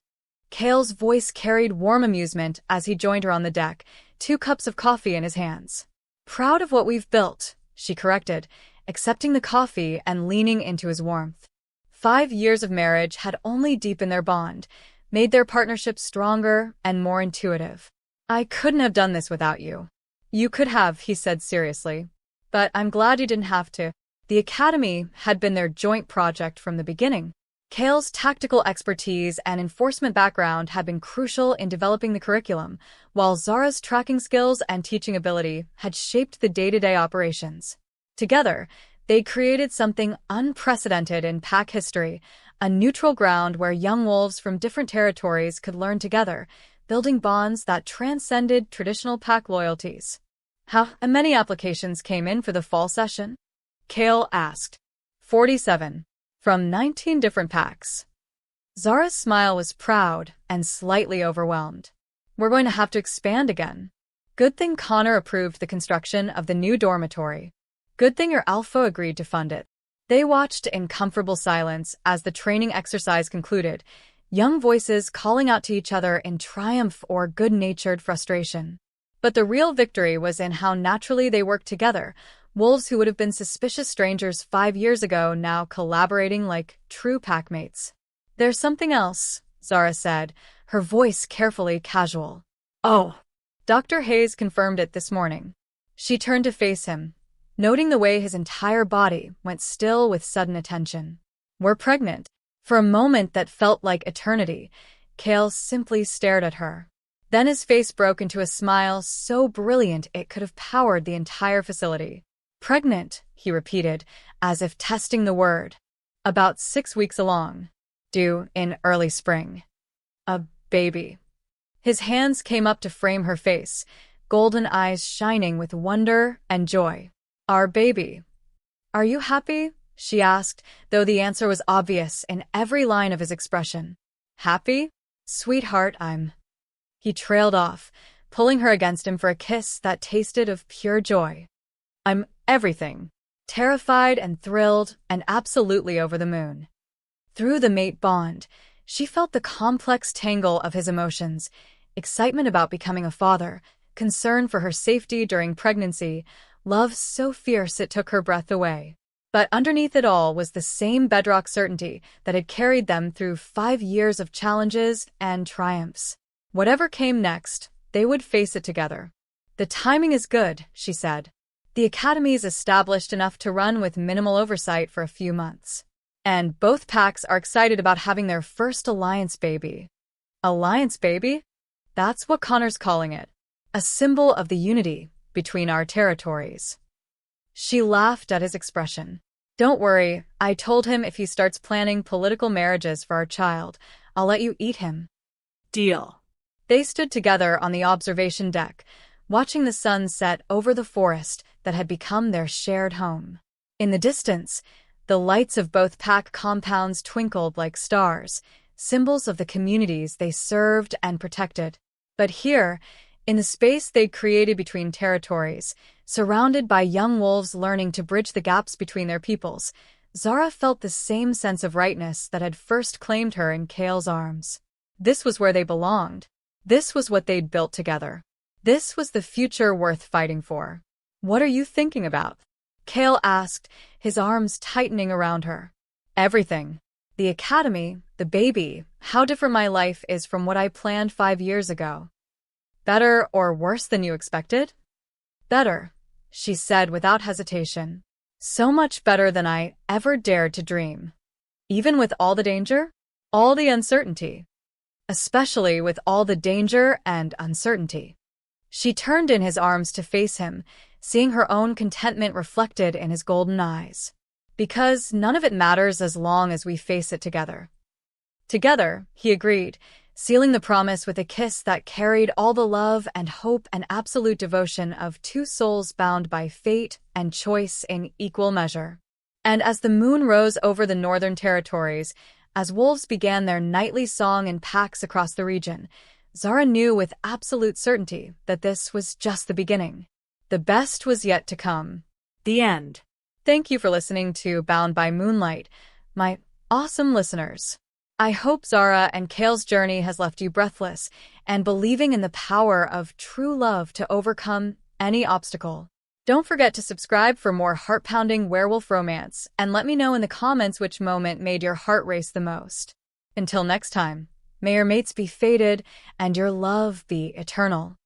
Cale's voice carried warm amusement as he joined her on the deck, 2 cups of coffee in his hands. "Proud of what we've built," she corrected, accepting the coffee and leaning into his warmth. 5 years of marriage had only deepened their bond, made their partnership stronger and more intuitive. "I couldn't have done this without you." "You could have," he said seriously. "But I'm glad you didn't have to." The academy had been their joint project from the beginning. Cale's tactical expertise and enforcement background had been crucial in developing the curriculum, while Zara's tracking skills and teaching ability had shaped the day-to-day operations. Together, they created something unprecedented in pack history, a neutral ground where young wolves from different territories could learn together, building bonds that transcended traditional pack loyalties. "How many applications came in for the fall session?" Cale asked. 47. From 19 different packs. Zara's smile was proud and slightly overwhelmed. "We're going to have to expand again." Good thing Connor approved the construction of the new dormitory. Good thing your Alpha agreed to fund it. They watched in comfortable silence as the training exercise concluded, young voices calling out to each other in triumph or good-natured frustration. But the real victory was in how naturally they worked together, wolves who would have been suspicious strangers 5 years ago now collaborating like true packmates. "There's something else," Zara said, her voice carefully casual. "Oh." Dr. Hayes confirmed it this morning. She turned to face him, noting the way his entire body went still with sudden attention. "We're pregnant." For a moment that felt like eternity, Cale simply stared at her. Then his face broke into a smile so brilliant it could have powered the entire facility. "Pregnant," he repeated, as if testing the word. "About 6 weeks along. Due in early spring. A baby." His hands came up to frame her face, golden eyes shining with wonder and joy. "Our baby. Are you happy?" she asked, though the answer was obvious in every line of his expression. "Happy? Sweetheart, I'm..." He trailed off, pulling her against him for a kiss that tasted of pure joy. "I'm everything." Terrified and thrilled and absolutely over the moon. Through the mate bond, she felt the complex tangle of his emotions, excitement about becoming a father, concern for her safety during pregnancy, love so fierce it took her breath away. But underneath it all was the same bedrock certainty that had carried them through 5 years of challenges and triumphs. Whatever came next, they would face it together. "The timing is good," she said. "The academy's established enough to run with minimal oversight for a few months. And both packs are excited about having their first alliance baby." "Alliance baby?" That's what Connor's calling it. "A symbol of the unity between our territories." She laughed at his expression. "Don't worry, I told him if he starts planning political marriages for our child, I'll let you eat him." "Deal." They stood together on the observation deck, watching the sun set over the forest that had become their shared home. In the distance, the lights of both pack compounds twinkled like stars, symbols of the communities they served and protected. But here, in the space they'd created between territories, surrounded by young wolves learning to bridge the gaps between their peoples, Zara felt the same sense of rightness that had first claimed her in Cale's arms. This was where they belonged. This was what they'd built together. This was the future worth fighting for. "What are you thinking about?" Cale asked, his arms tightening around her. "Everything. The academy, the baby, how different my life is from what I planned 5 years ago." "Better or worse than you expected?" "Better," she said without hesitation. "So much better than I ever dared to dream." "Even with all the danger? All the uncertainty?" "Especially with all the danger and uncertainty." She turned in his arms to face him, seeing her own contentment reflected in his golden eyes. "Because none of it matters as long as we face it together." "Together," he agreed, sealing the promise with a kiss that carried all the love and hope and absolute devotion of 2 souls bound by fate and choice in equal measure. And as the moon rose over the northern territories, as wolves began their nightly song in packs across the region, Zara knew with absolute certainty that this was just the beginning. The best was yet to come. The end. Thank you for listening to Bound by Moonlight, my awesome listeners. I hope Zara and Kale's journey has left you breathless and believing in the power of true love to overcome any obstacle. Don't forget to subscribe for more heart-pounding werewolf romance and let me know in the comments which moment made your heart race the most. Until next time, may your mates be fated and your love be eternal.